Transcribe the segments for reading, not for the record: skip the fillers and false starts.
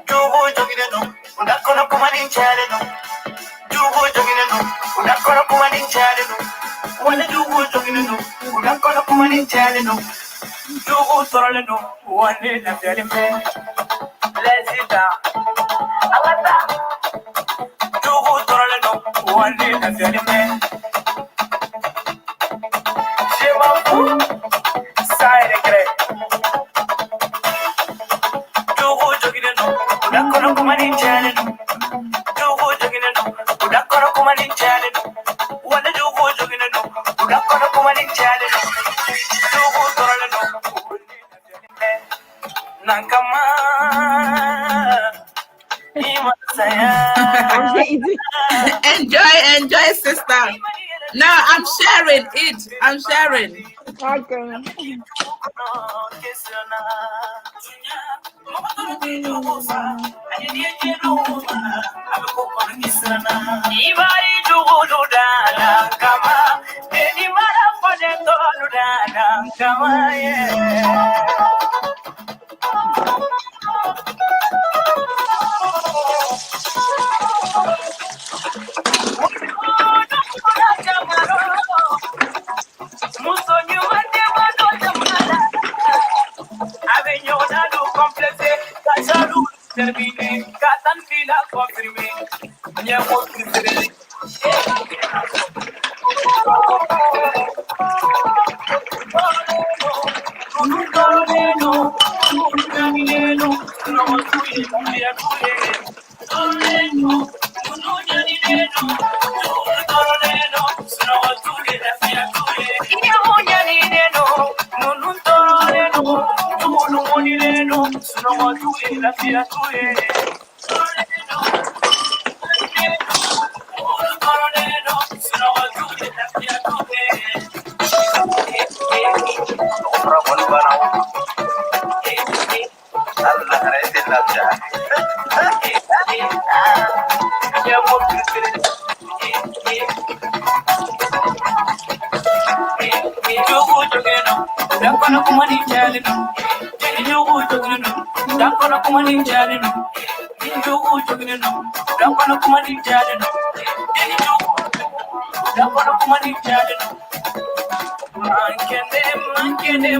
Dubu jogino, unakono kumani chadeno. Dubu jogino, unakono kumani chadeno. Wale dubu jogino, unakono kumani chadeno. Dubu toroleno, wale na fialime. Lesita, alata. Dubu toroleno, wale na fialime. Shema fu, sai regre. Dubu jogino, unakono kumani chadeno. Dubu jogino, unakono kumani chadeno. Wale dubu jogino, unakono kumani chadeno. Dubu toroleno, Nakama, enjoy, sister. Now I'm sharing it. I'm sharing. Okay. Termine, catan fila confirmé. Minha confirmé.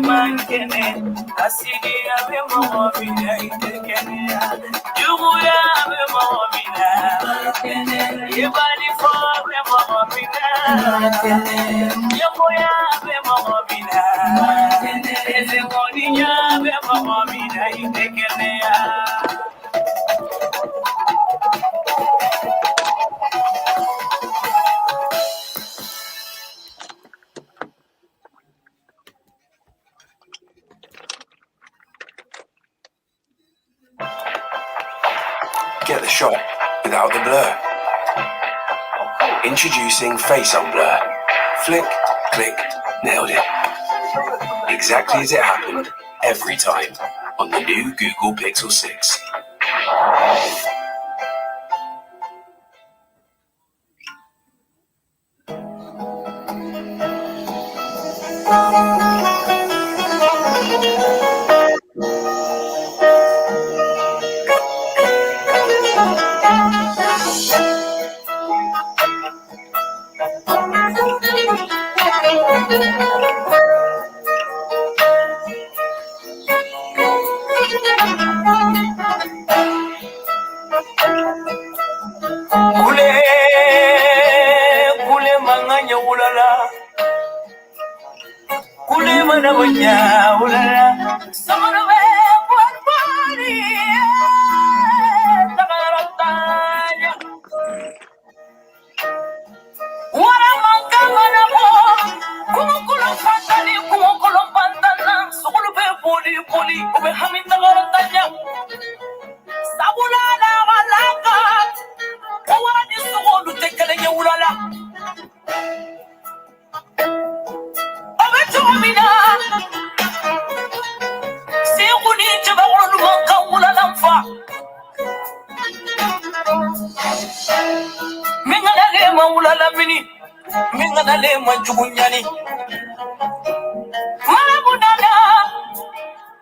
Mankene, asidi ave mawabina itekene, jubuya ave mawabina, yebani fo ave mawabina, yemoya ave mawabina, ezengoniya ave mawabina itekene ya. Get the shot without the blur. Introducing Face on Blur. Flick, click, nailed it. Exactly as it happened, every time, on the new Google Pixel 6. Kule manganya ulala, kule mana wanya ulala. Samana we buat bari, takarantanya. Wara mangka mana mo, kumukulong pantali, kumukulong pantana, sukulu be poli, ube hamin takarantanya. Sabulala malakat, wara di sukulu tekelenya ulala. Abechumina, si kuni chaba ulu mangka ulala mfa. Mingalale maulala mini, mingalale majugunyani. Marabunana,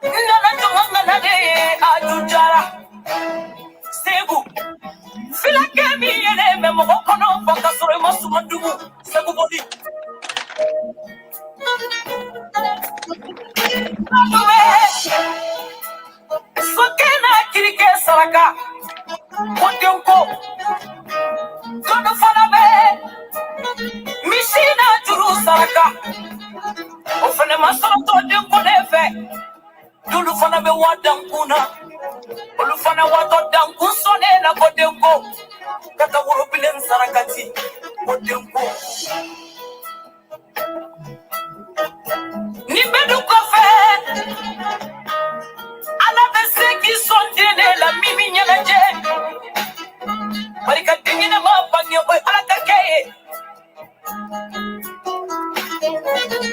nana chumangale ajujara. saraka. Kodemko. Kondo fanabe. Mishina juru saraka. Ofene masoro to demko nefe. Lulu fanabe wadankuna. Olu fana wato dankun na kodemko. Kata wuro bilen sarakati. Kodemko. Nimbedu kofe. Ala beseki sondene la mimi nyanaje. Marika dingine mabange boy ala kakeye.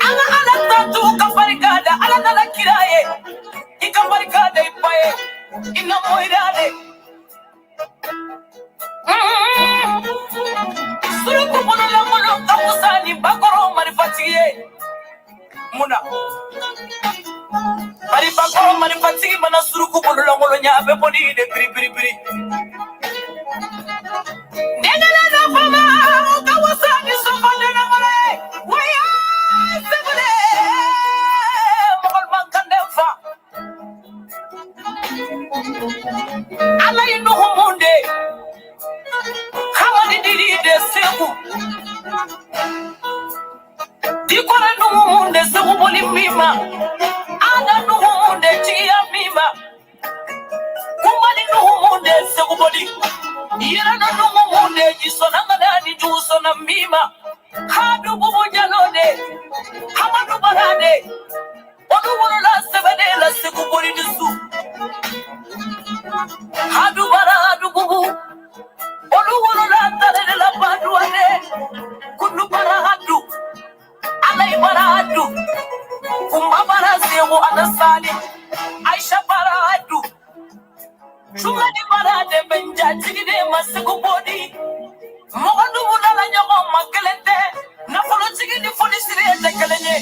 Ala tatu kabarikada ala nala kiraye. Ikabarikada ipaye. Ina moirade. Suru kumono la mono kamusani bakoro marifatiye. Muna. Maribakoro marifatiye mana suru kumono la mono nyabe boni de biri. Nengala na fama kawasani sofale na mole. Waya sebule. Mokol mankandefa. Ala inu humunde. Kama diri de sebu. Dikora nu humunde sebu boli mima. Ada nu humunde chia mima. Kumali nu humunde sebu boli. Yera na nu humunde jisona ngadani jusona mima. Hadu bubu jalode. Hamadu barade. Onu wolo la sebede la sebu boli disu. Hadu baradu bubu. Onu wolo la tare la paduane. Kunu baradu. Alai baradu. Kumba barazewo anasali. Aisha baradu. Chumani barade benja tigide masiku bodi. Mokandu wulala nyogo makelente. Nafolo tigidi foli siriyete kelenye.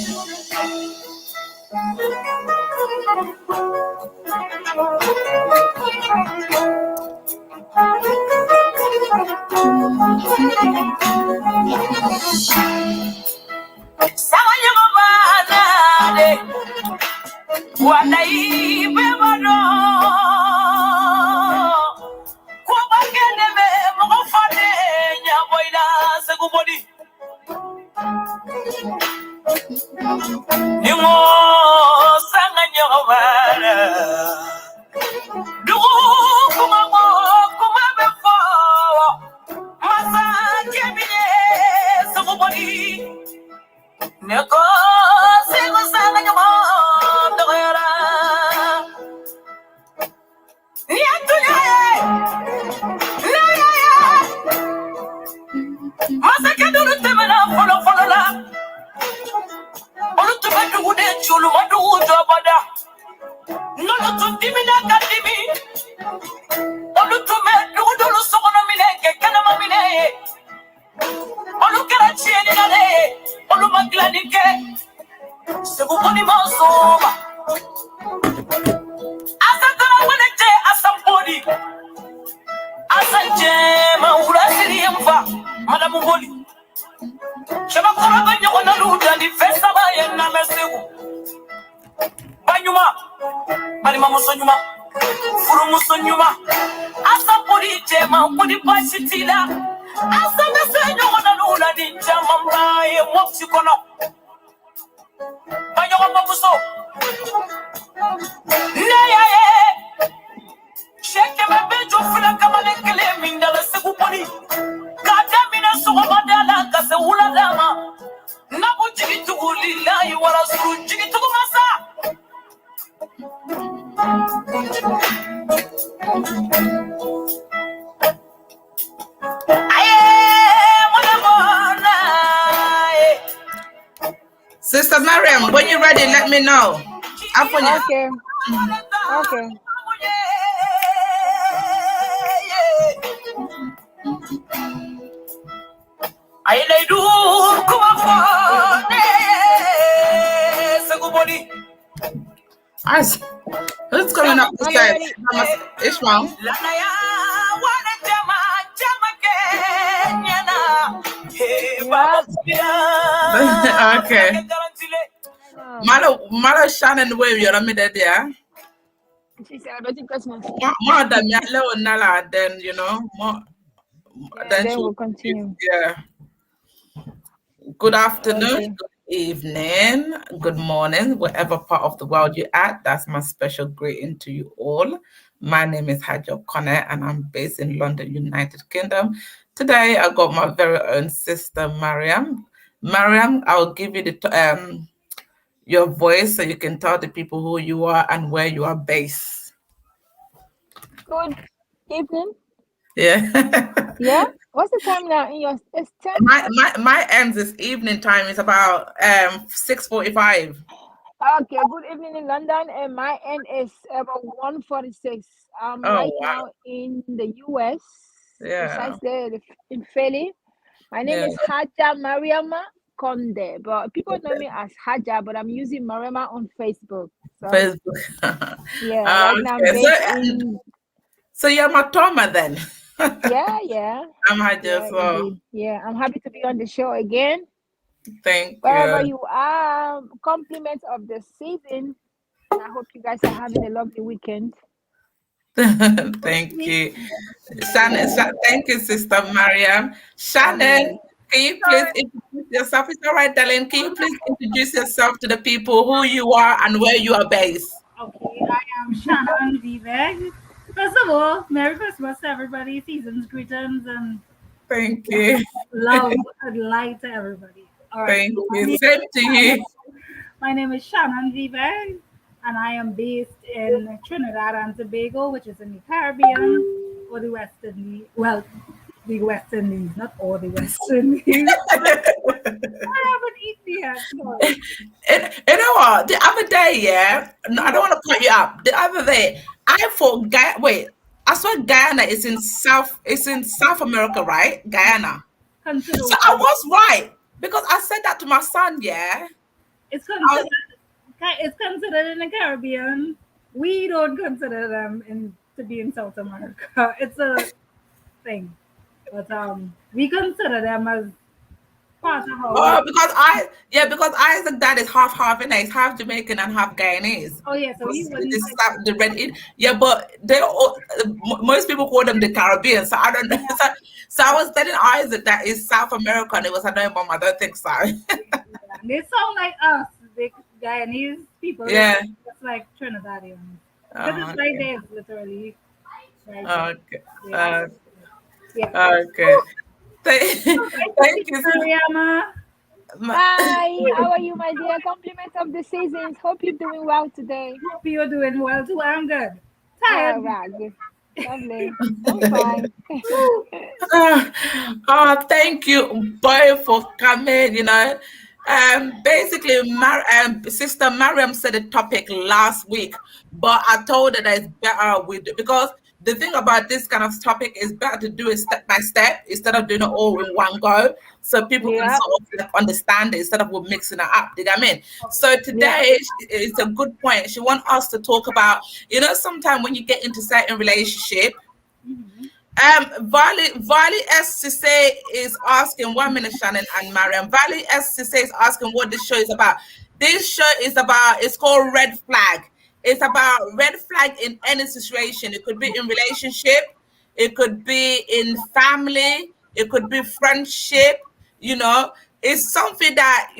Samanya mabanade. Wadai bebano. Kwa bagende be mokofane nyaboida segubodi. Ningo sanganya wala. Dugu kumabefo. Masa kebine segubodi. Neko sigo sanganya wala. Niatunya. Masaka dulu temena follow la. Olu tume dugu de chulu madugu jobada. Nolu tudimina kadimi. Olu tume dugu dulu sokono mineke kanama mineye. Olu karachi enine. Olu maglanike. Seguboni masoma. Asatara wenete asampodi. Asanje maurasiri yemfa. Madamu boli. Shaba kora banyo na luda di festa ba na mesewu. Banyuma. Bali mamusonyuma. Furu musonyuma. Asa podi jema podi pasitila. Asa mesenyo na luda di jama mbaye mopsi kono. Banyo mabuso. Naya ye. Sheke mabejo fula kamale kele mindala segu podi. Kadamina sogobadala kase uladama. Nabu jigitugu lillahi wa rasulu jigitugu masa. Sister Mariam, when you're ready, let me know. Okay. I lay do come on. Who's coming up the steps? Ishmael. Okay. Malo Shannon wave, you're a minute there. She's celebrating Christmas. More than me alone, Nala, then more. Yeah, Then then she'll we'll continue. yeah. Good afternoon, Okay. good evening, good morning, wherever part of the world you're at. That's my special greeting to you all. My name is Kondeh, and I'm based in London, United Kingdom. Today, I got my very own sister, Mariam. Mariam, I'll give you your voice so you can tell the people who you are and where you are based. Good evening. Yeah. Yeah. What's the time now in your? It's 10. My ends this evening time is about 6:45. Okay. Good evening in London, and my end is about 1:46. I'm Oh right wow. now in the U.S. Yeah. Precisely in Philly. My name Yeah. is Haja Mariama Kondeh, but people know me as Haja, but I'm using Mariama on Facebook. So Facebook. yeah, right now I'm Okay. So based in. so you're my Toma then. Yeah, yeah, I'm yeah, Haja, so indeed. Yeah, I'm happy to be on the show again. thank Wherever you. you are, compliments of the season, and I hope you guys are having a lovely weekend. Thank you. Shannon, thank you, Sister Mariam. Shannon, Lovely. can you please introduce yourself? It's all right, darling. Can you please introduce yourself to the people who you are and where you are based? Okay, I am Shannon Viechweg. First of all, Merry Christmas to everybody, season's greetings, and Thank you. love and light to everybody. All right, Thank so you. Same to you. my name is Shannon Viechweg, and I am based in Trinidad and Tobago, which is in the Caribbean, or the West Indies. Well, the West Indies, not all the West Indies. I haven't eaten yet. Sorry. You know what? The other day, yeah, no, I don't want to put you up. The other day, I thought, wait, I saw Guyana is in South America, right? Guyana. Consider So I was right because I said that to my son, yeah. it's I was, considered it's considered in the Caribbean. We don't consider them to be in South America. It's a thing, but we consider them as part of how we. oh, because Isaac dad is half and he's half Jamaican and half Guyanese. Oh yeah, so he wouldn't. The red, yeah, but most people call them the Caribbean. So I don't know. Yeah, So I was telling Isaac that is South America, and it was no, mom, I don't think so. yeah. They sound like us. The Guyanese people. They Yeah. sound just like Trinidadians because Oh, it's right there, it's literally right there. okay. Yeah. Yeah. Okay. Thank Thank you, you. Mariama. Hi, how are you, my dear? Compliments of the seasons. Hope you're doing well today. Hope you're doing well too. I'm good. Ah, Tired. right, good. Lovely. I'm fine. Thank you both for coming. Basically, Sister Mariam said the topic last week, but I told her that it's better because the thing about this kind of topic is better to do it step by step instead of doing it all in one go, so people can Yeah, sort of like understand it instead of we're mixing it up. Do you know what I mean? So yeah, today it's a good point. She wants us to talk about, sometimes when you get into certain relationship. Vali S. Sise is asking 1 minute, Shannon and Mariam. Vali S. Sise is asking what this show is about. This show is about, it's called Red Flag. It's about red flag in any situation. It could be in relationship, it could be in family, it could be friendship, you know. It's something that,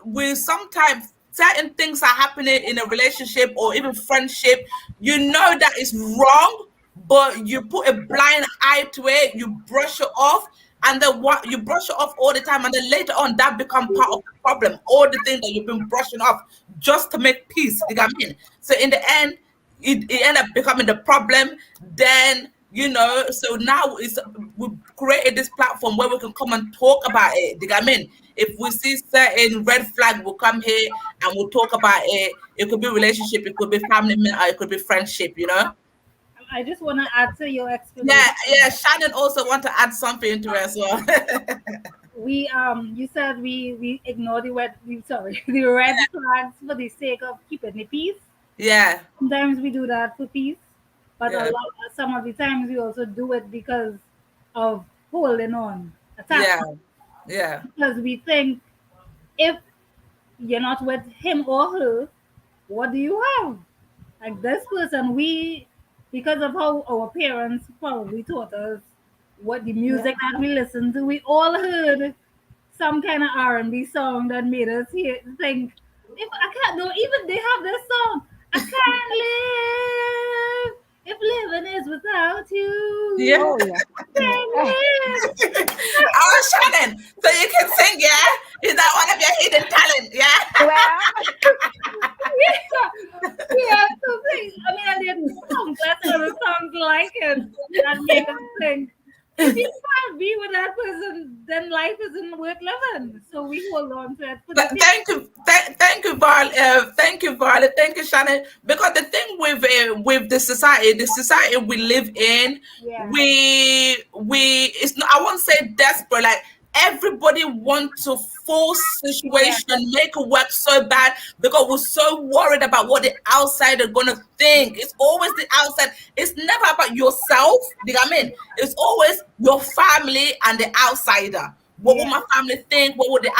we sometimes certain things are happening in a relationship or even friendship. You know that is wrong, but you put a blind eye to it, you brush it off, and then what you brush it off all the time, and then later on that become part of the problem. All the things that you've been brushing off just to make peace. You get what I mean? So in the end, it end up becoming the problem. Then so now we created this platform where we can come and talk about it. You get what I mean? If we see certain red flag, we'll come here and we'll talk about it. It could be relationship, it could be family, it could be friendship. I just want to add to your explanation. Yeah. Shannon also want to add something into it as well. We you said we ignore the red flags for the sake of keeping the peace. Yeah. Sometimes we do that for peace, but Yeah. some of the times we also do it because of holding on, Yeah. attachment. Yeah. Because we think if you're not with him or her, what do you have? Like this person, because of how our parents probably taught us what the music that we listened to, we all heard some kind of R&B song that made us think, if I can't do, even they have this song, I can't live if living is without you. Yeah. Oh yeah. Can't live. Oh, Shannon, so you can sing, yeah? Is that one of your hidden talent, yeah? Well, Yeah, so things. I mean, I did songs. That's other songs like it that make us think. If you can't be with that person, then life isn't worth living. So we hold on to it. For the Thank you, thank you, thank you, Violet, thank you, Shannon. Because the thing with the society we live in, Yeah. it's not, I won't say desperate, like everybody want to force situation, make it work so bad because we're so worried about what the outside are gonna think. It's always the outside. It's never about yourself. Do you know what I mean? It's always your family and the outsider. What will my family think? What would the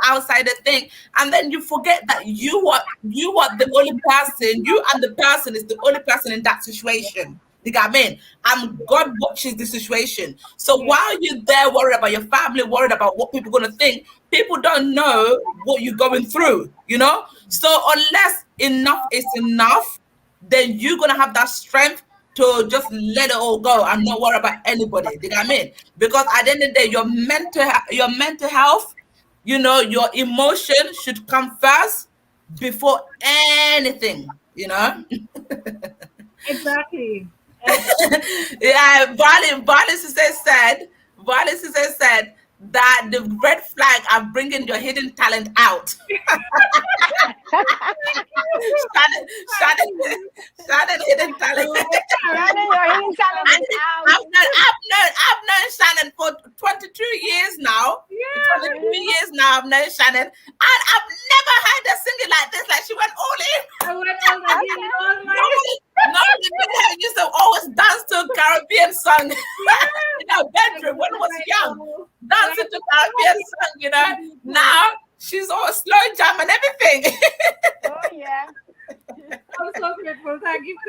outsider think? And then you forget that you are the only person. You and the person is the only person in that situation. You know what I mean? And God watches the situation. So while you're there worried about your family, worried about what people are gonna think, people don't know what you're going through. You know. So unless enough is enough, then you're gonna have that strength to just let it all go and not worry about anybody. Do you know what I mean? Because at the end of the day, your mental health, you know, your emotion should come first before anything, you know. Exactly. Yeah, Vale said that the red flag are bringing your hidden talent out. Shannon hidden talent. Shannon, your hidden talent is out. I've known Shannon for 22 years now. Yeah. 22 years now I've known Shannon, and I've never heard her singing like this. Like she went all in. I went all the way, all my- Normally, her used to always dance to a Caribbean song in her bedroom when I was young, dancing to Caribbean song. You know, now she's all slow jam and everything. Oh yeah. I'm so grateful. Thank you for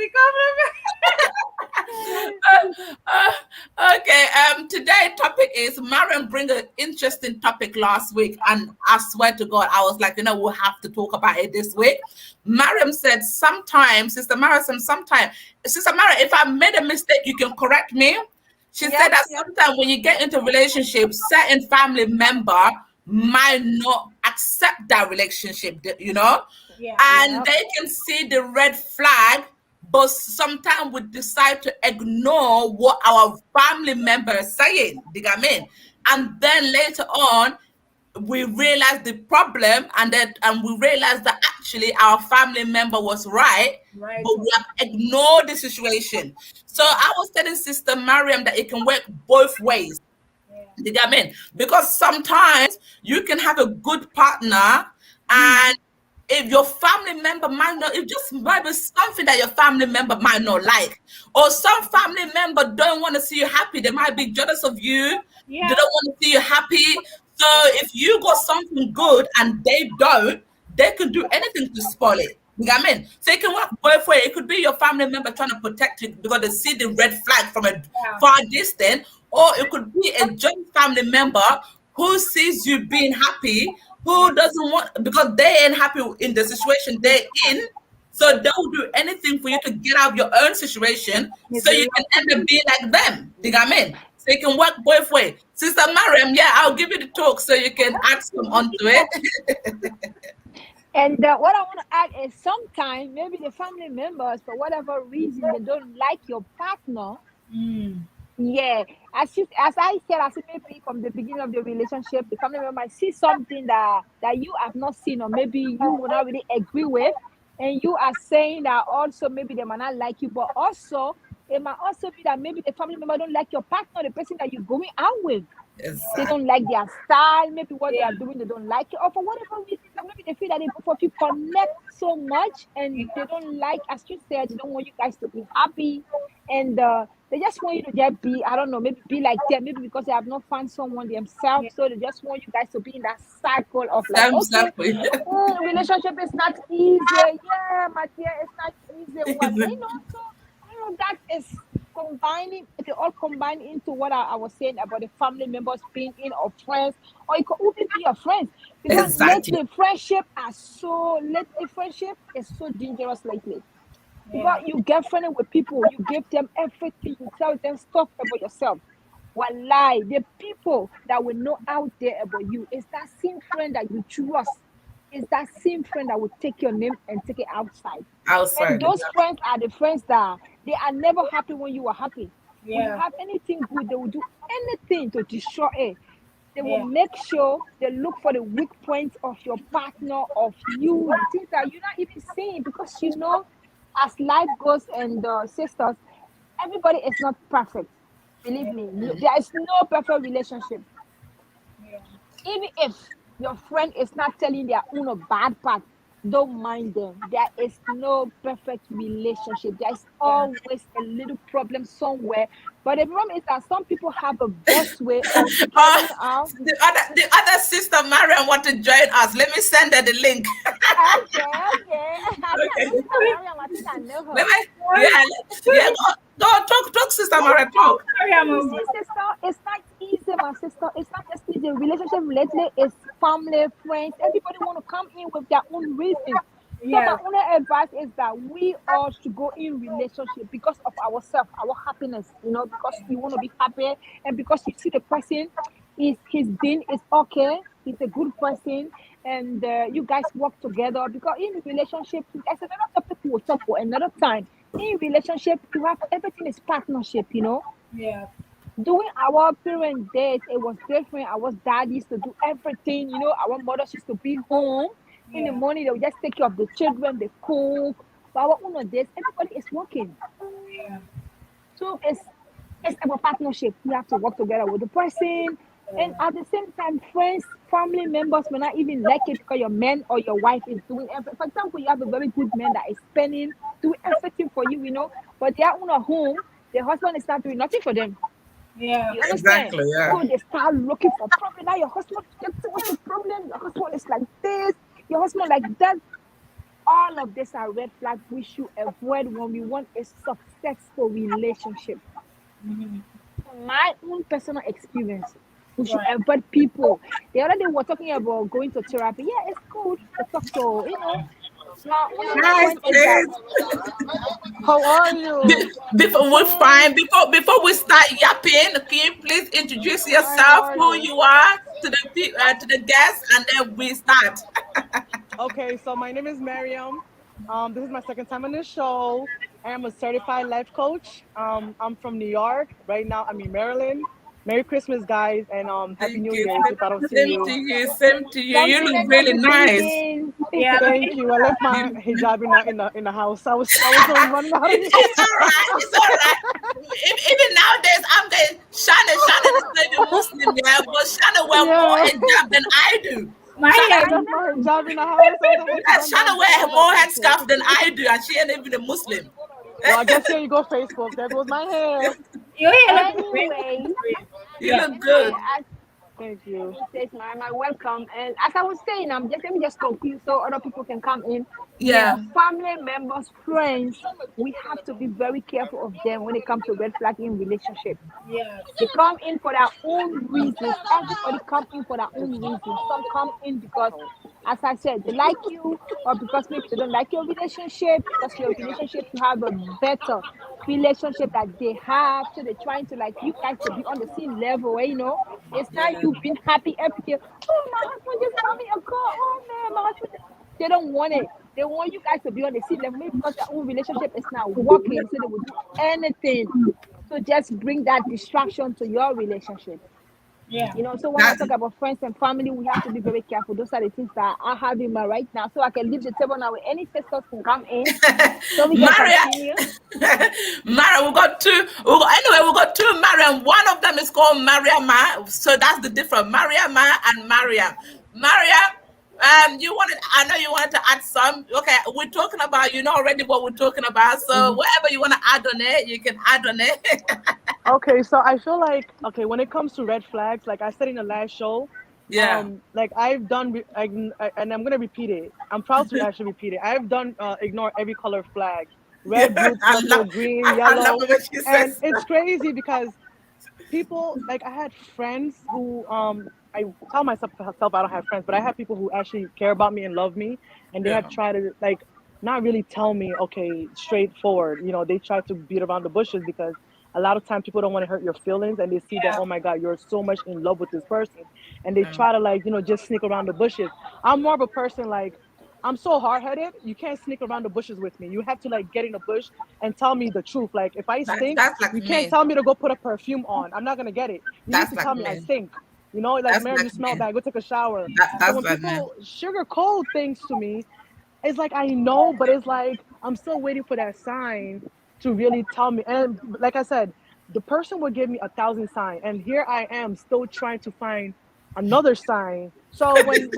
the Okay. Today topic is Mariam bring an interesting topic last week, and I swear to God, I was like, you know, we'll have to talk about it this week. Mariam said sometimes, Sister Mariam said sometimes, Sister Mariam, if I made a mistake, you can correct me. She said that sometimes when you get into relationships, certain family member might not accept that relationship, you know, and they can see the red flag, but sometimes we decide to ignore what our family member is saying. Do you get what I mean? And then later on, we realize the problem, and we realize that actually our family member was right, but we have ignored the situation. So I was telling Sister Mariam that it can work both ways. Do you get what I mean? Because sometimes you can have a good partner, and if your family member might not, it just might be something that your family member might not like, or some family member don't want to see you happy. They might be jealous of you. They don't want to see you happy. So if you got something good and they don't, they can do anything to spoil it. You know what I mean? So it can work both ways. It could be your family member trying to protect you because they see the red flag from a far distance, or it could be a joint family member who sees you being happy, who doesn't want, because they ain't happy in the situation they're in. So they'll do anything for you to get out of your own situation so you can end up being like them. Do you know what I mean? So it can work both ways. Sister Mariam, yeah, I'll give you the talk so you can add some onto it. And what I want to add is sometimes maybe the family members, for whatever reason, they don't like your partner. Yeah, as I said, maybe from the beginning of the relationship, the family member might see something that you have not seen, or maybe you will not really agree with, and you are saying that also maybe they might not like you, but also it might also be that maybe the family member don't like your partner, the person that you're going out with. They don't like their style, maybe what they are doing, they don't like it, or for whatever reason, maybe they feel that they both of you connect so much, and they don't like, as you said, they don't want you guys to be happy. and they just want you to just be, I don't know, maybe be like them, maybe because they have not found someone themselves, so they just want you guys to be in that cycle of like, okay, Exactly. relationship is not easy, yeah, my dear, it's not easy, what, so that is combining, they all combine into what I was saying about the family members being in, or friends, or it could even be your friends, because Exactly. lately friendship is so dangerous lately. Because you get friendly with people, you give them everything, you tell them stuff about yourself. Wallahi, the people that will know out there about you is that same friend that you trust. Is that same friend that will take your name and take it outside. And Outside. those Exactly. friends are the friends that they are never happy when you are happy. When you Yeah. have anything good, they will do anything to destroy it. They will Yeah. make sure they look for the weak points of your partner, of you, the things that you're not even seeing, because as life goes, and sisters, everybody is not perfect. Believe me, there is no perfect relationship. Yeah. Even if your friend is not telling their own bad part, don't mind them. There is no perfect relationship. There is Yeah. always a little problem somewhere. But the problem is that some people have a best way of Oh, getting out. the other sister Mariam want to join us. Let me send her the link. Okay, okay. I think I know Okay. Sister Mariam. I think I know Let her. me, yeah, yeah. Go, talk, sister Mariam, talk. You see, sister, it's not easy, my sister. It's not just easy. Relationship lately is family, friends. Everybody want to come in with their own reasons. So my Yes. only advice is that we all should go in relationship because of ourselves, our happiness. Because you want to be happy, and because you see the person is his dean is okay. He's a good person, and you guys work together. Because in relationship, that's another topic we'll talk for another time. In relationship, you have everything is partnership. Yeah. During our parent days, it was different. Our dad used to do everything. Our mothers used to be home in the Yeah. morning. They would just take care of the children, they cook. But our own days, everybody is working. Yeah. So it's about partnership. You have to work together with the person. And at the same time, friends, family members may not even like it because your man or your wife is doing everything. For example, you have a very good man that is spending, doing everything for you, but they are on a home. The husband is not doing nothing for them. Yeah. You understand? Exactly. Yeah. So they start looking for problem. Now your husband, what's the problem? Your husband is like this, your husband like that. All of this are red flags we should avoid when we want a successful relationship. My own personal experience, we should Right. avoid people. The other day we were talking about going to therapy. Yeah, it's good to talk to, my only Nice, point is that, please. how are you? Before we find before we start yapping, can you please introduce Hi, how yourself, are who you? you are, to the guests, and then we start. Okay, so my name is Mariam. This is my second time on this show. I am a certified life coach. I'm from New York. Right now, I'm in Maryland. Merry Christmas, guys, and Happy Thank New you. Year's if I don't see Same to you. you. Same to you. Come You in look and do really the nice. greeting. Yeah. Thank you. I left my You, hijab in the house. I was running out of here. it's all right. It's all right. Even nowadays, I'm getting Shannon is not even Muslim, yeah, but Shannon wear more Yeah, hijab than I do. My I Shannon, hair. left my hijab in the house. I had to yeah, run Shannon downstairs wear and more fetch it. headscarf than I do, and she ain't even a Muslim. Well, I guess here you go, Facebook. There goes my hair. Your hair look great. Anyway, You Yeah. look good. as Thank you. says my welcome. And as I was saying, let me just conclude so other people can come in. Yeah. Family members, friends, we have to be very careful of them when it comes to red flag in relationship. Yes. They come in for their own reasons. Everybody come in for their own reasons. Some come in because, as I said, they like you, or because maybe they don't like your relationship, because your relationship you have a better relationship that they have. So they're trying to like you guys to be on the same level, it's not Yeah. you being happy every day. Oh, my husband just bought me a car. Oh man, my husband. They don't want it. They want you guys to be on the same level, maybe because their own relationship is not working. So they will do anything to just bring that distraction to your relationship. Yeah. So when I That talk about friends and family, we have to be very careful. Those are the things that I have in my right now. So I can leave the table now where any sisters can come in. So we can Maria, continue. Maria, we got two. Anyway, we got two Mariam. One of them is called Mariama, so that's the difference. Mariama and Mariam. Maria, You wanted, I know you wanted to add some. Okay, we're talking about, you know already what we're talking about. So Mhm. whatever you want to add on it, you can add on it. Okay, so I feel like, okay, when it comes to red flags, like I said in the last show, Yeah. like I've done, and I'm gonna repeat it. I'm proud to actually repeat it. I've done ignore every color flag, Yeah. red, blue, I purple, love green, I love yellow, it when she and says it's crazy because people, like I had friends who I tell myself I don't have friends, but I have people who actually care about me and love me, and they have yeah. tried to like not really tell me okay straightforward. You know, they try to beat around the bushes because a lot of times people don't want to hurt your feelings, and they see that, Yeah. oh my god, you're so much in love with this person, and they Yeah. try to like, you know, just sneak around the bushes. I'm more of a person like, I'm so hard headed. You can't sneak around the bushes with me. You have to like get in the bush and tell me the truth. Like if I stink, That's like you can't me. tell me to go put a perfume on. I'm not gonna get it. You need That's to like tell me I me. stink. You know, like That's Mary, like you smell me. bad. Go take a shower. So That's when like me. people sugarcoat things to me, it's like I know, but it's like I'm still waiting for that sign to really tell me. And like I said, the person will give me 1,000 signs, and here I am still trying to find another sign. So when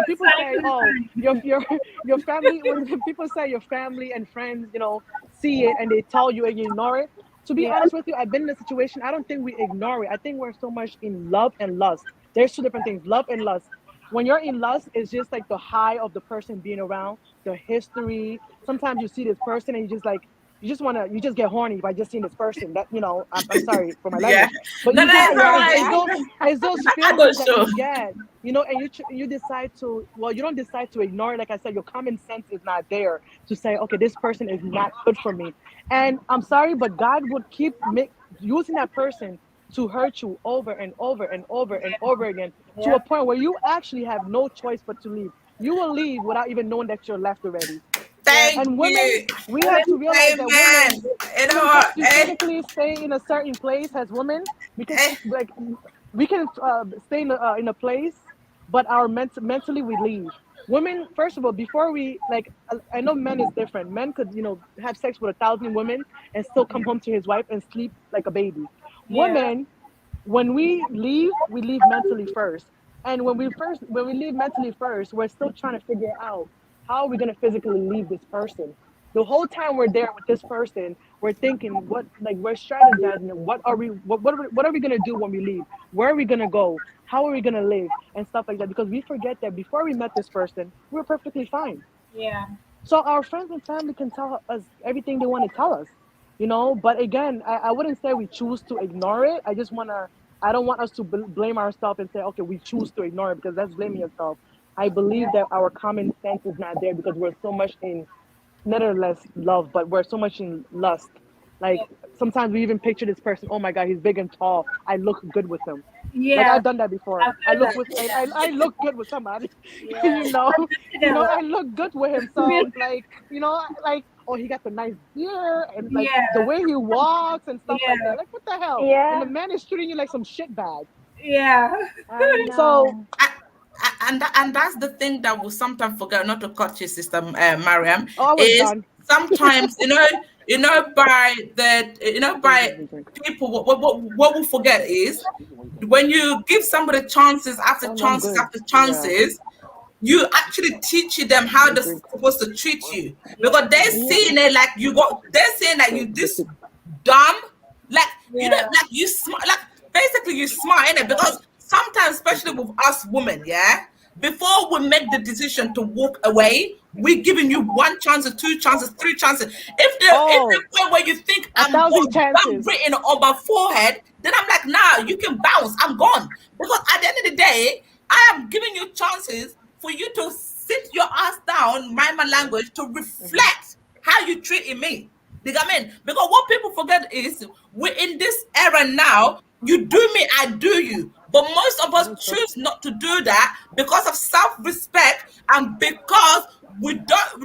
people say, Cycle "Oh, time. your family," when people say your family and friends, you know, see it and they tell you and you ignore it. To be Yeah. honest with you, I've been in a situation. I don't think we ignore it. I think we're so much in love and lust. There's two different things: love and lust. When you're in lust, it's just like the high of the person being around, the history. Sometimes you see this person and you just like, you just get horny by just seeing this person. That, you know, I'm sorry for my Yeah. language, but No, you no, just it's all it's right. those I go feelings that show. you get, you know, and you decide to, well, you don't decide to ignore it. Like I said, your common sense is not there to say, okay, this person is not good for me. And I'm sorry, but God would keep using that person to hurt you over and over and over and over again, to a Yeah. point where you actually have no choice but to leave. You will leave without even knowing that you're left already. Yeah. Thank And women, you. we have to realize that women, Amen. You know sometimes what? we Eh, physically stay in a certain place as women because eh. like we can stay in a place, but mentally we leave. Women, first of all, before we like, I know men is different. Men could, you know, have sex with 1,000 women and still come home to his wife and sleep like a baby. Yeah. Women, when we leave mentally first. And when we leave mentally first, we're still trying to figure out how are we gonna physically leave this person. The whole time we're there with this person, we're thinking we're strategizing. What are we gonna do when we leave? Where are we gonna go? How are we gonna live and stuff like that? Because we forget that before we met this person, we were perfectly fine. Yeah. So our friends and family can tell us everything they want to tell us, you know. But again, I wouldn't say we choose to ignore it. I don't want us to blame ourselves and say, okay, we choose to ignore it, because that's blaming yourself. I believe that our common sense is not there because we're so much in less love, but we're so much in lust. Like Yeah. sometimes we even picture this person. Oh my God, he's big and tall. I look good with him. Like Yeah. I've done that before. I've heard that. Yeah. I look good with somebody, Yeah. you know, Put it together. I look good with him. So like, you know, like, oh, he got the nice beard and like the Yeah. way he walks and stuff like Yeah. that. Like what the hell? And the Yeah, man is treating you like some shit bag. Yeah. I So know. And that's the thing that we sometimes forget. Not to cut your sister, Mariam, oh, I was is done. sometimes by the Drink, by drink, drink, drink. people, what we forget is when you give somebody chances after Oh no, I'm chances good. after Yeah, chances, you actually teach them how I they're drink. supposed to treat you, because they're Yeah, seeing it like they're saying that you this dumb, like Yeah. like you smart, like basically you smart in it, because sometimes, especially with us women, yeah, before we make the decision to walk away, we're giving you one chance, two chances, three chances. If oh, the point where you think a I'm thousand gone, I'm chances. written on my forehead, then I'm like, nah, you can bounce, I'm gone. Because at the end of the day, I am giving you chances for you to sit your ass down, mind my language, to Hmm. reflect how you treating me. You get what I mean? Because what people forget is we're in this era now. You do me, I do you. But most of us That's true. choose not to do that because of self-respect, and because we don't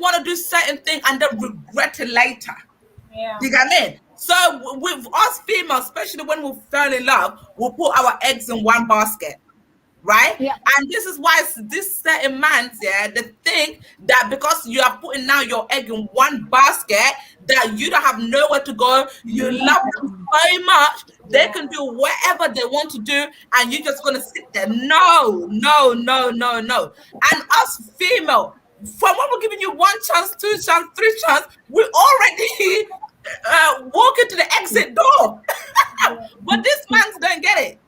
want to do certain things and then regret it later. Yeah. You get what I mean? So with us females, especially when we fell in love, we'll put our eggs in one basket. right? Yeah. And this is why this certain man, they think that because you are putting now your egg in one basket, that you don't have nowhere to go. You love them so much, they can do whatever they want to do, and you're just gonna sit there. No, no, no, no, no. And us female, from when we're giving you one chance, two chance, three chance, we already walk into the exit door. But this man's don't get it.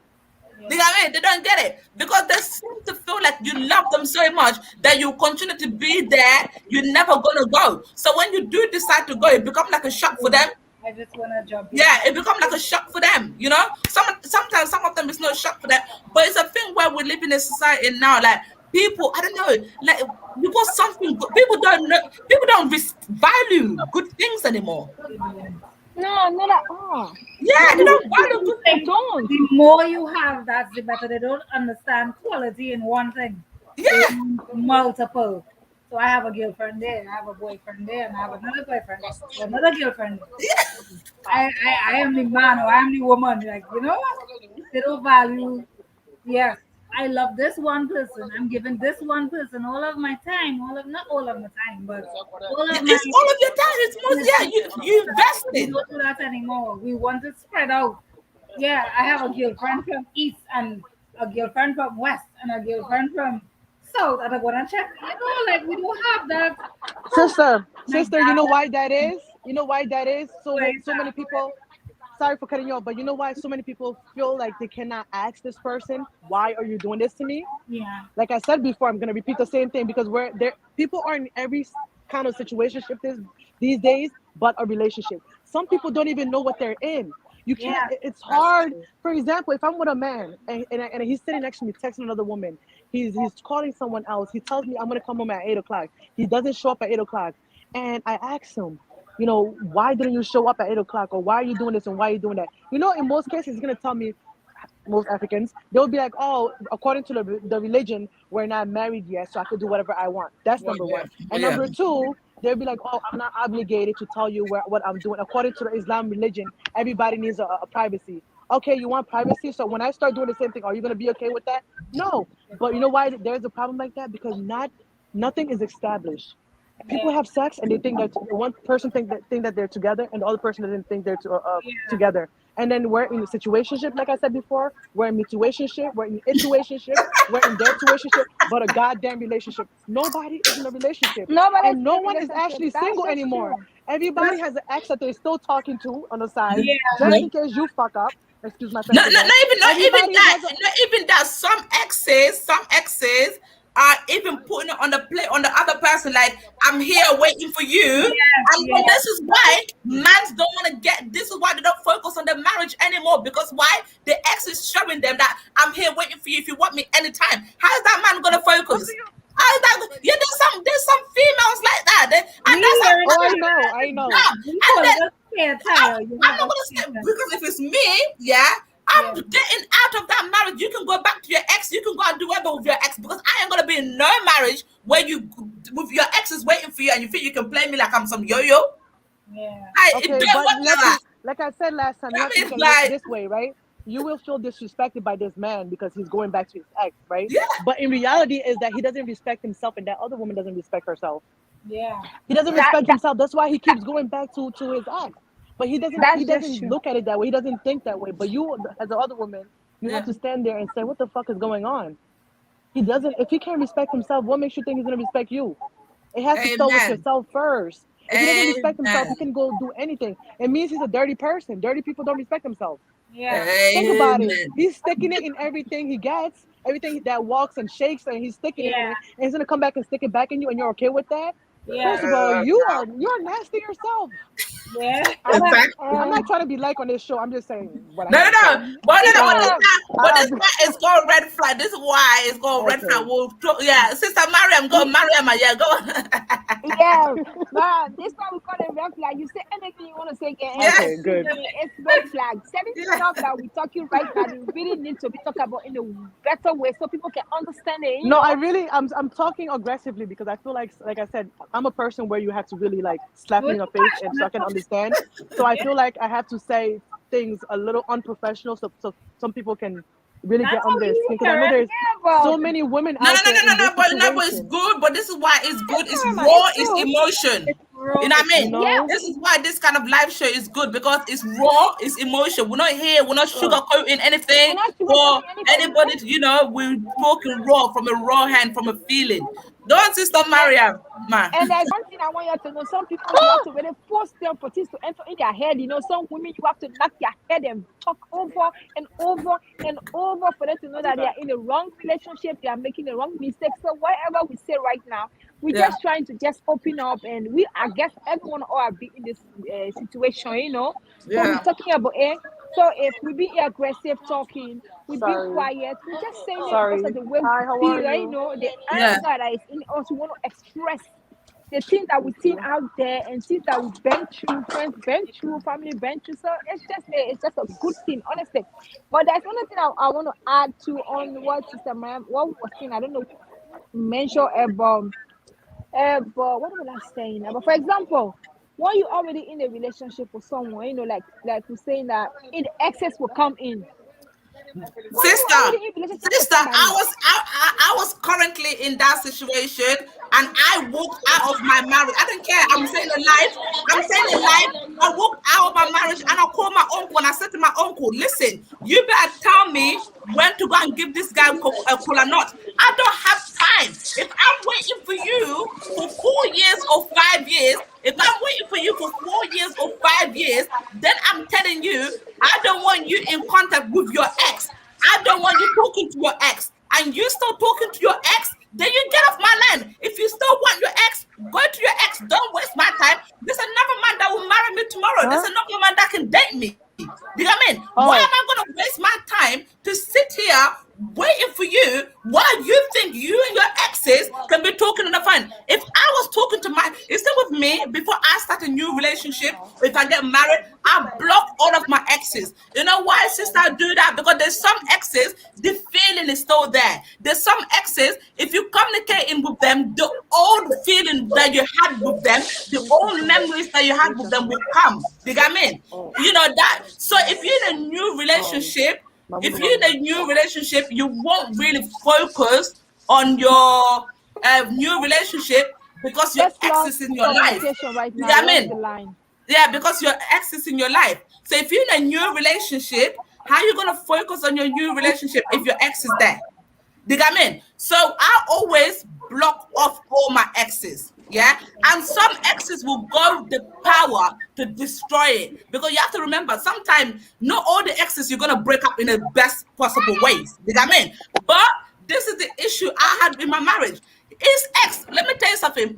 You know what I mean? They don't get it because they seem to feel like you love them so much that you continue to be there. You're never gonna go. So when you do decide to go, it becomes like a shock for them. I just want to jump in. Yeah, it becomes like a shock for them. You know, sometimes some of them it's not a shock for them, but it's a thing where we live in a society now. Like people, I don't know, like because something people don't know, people don't value good things anymore. No, not at all. Yeah, they don't value good They things. don't. The more you have, that's the better. They don't understand quality in one thing. Yeah. They want multiple. So I have a girlfriend there, I have a boyfriend there, and I have another boyfriend, another girlfriend. I am the man or I am the woman. Like, you know what? They don't value. Yes, I love this one person. I'm giving this one person all of my time, not all of my time, but all of my. It's all of your time. It's most, yeah, you We invested. don't do that anymore. We want it spread out. Yeah, I have a girlfriend from East and a girlfriend from West and a girlfriend from South, and I'm gonna check. You know, like we don't have that. Sister, you know why that is? You know why that is? So many people. Sorry for cutting you off, but you know why so many people feel like they cannot ask this person, why are you doing this to me? Yeah. Like I said before, I'm gonna repeat the same thing because we're there. People are in every kind of situationship these days, but a relationship. Some people don't even know what they're in. You can't. Yeah. It's hard. For example, if I'm with a man and he's sitting next to me texting another woman, he's calling someone else. He tells me I'm gonna come home at 8 o'clock. He doesn't show up at 8 o'clock, and I ask him, you know, why didn't you show up at 8 o'clock, or why are you doing this and why are you doing that? You know, in most cases, he's gonna tell me, most Africans, they'll be like, oh, according to the religion, we're not married yet, so I could do whatever I want. That's number one. And number two, they'll be like, oh, I'm not obligated to tell you what I'm doing. According to the Islam religion, everybody needs a privacy. Okay, you want privacy? So when I start doing the same thing, are you gonna be okay with that? No. But you know why there's a problem like that? Because nothing is established. People have sex and they think that one person think that they're together and the other person doesn't think they're together. And then we're in a situationship, like I said before. We're in situationship. We're in situationship. We're in their situationship, but a goddamn relationship. Nobody is in a relationship, Nobody's and no in a one is relationship. actually That's single just anymore. true. Everybody has an ex that they're still talking to on the side, Yeah. just in case you fuck up. Excuse my No, French not again. even Everybody that. has a- Not even that. Some exes are even putting it on the plate on the other person, like I'm here waiting for you. And Yeah. this is why mans don't want to get. This is why they don't focus on the marriage anymore. Because why the ex is showing them that I'm here waiting for you if you want me anytime. How is that man gonna focus? How is that? Yeah, there's some females like that. And that's how. Oh, I know. And then I'm I'm not gonna say because if it's me, yeah, I'm getting out of that marriage. You can go back to your ex. You can go and do whatever with your ex because I ain't gonna be in no marriage where you with your ex is waiting for you and you think you can play me like I'm some yo-yo. Yeah. It Okay, don't but work like that. like I said last time, you I have to mean, look at it like, this way, right? You will feel disrespected by this man because he's going back to his ex, right? yeah, But in reality, is that he doesn't respect himself, and that other woman doesn't respect herself. Yeah. He doesn't respect himself. That's why he keeps going back to his ex. But he That's doesn't just true. look at it that way. He doesn't think that way. But you, as the other woman, you yeah. have to stand there and say, what the fuck is going on? He doesn't. If he can't respect himself, what makes you think he's gonna respect you? It has to start with Amen. yourself first. If he doesn't respect himself, he Amen. can go do anything. It means he's a dirty person. Dirty people don't respect themselves. Yeah. Think about it. Amen. He's sticking it in everything he gets, everything that walks and shakes, and he's sticking it in it. And he's gonna come back and stick it back in you, and you're okay with that? Yeah. First of all, you're nasty yourself. Yeah. I'm not trying to be like on this show. I'm just saying what I No, have to say. but So, this why it's called red flag. This is why it's called red Okay. flag. Yeah, Sister Mariam, go Mariam, yeah, go. Yeah, but this one we call it red flag. You say anything you want to say, and Yeah. Okay, good. it's red flag. Certain Yeah. stuff that we're talking right now, they really need to be talked about in a better way so people can understand it. No, I'm talking aggressively because I feel like I said, I'm a person where you have to really like slap me in the face and so I can understand. So I feel like I have to say things a little unprofessional so some people can really get on this because I know there's so many women No, out no, no, there no, in no, this no, but it's situation. good. But this is why it's good. It's Mariama, raw. it's It's true. emotion. You know what I mean? No. This is why this kind of live show is good because it's raw. It's emotion. We're not here. We're not sugarcoating anything We're not for sugarcoating anything. anybody. We're talking raw from a raw hand, from a feeling. Don't Sister Mariam, man. And there's one thing I want you to know. Some people, you have to really force them for things to enter in their head. Some women, you have to knock their head and talk over and over and over for them to know that they are in the wrong relationship. They are making the wrong mistake. So whatever we say right now, we're Yeah. just trying to just open up. And I guess everyone ought to be in this situation, So we're talking about it. So if we be aggressive talking, we be quiet, we just saying it because of the way Hi, how we are feel, you? the anger that is in us. We want to express the things that we've seen out there and things that we've been through, friends been through, family been through. So it's just a good thing, honestly. But there's another thing I want to add to on what Sister Ma'am, what we was saying. I don't know, mention about but what was I saying? But for example, when you already in a relationship with someone, like we're saying that in excess will come in. Sister, I was currently in that situation and I walked out of my marriage. I don't care. I'm saying it live. I walked out of my marriage and I called my uncle and I said to my uncle, listen, you better tell me when to go and give this guy a cola nut. I don't have time. If I'm waiting for you for 4 years or 5 years, if I'm waiting for you for 4 years or 5 years, then I'm telling you, I don't want you in contact with your ex. I don't want you talking to your ex. And you still talking to your ex, then you get off my land. If you still want your ex, go to your ex. Don't waste my time. There's another man that will marry me tomorrow. There's another man that can date me. Do you know what I mean? Why am I going to waste my time to sit here waiting for you while you think you and your exes can be talking on the phone? If I was talking to instead with me, before I start a new relationship, if I get married, I block all of my exes. You know why, sister, I do that? Because there's some exes, the feeling is still there. There's some exes, if you communicating with them, the old feeling that you had with them, the old memories that you had with them will come. Do you get me? You know that. So if you're in a new relationship, you won't really focus on your new relationship because your ex is in your life. Right You now, know what I mean? line. Yeah, because your ex is in your life. So if you're in a new relationship, how are you going to focus on your new relationship if your ex is there? Do you get me? So I always block off all my exes. Yeah. And some exes will go the power to destroy it. Because you have to remember, sometimes not all the exes you're going to break up in the best possible ways. Do you get me? But this is the issue I had in my marriage. His ex, let me tell you something.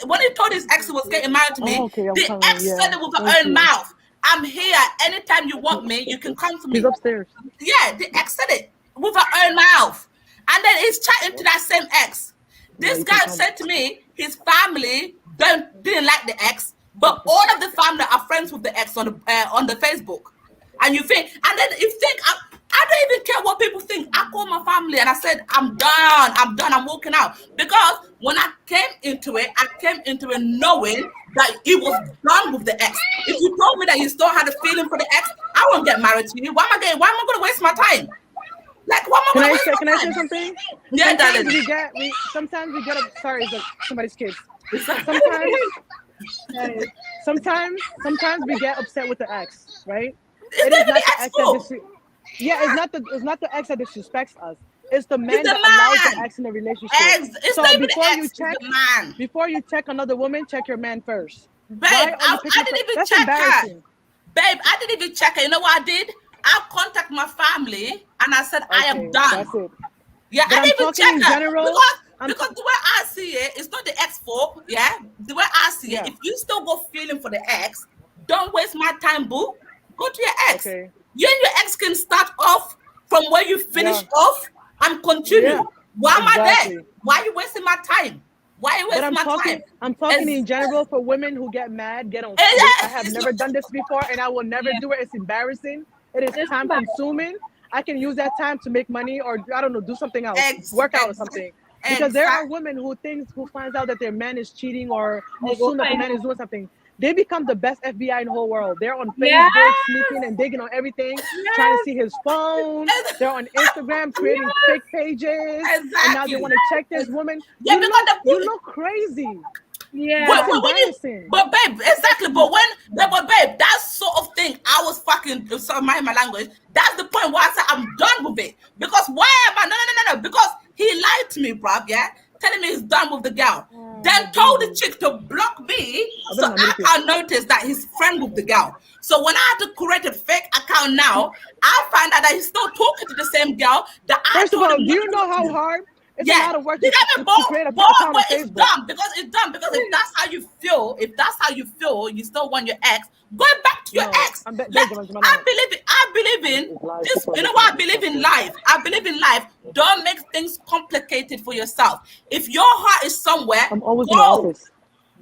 When he told his ex he was getting married to me, the ex said it with her own mouth. I'm here. Anytime you want me, you can come to me. He's upstairs. Yeah, the ex said it with her own mouth. And then he's chatting to that same ex. This guy said to me, his family didn't like the ex, but all of the family are friends with the ex on the Facebook. And you think, and then you think, I don't even care what people think. I called my family and I said, I'm done, I'm walking out. Because when I came into it knowing that he was done with the ex. If you told me that you still had a feeling for the ex, I won't get married to you. Why am I going to waste my time? Like, what am I going to waste my time? Can I say something? Yeah, darling. Sometimes we get sorry, it's somebody's kids. Sometimes we get upset with the ex, right? It is not the ex that it's not the ex that disrespects us. It's the man that allows the ex in the relationship. So before you check another woman, check your man first. Babe, I didn't even check her. Babe, I didn't even check her. You know what I did? I contacted my family and I said, I am done. That's it. Yeah, but I didn't even check her. General, because the way I see it, it's not the ex fault. Yeah, the way I see it, if you still go feeling for the ex, don't waste my time, boo. Go to your ex. Okay. You and your ex can start off from where you finished off and continue. Yeah. Why am I there? Why are you wasting my time? Why are you wasting my time? I'm talking in general for women who get mad, get on. I have never done this before and I will never do it. It's embarrassing. It is time consuming. I can use that time to make money or, I don't know, do something else, work out or something. Because there are women who finds out that their man is cheating or assume that the man is doing something. they become the best FBI in the whole world. They're on Facebook, Yes. sneaking and digging on everything, trying to see his phone. They're on Instagram creating fake pages, and now they Exactly. want to check this woman. Yeah, You because look, you look crazy. Yeah. But, It's when you, embarrassing. but babe, exactly. But babe, that sort of thing, I was fucking. Sorry, mind my language. That's the point where I said I'm done with it. Because why am I? No. Because he lied to me, bruv. Yeah, telling me he's done with the girl. Then told the chick to block me, so I can't notice that he's friend with the girl. So when I had to create a fake account now, I find out that he's still talking to the same girl. That I First of told all, him do you not know to how do. hard? It's Yeah, a lot of work you to get me, create an but account on it's Facebook. done because if that's how you feel, you still want your ex, go back to your ex. I believe in this. You know what? I believe in life. I believe in life. Don't make things complicated for yourself. If your heart is somewhere, I'm always in the go. office.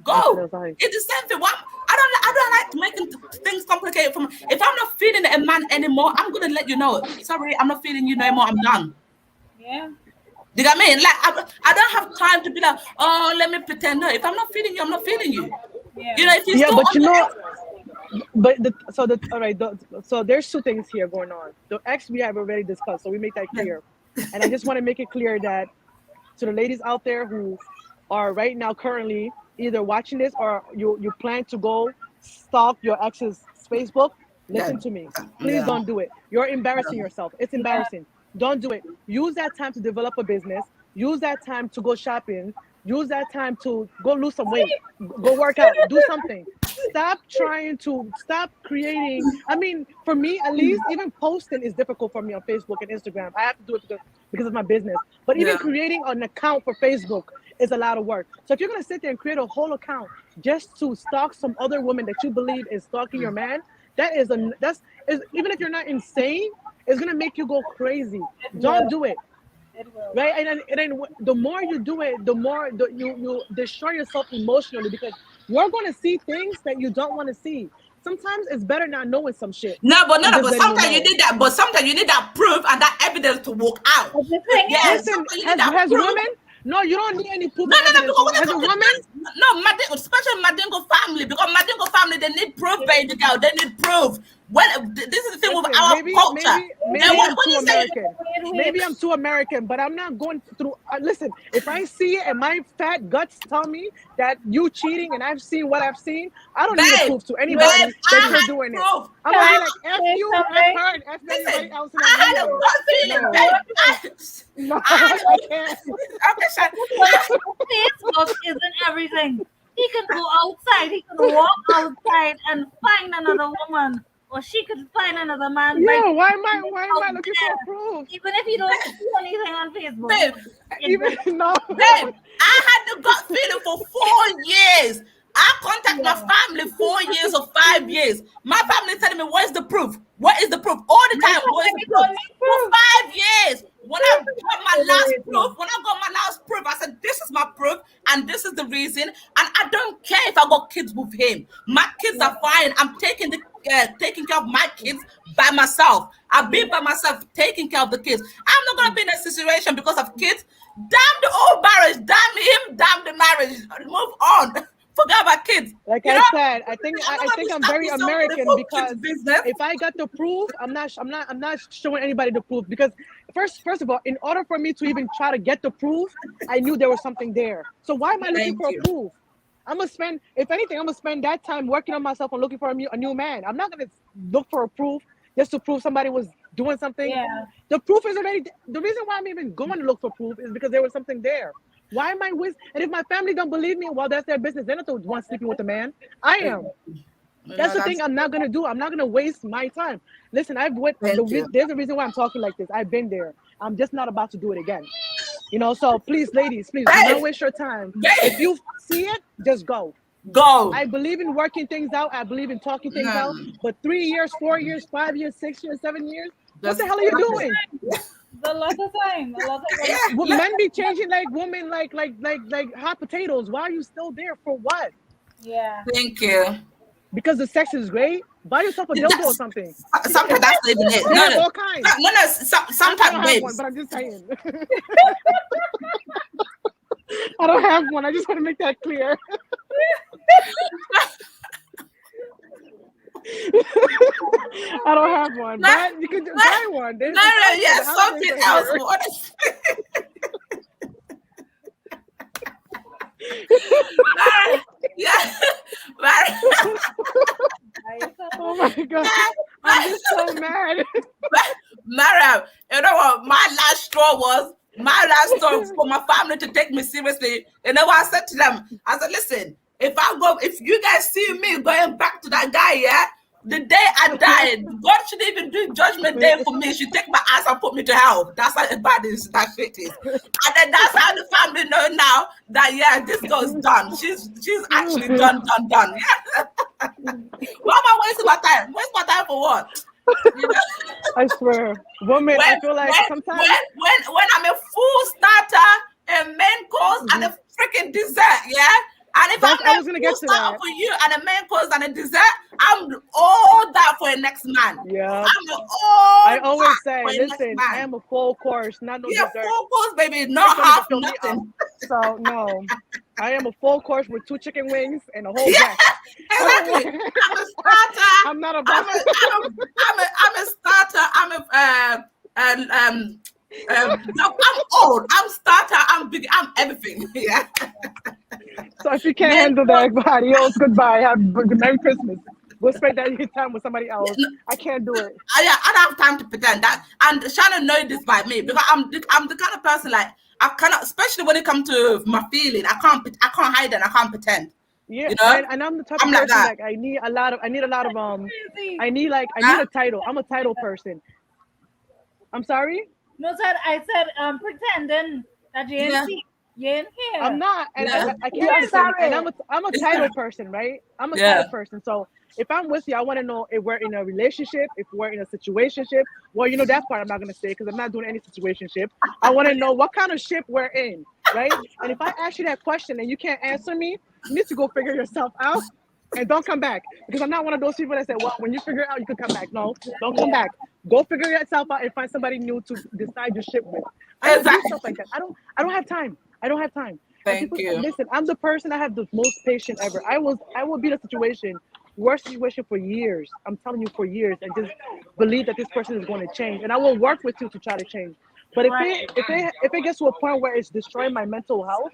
Go. It's the same thing. I don't like making things complicated for me. If I'm not feeling a man anymore, I'm gonna let you know. Sorry, I'm not feeling you no more. I'm done. Yeah. Do you know what I mean? Like I don't have time to be like, oh, let me pretend. No, if I'm not feeling you, I'm not feeling you. Yeah. You know, if you Yeah, still but on you the know, ex- all right. So there's two things here going on. The X we have already discussed, so we make that clear. And I just want to make it clear that to the ladies out there who are right now currently either watching this or you plan to go stalk your ex's Facebook, listen to me. Please don't do it. You're embarrassing yourself. It's embarrassing. Don't do it. Use that time to develop a business. Use that time to go shopping. Use that time to go lose some weight. Go work out. Do something. Stop creating. I mean, for me at least, even posting is difficult for me on Facebook and Instagram. I have to do it because of my business. But even creating an account for Facebook is a lot of work. So if you're gonna sit there and create a whole account just to stalk some other woman that you believe is stalking your man, even if you're not insane, it's gonna make you go crazy. Don't do it. Right, and then the more you do it, the more you destroy yourself emotionally because you're going to see things that you don't want to see. Sometimes it's better not knowing some shit. But sometimes you need that. But sometimes you need that proof and that evidence to walk out. Listen, has women? No, you don't need any proof. No, because as a woman, especially Madingo family, because Madingo family they need proof, baby girl. They need proof. Well, this is the thing with our culture. Maybe I'm too American, but I'm not going through. Listen, if I see it and my fat guts tell me that you cheating and I've seen what I've seen, I don't need to prove to anybody that you're doing it. I'm gonna be like, F you, F her, and F everybody else. I had a gut feeling, babe. No, I can't. Facebook isn't everything. He can go outside. He can walk outside and find another woman, or she could find another man. Yeah, why am I looking for proof? Even if you don't see anything on Facebook. Babe, Babe, I had the gut feeling for 4 years. I contact my family 4 years or 5 years. My family telling me, "Where's the proof? What is the proof?" All the time, "Where's the proof?" For 5 years. When I got my last proof, I said, "This is my proof, and this is the reason." And I don't care if I got kids with him. My kids are fine. I'm taking care of my kids by myself. I've been by myself, taking care of the kids. I'm not gonna be in a situation because of kids. Damn the old marriage. Damn him. Damn the marriage. Move on. Forget about kids. Like I said, I think I'm very American because if I got the proof, I'm not showing anybody the proof because first of all, in order for me to even try to get the proof, I knew there was something there. So why am I looking for a proof? If anything, I'm gonna spend that time working on myself and looking for a new man. I'm not gonna look for a proof just to prove somebody was doing something. Yeah. The proof is already. The reason why I'm even going to look for proof is because there was something there. Why am I with? And if my family don't believe me, well, that's their business. They're not the ones sleeping with the man. I am. That's the thing I'm not gonna do. I'm not gonna waste my time. Listen, there's a reason why I'm talking like this. I've been there. I'm just not about to do it again. So please, ladies, please do not waste your time. If you see it, just go. Go. I believe in working things out. I believe in talking things out. But 3 years, 4 years, 5 years, 6 years, 7 years, what the hell are you doing? A lot of time. Men be changing like women, like hot potatoes. Why are you still there? For what? Yeah. Thank you. Because the sex is great. Buy yourself a dildo or something. Sometimes that's even it. No, all kinds. Sometimes, babes. One, but I'm just saying. I don't have one. I just want to make that clear. I don't have one, but you can buy one. There's No, the yeah, houses something are else. here. Honestly. Mara, yeah, Mara, Oh my god, I'm just so mad. Mara, you know what? My last straw was for my family to take me seriously. You know what I said to them? I said, listen, if you guys see me going back to that guy, yeah, the day I died, God should even do judgment day for me. She take my ass and put me to hell. That's how bad that shit is. And then that's how the family know now that yeah, this girl's done. She's actually done. Yeah. Why am I wasting my time? Waste my time for what? You know? I swear, woman. I feel like sometimes when I'm a full starter, a main course, and a freaking dessert, yeah. And if I'm I a was gonna full get to starter that. for you and a main course and a dessert, I'm all that for a next man. Yeah. I always say, for a next listen, I man. am a full course, not no Yeah, dessert. full course, baby, not Don't even half, fill me up. nothing. So no, I am a full course with 2 chicken wings and a whole Yeah, breast. exactly. I'm a starter. I'm not about. I'm a starter. I'm old. I'm starter. I'm big. I'm everything. Yeah. So if you can't handle that, adios, goodbye. Merry Christmas. Go spend that time with somebody else. I can't do it. I don't have time to pretend that. And Shannon knows this by me because I'm the kind of person like I cannot, especially when it comes to my feeling. I can't hide and I can't pretend. Yeah, you know? and I'm the type of person like I need a lot of I need a title. I'm a title person. I'm sorry? No, sir, I said pretending that you ain't see. You ain't here. I'm not, and Yeah. I can't pretend. And I'm a title person, right? I'm a title person. So if I'm with you, I want to know if we're in a relationship, if we're in a situationship. Well, you know that part I'm not gonna say because I'm not doing any situationship. I want to know what kind of ship we're in, right? And if I ask you that question and you can't answer me, you need to go figure yourself out and don't come back because I'm not one of those people that say, well, when you figure it out, you can come back. No, don't come back. Go figure yourself out and find somebody new to decide your ship with. I don't do stuff like that. I don't have time. I don't have time. Thank you. Listen, I'm the person I have the most patience ever. I will be in a worst situation for years. I'm telling you for years, and just believe that this person is going to change, and I will work with you to try to change. But if it gets to a point where it's destroying my mental health,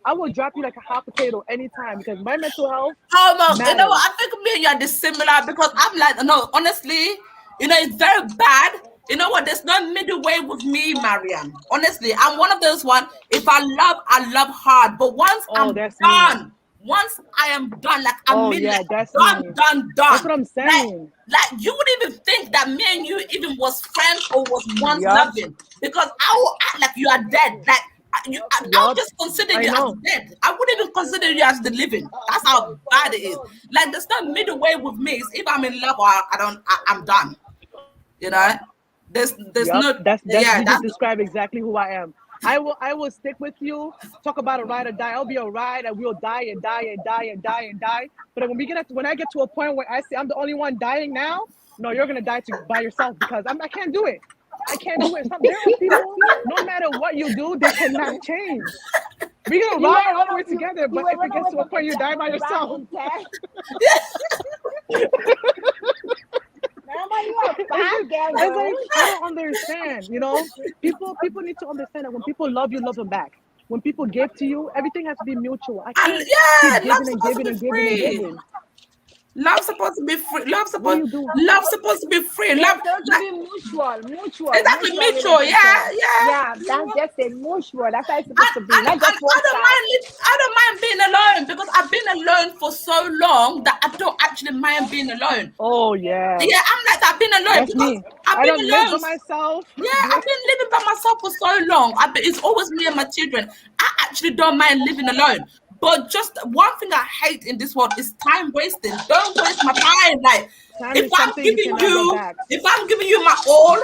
I will drop you like a hot potato anytime because my mental health. You know what? I think me and you are dissimilar because I'm like, no, honestly, you know, it's very bad. You know what? There's no middle way with me, Mariam. Honestly, I'm one of those one. If I love hard. But once I'm done, once I am done, like I'm done. That's what I'm saying. Like you wouldn't even think that me and you even was friends or was once loving because I will act like you are dead. Like I'll just consider you as dead. I wouldn't even consider you as the living. That's how bad it is. Like there's no middle way with me. It's if I'm in love or I'm done. You know. There's no. You just describe exactly who I am. I will stick with you. Talk about a ride or die. I'll be a ride and we'll die and die and die and die and die. But when I get to a point where I see I'm the only one dying now, no, you're gonna die by yourself because I can't do it. I can't do it. There are people, no matter what you do, they cannot change. We're gonna ride all the way together, but if it gets to a point you die by yourself. I don't understand. You know, people need to understand that when people love you, love them back. When people give to you, everything has to be mutual. I can't keep giving and giving and giving and giving. Love's supposed to be free. Love's supposed to be free. Love supposed to be mutual. Exactly, mutual. Yeah. Yeah, that's just a mutual. That's how it's supposed to be. I don't mind being alone because I've been alone for so long that I don't actually mind being alone. Oh yeah. Yeah, I'm like I've been alone that's because me. I've been alone. Live by myself. Yeah, I've been living by myself for so long. It's always me and my children. I actually don't mind living alone. But just one thing I hate in this world is time wasting. Don't waste my time. Like if I'm giving you my all,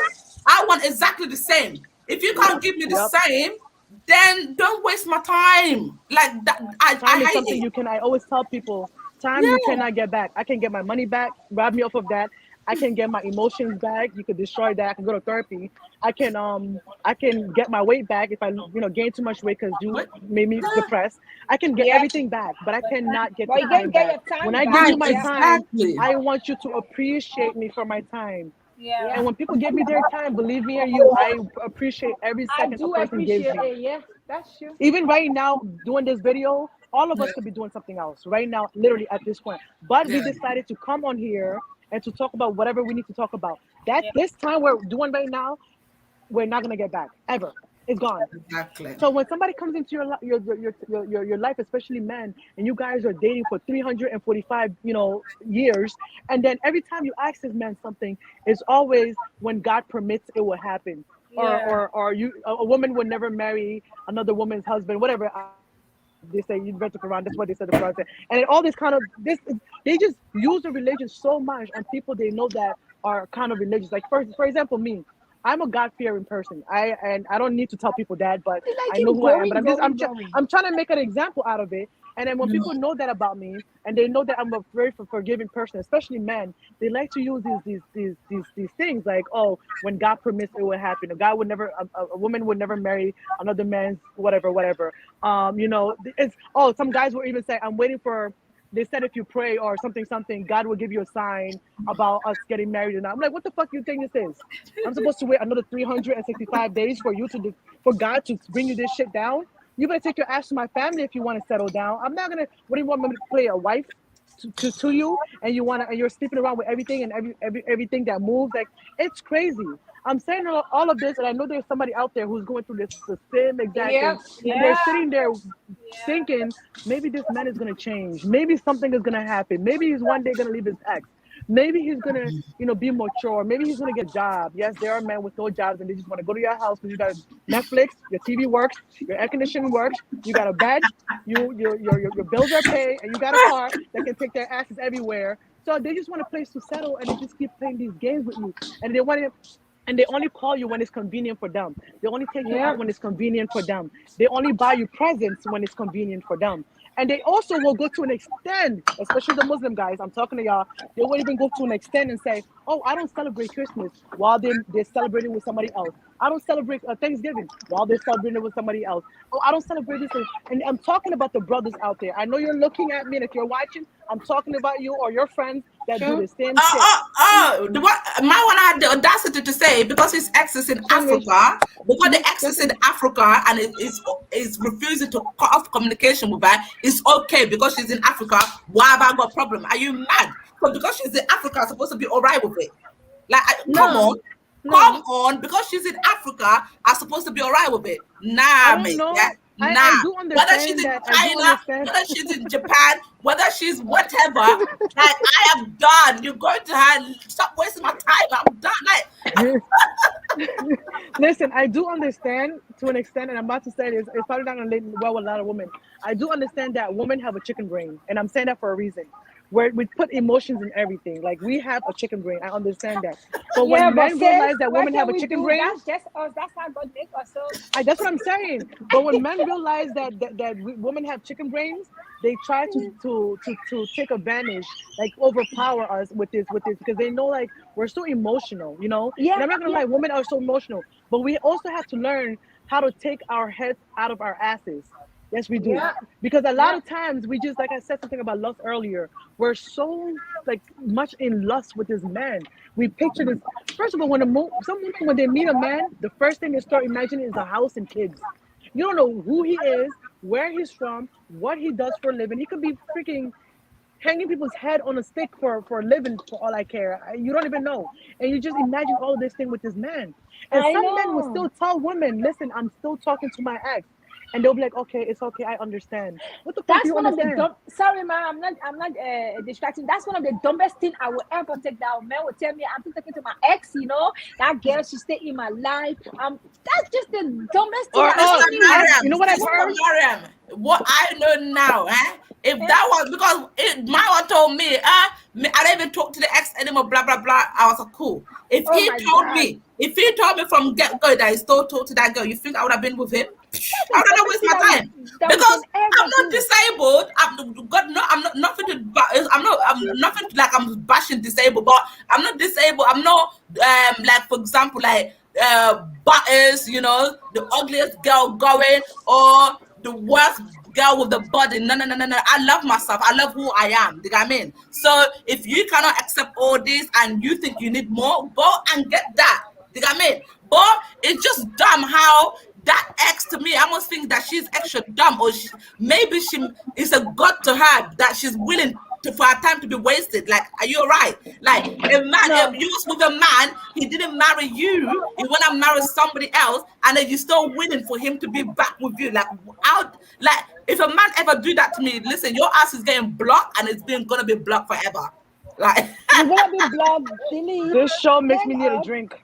I want exactly the same. If you can't give me the same, then don't waste my time. Like that, I hate something it. I always tell people, time you cannot get back. I can get my money back. Rob me off of that. I can get my emotions back. You could destroy that. I can go to therapy. I can get my weight back if I gain too much weight because you made me depressed. I can get everything back, but I cannot get But the you can't time get back. your time When I back. give you my time, Exactly. I want you to appreciate me for my time. Yeah. And when people give me their time, believe me or you, I appreciate every I second a do person gives appreciate me. it. Yeah, that's true. Even right now, doing this video, all of us could be doing something else right now, literally at this point. But we decided to come on here and to talk about whatever we need to talk about. That this time we're doing right now, we're not gonna get back ever. It's gone. Exactly. So when somebody comes into your life, especially men, and you guys are dating for 345 years, and then every time you ask this man something, it's always when God permits it will happen, or a woman would never marry another woman's husband, whatever. They say you read the Quran. That's what they said the Quran said, and then all this kind of this. They just use the religion so much on people they know that are kind of religious. Like for example, me. I'm a God fearing person. I don't need to tell people that, but Like I know keep who I am. going, But going. I'm trying to make an example out of it. And then when people know that about me, and they know that I'm a very forgiving person, especially men, they like to use these things like, oh, when God permits, it will happen. A guy would never, a woman would never marry another man's whatever. It's some guys will even say, I'm waiting for. They said if you pray or something, God will give you a sign about us getting married or not. I'm like, what the fuck you think this is? I'm supposed to wait another 365 days for for God to bring you this shit down? You better take your ass to my family if you want to settle down. I'm not gonna. What do you want me to play a wife to you? And you're sleeping around with everything and everything that moves. Like it's crazy. I'm saying all of this, and I know there's somebody out there who's going through the same exact thing, and they're sitting there thinking maybe this man is gonna change, maybe something is gonna happen, maybe he's one day gonna leave his ex, maybe he's gonna be mature, maybe he's gonna get a job. Yes, there are men with no jobs and they just want to go to your house because you got Netflix, your TV works, your air conditioning works, you got a bed, your bills are paid, and you got a car that can take their asses everywhere. So they just want a place to settle, and they just keep playing these games with you, and they want to. And they only call you when it's convenient for them. They only take you out when it's convenient for them. They only buy you presents when it's convenient for them. And they also will go to an extent, especially the Muslim guys, I'm talking to y'all, they will even go to an extent and say, oh, I don't celebrate Christmas while they're celebrating with somebody else. I don't celebrate Thanksgiving while they're celebrating with somebody else. Oh, I don't celebrate this. And I'm talking about the brothers out there. I know you're looking at me, and if you're watching, I'm talking about you or your friends that do the same shit. My one had the audacity to say because his ex is in Africa, because the ex is in Africa and is refusing to cut off communication with her, it's okay because she's in Africa. Why have I got a problem? Are you mad? So because she's in Africa, I'm supposed to be all right with it. Like, come on, because she's in Africa, I'm supposed to be all right with it. Nah, mate. Yeah? I do understand whether she's in China, whether she's in Japan, whether she's whatever, like I am done. You're going to her. Stop wasting my time. I'm done. Like, listen, I do understand to an extent, and I'm about to say this. It's probably not going to relate well with a lot of women. I do understand that women have a chicken brain, and I'm saying that for a reason. Where we put emotions in everything. Like we have a chicken brain. I understand that. But when men realize that women have a chicken brain, that's just us. That's how God makes us. So that's what I'm saying. But when men realize that women have chicken brains, they try to take advantage, like overpower us with this because they know like we're so emotional, Yeah. And I'm not gonna lie, women are so emotional. But we also have to learn how to take our heads out of our asses. Yes, we do. Yeah. Because a lot of times we just, like I said something about lust earlier, we're so like much in lust with this man. We picture this. First of all, some women, when they meet a man, the first thing they start imagining is a house and kids. You don't know who he is, where he's from, what he does for a living. He could be freaking hanging people's head on a stick for a living, for all I care. You don't even know. And you just imagine all of this thing with this man. And some men will still tell women, listen, I'm still talking to my ex. And they'll be like, okay, it's okay, I understand. What the fuck do you understand? Sorry, man, I'm not distracting. That's one of the dumbest things I will ever take down. Men will tell me I'm still talking to my ex, that girl should stay in my life. That's just the dumbest thing. You know what I've heard? Mariam, what I know now, if that was because my one told me, I don't even talk to the ex anymore, blah blah blah. I was like, cool. If he told me from get go that he still talk to that girl, you think I would have been with him? I'm not gonna waste my time that we because can ever I'm not do. disabled. I'm not nothing to. I'm nothing like I'm bashing disabled, but I'm not disabled. I'm not like for example like butters, you know, the ugliest girl going or the worst girl with the body. No, no, no, no, no. I love myself. I love who I am. Do you know what I mean? So if you cannot accept all this and you think you need more, go and get that. Do you know what I mean? But it's just dumb how that ex to me, I must think that she's extra dumb, or maybe she is a god to her that she's willing to, for her time to be wasted. Like, are you alright? Like a man, No. you was with a man, he didn't marry you, he wanna marry somebody else, and then you're still willing for him to be back with you. Like out, like if a man ever do that to me, listen, your ass is getting blocked and it's been gonna be blocked forever. Like You're gonna be blocked, delete. This show makes me hang need a up. drink.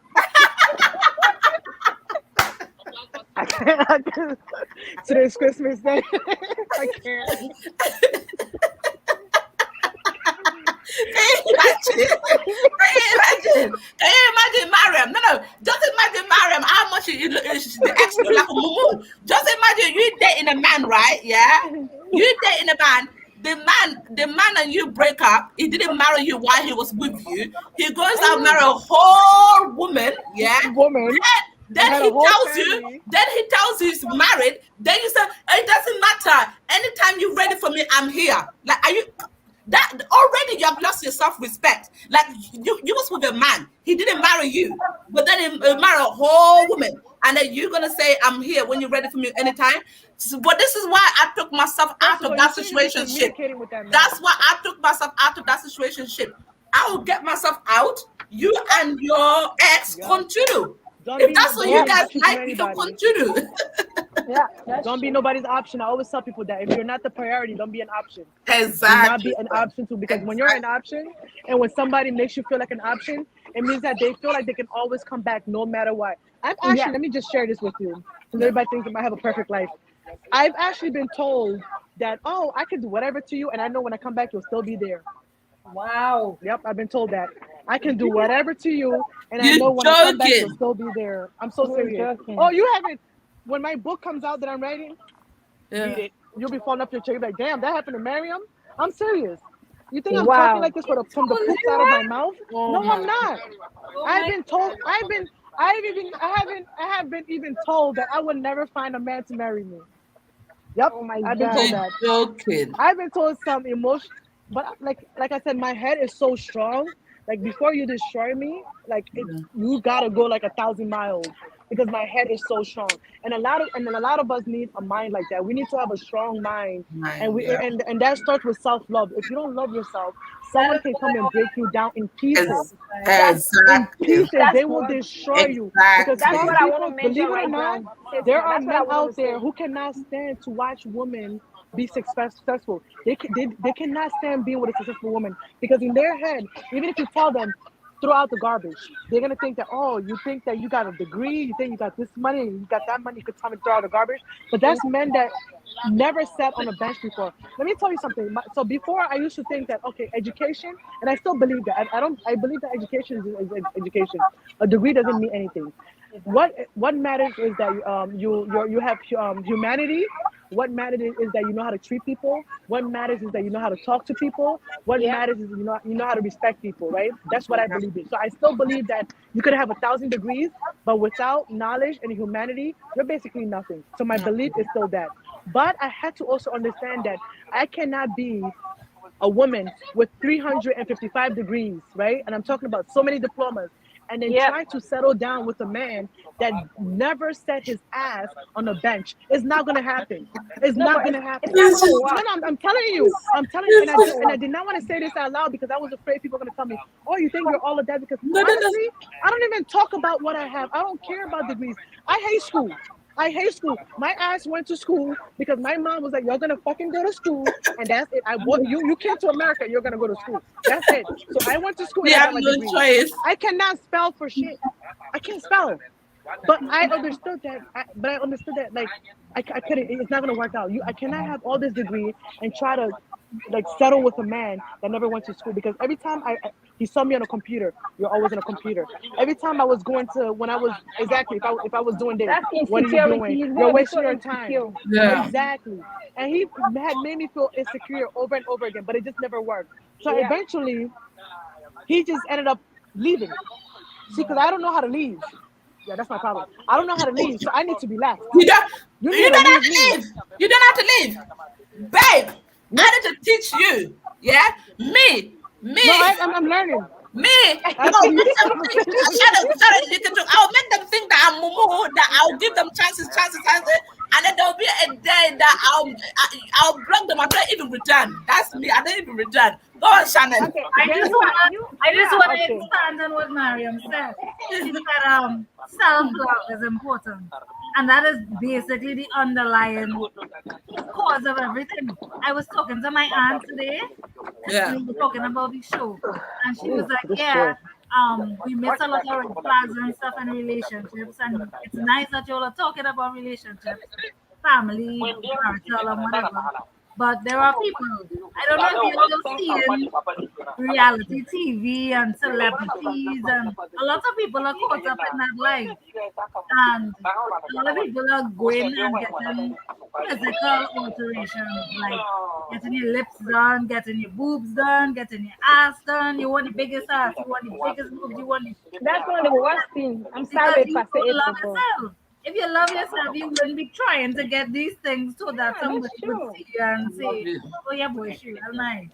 I can't. Today's Christmas Day. I can't. Can you imagine? Can you imagine Mariam? No. Just imagine Mariam. How much the ex look like a mumu. Just imagine you dating a man, right? Yeah, you dating a man. The man and you break up. He didn't marry you while he was with you. He goes out marry a whole woman. Yeah. Woman. Then had he a whole tells you. family. Then he tells you he's married. Then you say it doesn't matter. Anytime you're ready for me, I'm here. Like, are you? That already you have lost your self-respect. Like you was with a man, he didn't marry you, but then he married a whole woman, and then you're gonna say, "I'm here when you're ready for me anytime." So, but this is why I took myself out of that situationship. With that man. That's why I took myself out of that situationship. I will get myself out. You and your ex continue. If that's what you guys like, you can continue. Yeah, that's Don't be true. nobody's option. I always tell people that if you're not the priority, don't be an option. Exactly. Do not be an option too, because when you're an option and when somebody makes you feel like an option, it means that they feel like they can always come back no matter what. I've actually, Yeah. let me just share this with you, because everybody thinks I might have a perfect life. I've actually been told that, oh, I can do whatever to you, and I know when I come back, you'll still be there. Wow. Yep, I've been told that. I can do whatever to you, and I You're know when I come back, you'll joking. still be there. I'm so You're serious. joking. Oh, you haven't. When my book comes out that I'm writing, read Yeah. it. You'll be falling off your chair. You'll be like, damn, that happened to Miriam? I'm serious. You think I'm Wow. talking like this from the poop out of my mouth? Oh No, my I'm not. I've been told. I have been even told that I would never find a man to marry me. Yep, Oh my I've been God. told You're that. joking. I've been told some emotion, but like I said, my head is so strong. Like before you destroy me, like you gotta go like 1,000 miles because my head is so strong. And a lot of us need a mind like that. We need to have a strong mind, and Yeah. and that starts with self-love. If you don't love yourself, someone can come and break you down in pieces. Exactly. Pieces. That's They will what- destroy you. Because That's some what I people, want to believe mention it or right not, now. there are That's what I men wanted out to say. there who cannot stand to watch women be successful. They cannot stand being with a successful woman because in their head, even if you tell them throw out the garbage, they're gonna think that, oh, you think that you got a degree, you think you got this money, and you got that money, you could tell me throw out the garbage. But that's men that never sat on a bench before. Let me tell you something. So before I used to think that, okay, education, and I still believe that. I believe that education is education. A degree doesn't mean anything. What matters is that you have humanity. What matters is that you know how to treat people. What matters is that you know how to talk to people. What Yeah. matters is you know how to respect people, right? That's what I believe in. So I still believe that you could have 1,000 degrees, but without knowledge and humanity, you're basically nothing. So my belief is still that. But I had to also understand that I cannot be a woman with 355 degrees, right? And I'm talking about so many diplomas, and then Yep. try to settle down with a man that never set his ass on a bench. It's not gonna happen. It's not gonna happen. It's not gonna work. No, I'm telling you. And I did not want to say this out loud because I was afraid people were gonna tell me, "Oh, you think you're all of that?" Because honestly, I don't even talk about what I have. I don't care about degrees. I hate school. My ass went to school because my mom was like, "You're gonna fucking go to school, and that's it. You came to America. You're gonna go to school. That's it." So I went to school We and I have got my no degree. choice. I cannot spell for shit. I can't spell. But I understood that. Like I couldn't. It's not gonna work out. I cannot have all this degree and try to like settle with a man that never went to school, because every time he saw me on a computer, you're always on a computer. Every time I was going to, when I was, exactly, if I was doing this, That's what are you insecurity. doing? He's You're gonna be wasting so your time. insecure. Yeah. Exactly. And he had made me feel insecure over and over again, but it just never worked. So Yeah. eventually, he just ended up leaving. See, because I don't know how to leave. Yeah, that's my problem. I don't know how to leave, so I need to be left. You don't. You You need to don't have leave to me. leave. You don't have to leave, babe. I need to teach you. Yeah, me. No, I'm learning. Me, That's no, what you make them said. think, shut up, listen to, I'll make them think that I'm Mumu, that I'll give them chances, and then there'll be a day that I'll block them. I don't even return. That's me. I don't even return. Go on, Shannon. Okay. I just Then want to okay. expand on what Mariam said. She said self-love is important. And that is basically the underlying cause of everything. I was talking to my aunt today, Yeah. and we were talking about the show. And she was Ooh, like, this yeah, chair. we miss a lot of red flags and stuff in relationships. And it's nice that you all are talking about relationships, family, marital, and whatever. But there are people, I don't know if you've seen reality TV and celebrities, and a lot of people are caught up in that life. And a lot of people are going and getting physical alterations, like getting your lips done, getting your boobs done, getting your ass done. You want the biggest ass, you want the biggest boobs, you want the, that's one of the worst things. I'm because sorry, you Pastor don't love April. yourself. If you love yourself, you wouldn't be trying to get these things so that Yeah, somebody that's would true. see you and say, "Oh yeah, boy, shoot, that's nice."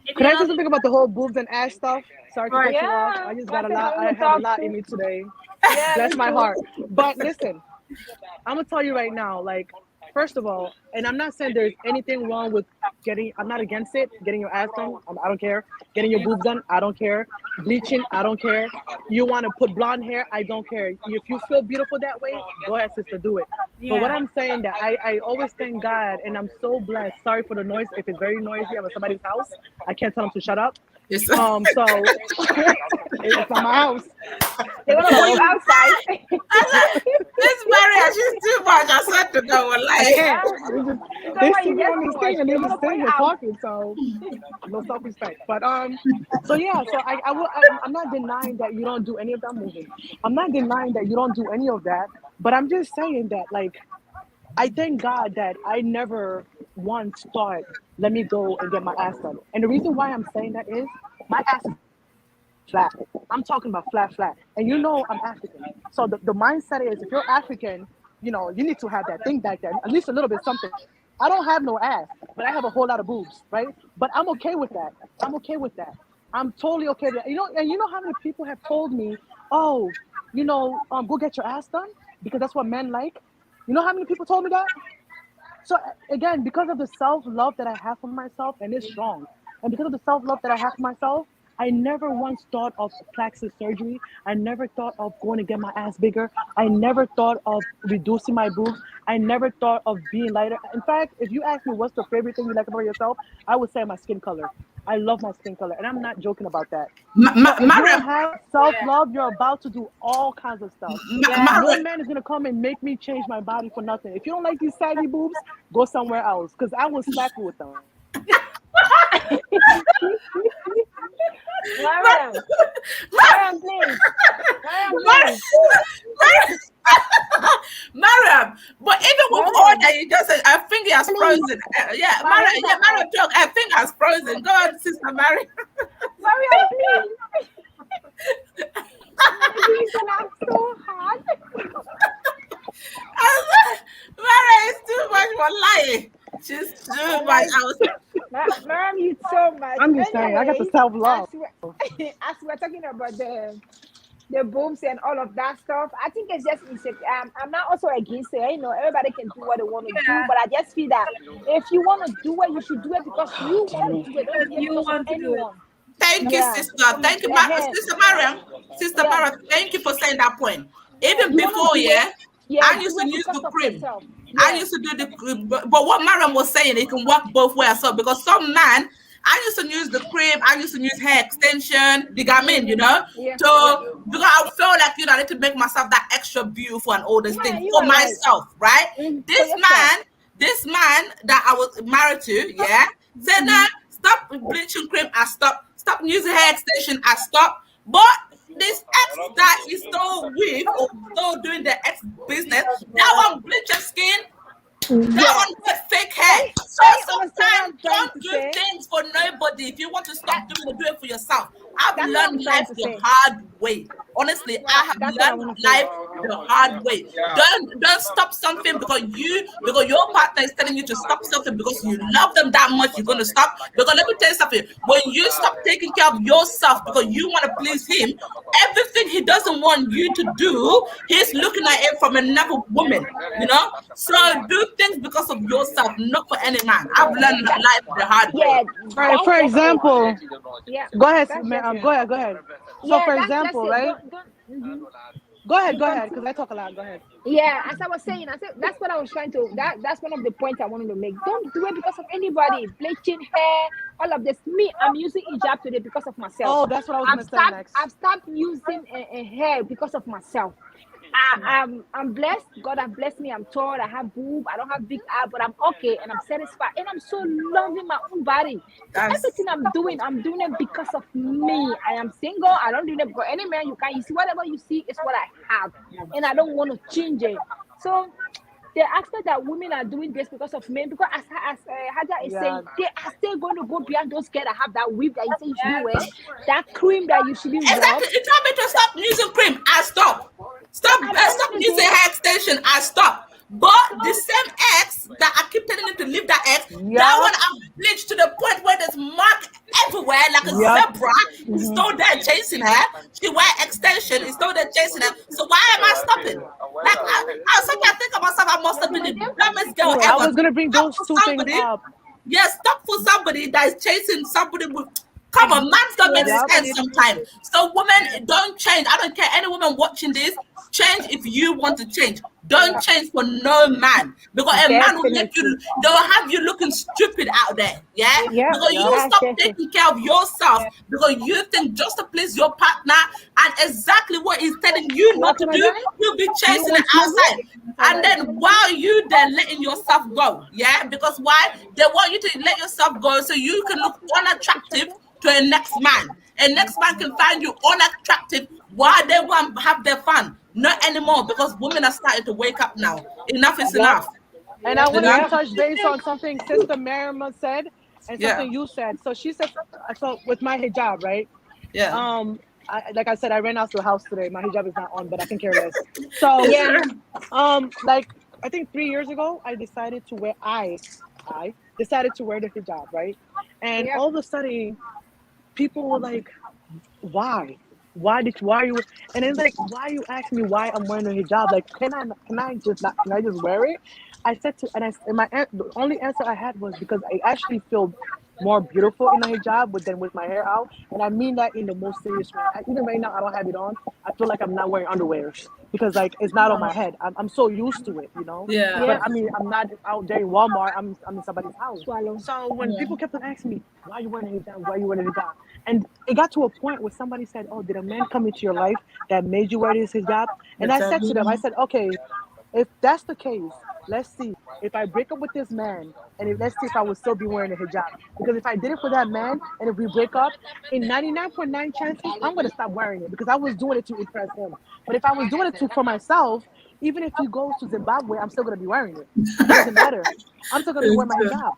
If Could you I say love something about the whole boobs and ass stuff? Sorry to right, cut you off. Yeah. I just got a Pastor lot. I April have a talk lot too. in me today. Yeah, Bless me my too. heart. But listen, I'm gonna tell you right now, like, first of all, and I'm not saying there's anything wrong with I'm not against it, getting your ass done, I don't care. Getting your boobs done, I don't care. Bleaching, I don't care. You want to put blonde hair, I don't care. If you feel beautiful that way, go ahead, sister, do it. But what yeah. I'm saying that I always thank God, and I'm so blessed. Sorry for the noise. If it's very noisy, I'm at somebody's house. I can't tell them to shut up. It's, So it's on my house. They're gonna put So you outside. this Maria, she's too much. I said to go, I like, can't. You know They what? see You me just on this watch. thing and They're they're gonna just put sitting you and out. talking. So no self-respect. But so yeah. So I'm not denying that you don't do any of that moving. I'm not denying that you don't do any of that. But I'm just saying that, like, I thank God that I never once thought, let me go and get my ass done. And the reason why I'm saying that is my ass is flat. I'm talking about flat, flat. And you know I'm African. So the mindset is, if you're African, you need to have that thing back then, at least a little bit something. I don't have no ass, but I have a whole lot of boobs, right? But I'm okay with that. I'm okay with that. I'm totally okay with that. And you know how many people have told me, oh, go get your ass done because that's what men like. You know how many people told me that? So again, because of the self-love that I have for myself, and it's strong, and because of the self-love that I have for myself, I never once thought of plastic surgery. I never thought of going to get my ass bigger. I never thought of reducing my boobs. I never thought of being lighter. In fact, if you ask me what's the favorite thing you like about yourself, I would say my skin color. I love my skin color, and I'm not joking about that. So if you don't Maria, have self-love, you're about to do all kinds of stuff. Yeah. No Maria, man is gonna come and make me change my body for nothing. If you don't like these saggy boobs, go somewhere else, because I will slap you with them. Mariam, Mariam, please. Mariam, please. Mariam, but even with all that you just said, I think it has frozen. Yeah, Mariam, Mariam, talk. I think it has frozen. Go on, sister Mariam. Mariam, please. You're gonna laugh so hard. Mariam is too much for lying. She's too much. Mariam, you so much. I'm just saying, I got the self-love. As we're talking about the boobs and all of that stuff, I think it's just insecure. I'm not also against it. Everybody can do what they want to do, but I just feel that if you want to do it, you should do it because you want to do it. Don't do it You because of want to do it. anyone. Thank you, Yeah. sister. Thank you, Yeah. Sister Mariam. Sister Yeah. Mariam, thank you for saying that point. Even You wanna before, do yeah, it? Yeah, I do used it to use because the of cream. yourself. I Yeah. used to do the cream, but what Mariam was saying, it can work both ways. So because some man, I used to use the cream, I used to use hair extension, the garment, Yeah. So because I felt like I need to make myself that extra beautiful and all these Yeah, things you for are right. myself, right? For yourself. This man that I was married to, yeah, Say now, stop with bleaching cream, I stop. Stop using hair extension, I stop. But this ex that is still with or still doing the ex business, that one bleach your skin, that Yeah. one put fake hair. So I understand what sometimes I'm trying don't to do say. things for nobody. If you want to That, stop doing it, do it for yourself. I've that's what I'm learned trying life to the say. hard way. Honestly, I have That's what I learned want to say. life the hard way. Don't stop something because your partner is telling you to stop something because you love them that much. You're gonna stop. Because let me tell you something. When you stop taking care of yourself because you want to please him, everything he doesn't want you to do, he's looking at it from another woman. You know. So do things because of yourself, not for any man. I've learned That, life the hard way. yeah, Right. For that's just it. example, Yeah, go ahead, that's just it. go ahead, go ahead. So Yeah, for that's just example, it. right? Don't. You Go ahead, continue. because I talk a lot. Go ahead. Yeah, as I was saying, I said that's what I was trying to. That's one of the points I wanted to make. Don't do it because of anybody. Bleaching hair, all of this. Me, I'm using hijab today because of myself. Oh, that's what I was gonna say next. I've stopped using a hair because of myself. I'm blessed. God have blessed me. I'm tall. I have boob. I don't have big eye, but I'm okay and I'm satisfied. And I'm so loving my own body. So That's everything I'm doing it because of me. I am single. I don't do it for any man. You can. You see whatever you see is what I have, and I don't want to change it. So the aspect that women are doing this because of men, because as Haja is Yeah. saying, they are still going to go beyond those girls that have that weave that you say you shouldn't wear, that cream that you shouldn't rub. exactly. You told me to stop using cream. I stop. I'm telling Stop you, using girl. hair extension. I stop. But So the same ex that I keep telling him to leave that ex, that Yup. one I've bleached to the point where there's mark everywhere like a Yup. zebra. He's still there chasing her. She wear extension. He's still there chasing her. So why am I stopping? Like I sometimes think of myself, I must have been the dumbest girl I ever. was gonna bring Stop those for two things somebody. up. Yes, stop for somebody that is chasing somebody with. Come on, man's don't make Yup. sense sometimes. So, women, don't change. I don't care. Any woman watching this, change if you want to change. Don't change for no man because a man will make definitely. you. They will have you looking stupid out there. Yeah, Yeah, because Yup. you that's stop just it. taking care of yourself because you think just to please your partner and exactly what he's telling you not to do, you'll be chasing it outside. And then while you there letting yourself go, yeah, because why they want you to let yourself go so you can look unattractive to a next man. A next man can find you unattractive while they want to have their fun. Not anymore because women are starting to wake up now. Enough is Yup. enough. And I You wanted know? to touch base on something Sister Mariama said and Yeah. something you said. So she said, so with my hijab, right? Yeah. Like I said, I ran out to the house today. My hijab is not on, but I can care less. So, Yes, Yeah, sir. like I think 3 years ago, I decided to wear. I decided to wear the hijab, right? And yeah. all of a sudden, people were like, "Why? Why are you?" And it's like, "Why you ask me why I'm wearing a hijab? Like, can I just not? Can I just wear it?" I said to, and the only answer I had was because I actually feel more beautiful in a hijab than with my hair out, and I mean that in the most serious way. Even right now, I don't have it on. I feel like I'm not wearing underwear because like it's not on my head. I'm so used to it, you know. Yeah. But Yeah. I mean, I'm not out there in Walmart. I'm in somebody's house. Swallow. So when Yeah. people kept on asking me, why you wearing a hijab? Why you wearing a hijab? And it got to a point where somebody said, oh, did a man come into your life that made you wear this hijab? And I said to them, I said, okay, if that's the case, let's see. If I break up with this man, and let's see if I would still be wearing a hijab. Because if I did it for that man, and if we break up, in 99.9 chances, I'm going to stop wearing it because I was doing it to impress him. But if I was doing it for myself, even if he goes to Zimbabwe, I'm still going to be wearing it. It doesn't matter. I'm still going to be wearing my That's true. hijab.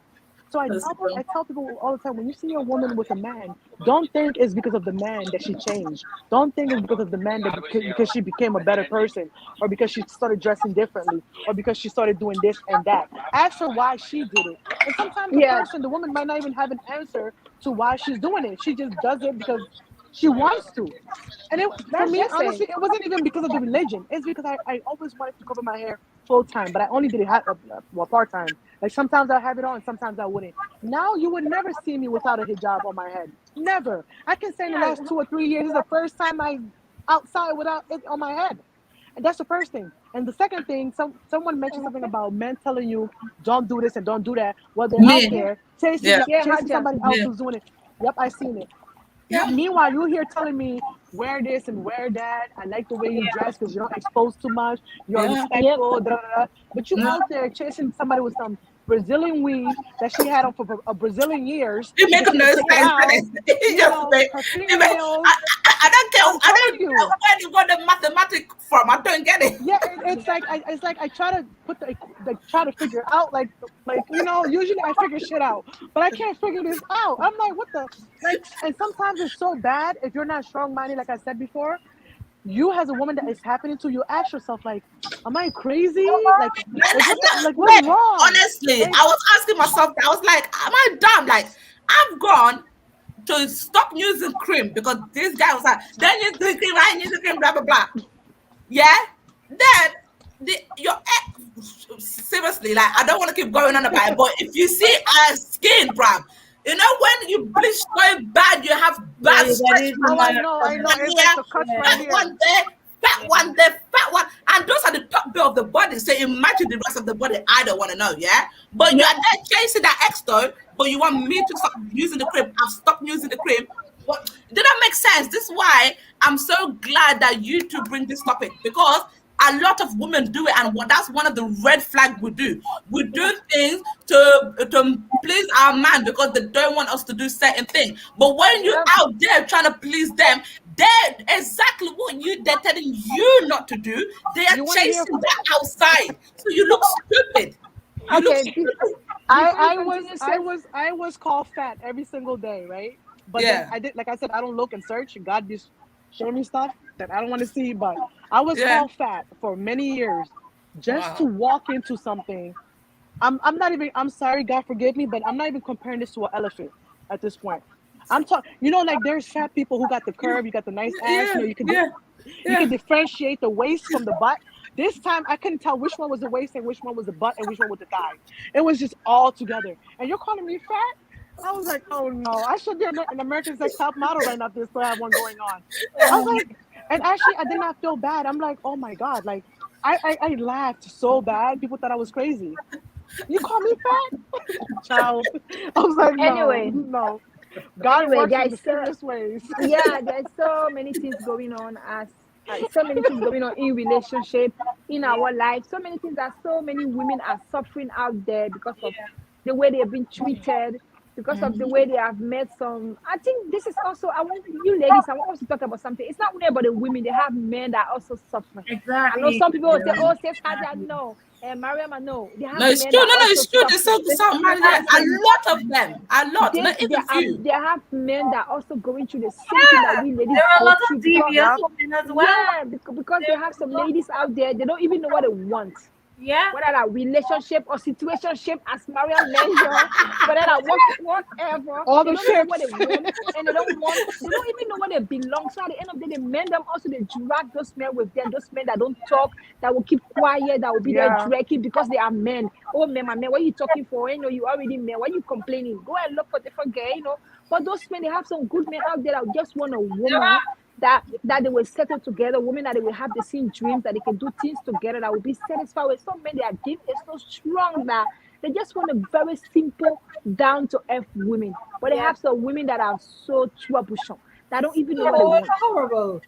So That's true. I tell people all the time, when you see a woman with a man, don't think it's because of the man that she changed. Don't think it's because of the man that because she became a better person, or because she started dressing differently, or because she started doing this and that. Ask her why she did it. And sometimes Yeah, the woman might not even have an answer to why she's doing it. She just does it because she wants to. And for that's me, just it. honestly, it wasn't even because of the religion. It's because I always wanted to cover my hair full time, but I only did it part time. Like sometimes I have it on, sometimes I wouldn't. Now you would never see me without a hijab on my head. Never. I can say in the Yeah, last 2 or 3 years, this is the first time I outside without it on my head. And that's the first thing. And the second thing, someone mentioned something about men telling you don't do this and don't do that. Well, they're out Me. there chasing Yeah. yeah, chasing Haja. somebody else Yeah. who's doing it. Yep, I seen it. Yeah. Meanwhile, you here telling me wear this and wear that. I like the way you dress because you don't expose too much. You're Yeah. Yep. respectful. Da, da, da. But you No. out there chasing somebody with some Brazilian weave that she had on for a Brazilian years. You make Because no she sense. couldn't take it out. You just make, Her you make, fingernails. I don't care. I'm I don't telling care you. where you got the mathematics from. I don't get it. Yeah, it's like I try to put try to figure out like usually I figure shit out, but I can't figure this out. I'm like, what the like, and sometimes it's so bad if you're not strong minded, like I said before. You as a woman that is happening to, you ask yourself like, am I crazy? What's Wait, wrong? honestly, Like, I was asking myself. I was like, am I dumb? Like, I've gone to stop using cream because this guy was like, don't use the cream, I use the cream, blah blah blah. Yeah. Then your seriously, like I don't want to keep going on about it, but if you see our skin, bruv, you know when you bleach so bad, you have bad stretch oh, marks I know. on It's here, like the cuts right fat here. one there, fat one there, fat one, and those are the top bit of the body. So imagine the rest of the body. I don't want to know, yeah. But you are there chasing that extra, but you want me to stop using the cream. I've stopped using the cream. What? Did that make sense? This is why I'm so glad that you two bring this topic because a lot of women do it, and that's one of the red flags we do. We do things to please our man because they don't want us to do certain things. But when you're out there trying to please them, they're exactly what they're telling you not to do. They are chasing that outside, so you look stupid. You look stupid. I was called fat every single day, right? But then I did, like I said, I don't look and search. God just show me stuff that I don't want to see. But I was called fat for many years just to walk into something. I'm not even. I'm sorry, God forgive me, but I'm not even comparing this to an elephant at this point. I'm talking. Like there's fat people who got the curve. You got the nice ass. You can differentiate the waist from the butt. This time I couldn't tell which one was the waist and which one was the butt and which one was the thigh. It was just all together. And you're calling me fat? I was like, oh no, I should be an American Sex Top model right now if there's still have one going on. I was like, and actually I did not feel bad. I'm like, oh my God, like I laughed so bad. People thought I was crazy. You call me fat? Child. I was like, no. God works in mysterious ways. Yeah, there's so many things going on so many things going on in relationship, in our life. So many things that so many women are suffering out there because of the way they have been treated, because of the way they have met some. I think this is also, I want you ladies, I want us to talk about something. It's not only about the women, they have men that are also suffering. Exactly. I know some people will say, oh, sis Haja, no. Mariama, no. They have it's true. It's true. There's so many. A lot of them. A lot. Not even few. They have men that are also going through the same thing that we ladies there are a go lot through. of devious women as well. Yeah, because they have some ladies out there, they don't even know what they want. Yeah. Whether that relationship or situationship, as Maria mentioned, whether that whatever, all they the don't know ships. what they want, and they don't even know what they belong. So at the end of the day, the men them also they drag those men with them, those men that don't talk, that will keep quiet, that will be there dragging because they are men. Oh man, my man, what are you talking for? You already men. Why are you complaining? Go and look for different girl, But those men, they have some good men out there that just want a woman. That they will settle together, women that they will have the same dreams, that they can do things together, that will be satisfied with. Some men, they are deep, they're so strong that they just want a very simple, down to earth women. But they have some women that are so troublesome, that don't even know what they want. Horrible.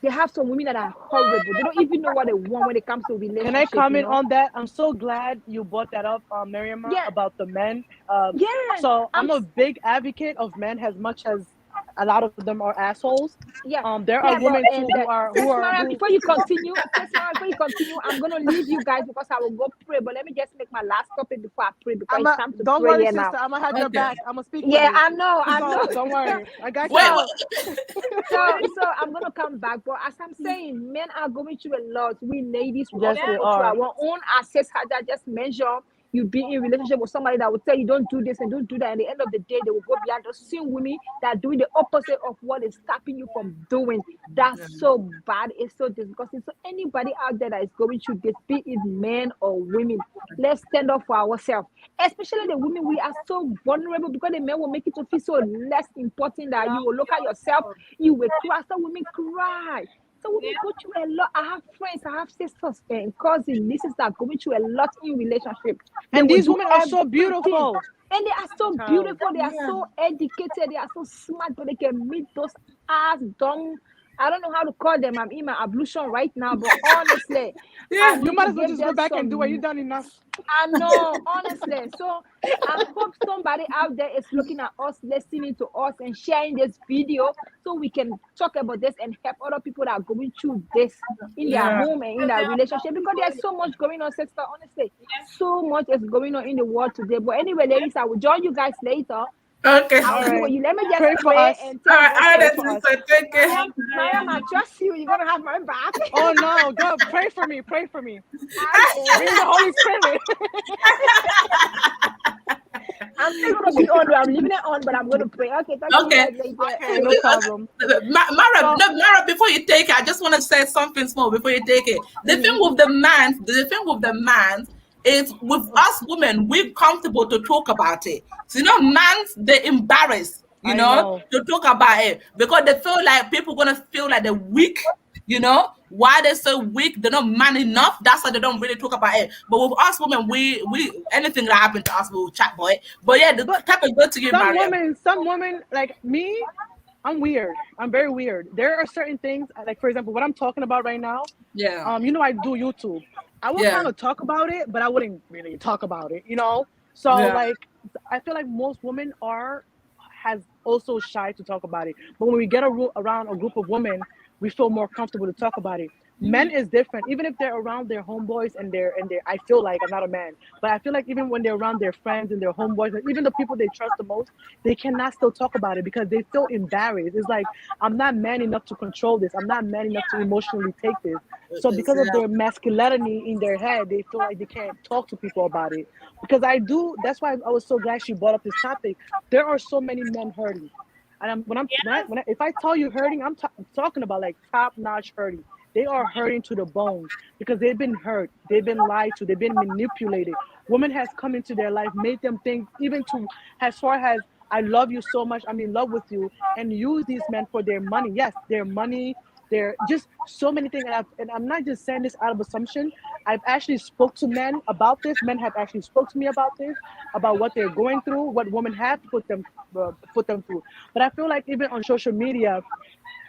They have some women that are horrible. They don't even know what they want when it comes to relationship. Can I comment on that? I'm so glad you brought that up, Mariama, about the men. So I'm a big advocate of men as much as a lot of them are assholes. There are women too who are. Before you continue, I'm gonna leave you guys because I will go pray. But let me just make my last topic before I pray because it's time to don't pray worry, here sister. now. I'm gonna have your back. I'm gonna speak. Yeah, I know. Don't worry. I got you. So I'm gonna come back. But as I'm saying, men are going through a lot. We ladies, we also go through our own access. I just mentioned. You be in a relationship with somebody that will tell you don't do this and don't do that. And at the end of the day, they will go beyond those same women that are doing the opposite of what is stopping you from doing. That's so bad. It's so disgusting. So anybody out there that is going through this, be it men or women, let's stand up for ourselves. Especially the women, we are so vulnerable because the men will make it to feel so less important that you will look at yourself, you will cry. Some women cry. So women go through a lot. I have friends, I have sisters and cousins, nieces that are going through a lot in relationship. And these women are so beautiful. And they are so beautiful. They are so educated. They are so smart, but they can meet those ass dumb I don't know how to call them. I'm in my ablution right now, but honestly, I Yeah. You need might to as well give just go them back and do it. You some. done enough. I know, honestly. So I hope somebody out there is looking at us, listening to us, and sharing this video so we can talk about this and help other people that are going through this in their Yeah. home and in their relationship, because there's so much going on, sister. Honestly, so much is going on in the world today. But anyway, ladies, I will join you guys later. Okay. I All will do what right. you. Let me just Pray for pray us. and All tell right. God All Pray thank right, for you. us. sister. Take care. Mariam, I trust you. You're gonna have my back. Oh no, go pray for me. Pray for me. Bring the Okay. Holy Spirit. I'm still gonna be on. I'm leaving it on, but I'm gonna pray. Okay, talk to you Okay. guys later. Okay, no problem. Mara, So no, Mara, before you take it, I just want to say something small before you take it. The thing with the man is with us women, we're comfortable to talk about it. So, men, they embarrass, I know. to talk about it because they feel like people gonna feel like they're weak. Why they're so weak, they're not man enough. That's why they don't really talk about it. But with us women, we anything that happened to us, we'll chat boy. But yeah, the But type of go to you, Mariam. some women like me, I'm weird. I'm very weird. There are certain things, like for example, what I'm talking about right now. Yeah, I do YouTube. I would yeah, kind of talk about it, but I wouldn't really talk about it. So yeah. like, I feel like most women are has also shy to talk about it. But when we get around a group of women, we feel more comfortable to talk about it. Men is different. Even if they're around their homeboys and I feel like I'm not a man, but I feel like even when they're around their friends and their homeboys and even the people they trust the most, they cannot still talk about it because they feel embarrassed. It's like, I'm not man enough to control this. I'm not man enough to emotionally take this. So because of their masculinity in their head, they feel like they can't talk to people about it. Because that's why I was so glad she brought up this topic. There are so many men hurting. And if I tell you hurting, I'm talking about like top notch hurting. They are hurting to the bone because they've been hurt, they've been lied to, they've been manipulated. Woman has come into their life, made them think, even to as far as, I love you so much, I'm in love with you, and use these men for their money. Yes, their money, they're just so many things. And I'm not just saying this out of assumption. I've actually spoke to men about this. Men have actually spoke to me about this, about what they're going through, what women have put them through. But I feel like even on social media,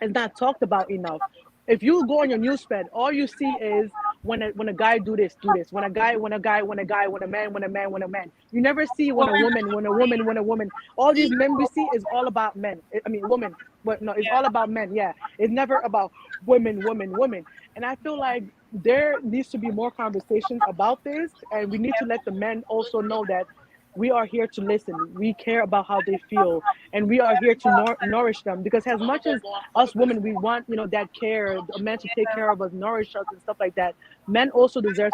it's not talked about enough. If you go on your newsfeed, all you see is when a guy do this, do this. When a guy, when a guy, when a guy, when a man, when a man, when a man. You never see when a woman, when a woman, when a woman. All these men we see is all about men. I mean, women. But no, it's all about men. Yeah, it's never about women, women, women. And I feel like there needs to be more conversations about this, and we need to let the men also know that we are here to listen. We care about how they feel, and we are here to nourish them. Because as much as us women, we want that care, a man to take care of us, nourish us, and stuff like that. Men also deserve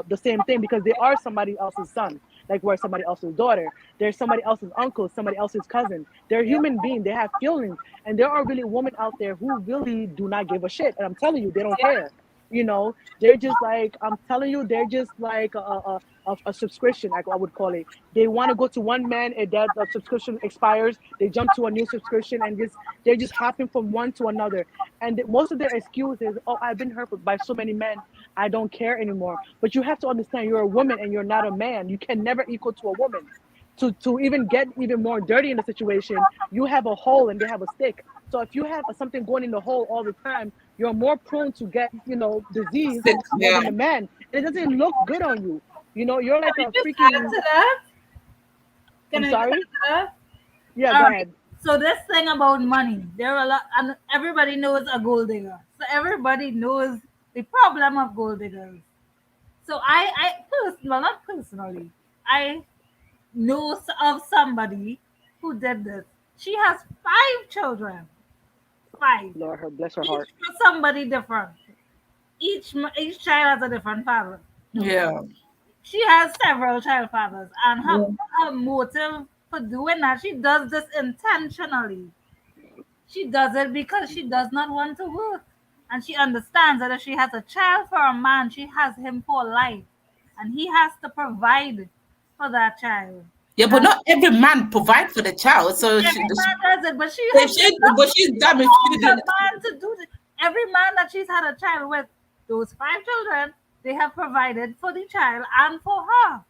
the same thing because they are somebody else's son, like we're somebody else's daughter. They're somebody else's uncle, somebody else's cousin. They're human beings. They have feelings, and there are really women out there who really do not give a shit. And I'm telling you, they don't care. They're just like, I'm telling you, they're just like a subscription, like I would call it. They want to go to one man, and that subscription expires. They jump to a new subscription, and they're just hopping from one to another. And most of their excuse is, oh, I've been hurt by so many men, I don't care anymore. But you have to understand, you're a woman and you're not a man. You can never equal to a woman. To even get even more dirty in the situation, you have a hole and they have a stick. So if you have something going in the hole all the time, you're more prone to get disease Six, more yeah. than the man. And it doesn't look good on you. You're like a Just add freaking. to that. I'm Can I just add sorry. to that? Yeah, All go right. ahead. So this thing about money, there are a lot, and everybody knows a gold digger. So everybody knows the problem of gold diggers. So well, not personally, I know of somebody who did this. She has 5 children, 5, Lord, bless her each heart. for somebody different. Each child has a different father. Yeah. She has several child fathers, and Yeah. her motive for doing that, she does this intentionally. She does it because she does not want to work. And she understands that if she has a child for a man, she has him for life. And he has to provide for that child. Yeah, but And not every man provide for the child. So every man does it, but she if has she, enough but she's done if she for didn't. the man to do it. Every man that she's had a child with, those 5 children, they have provided for the child and for her.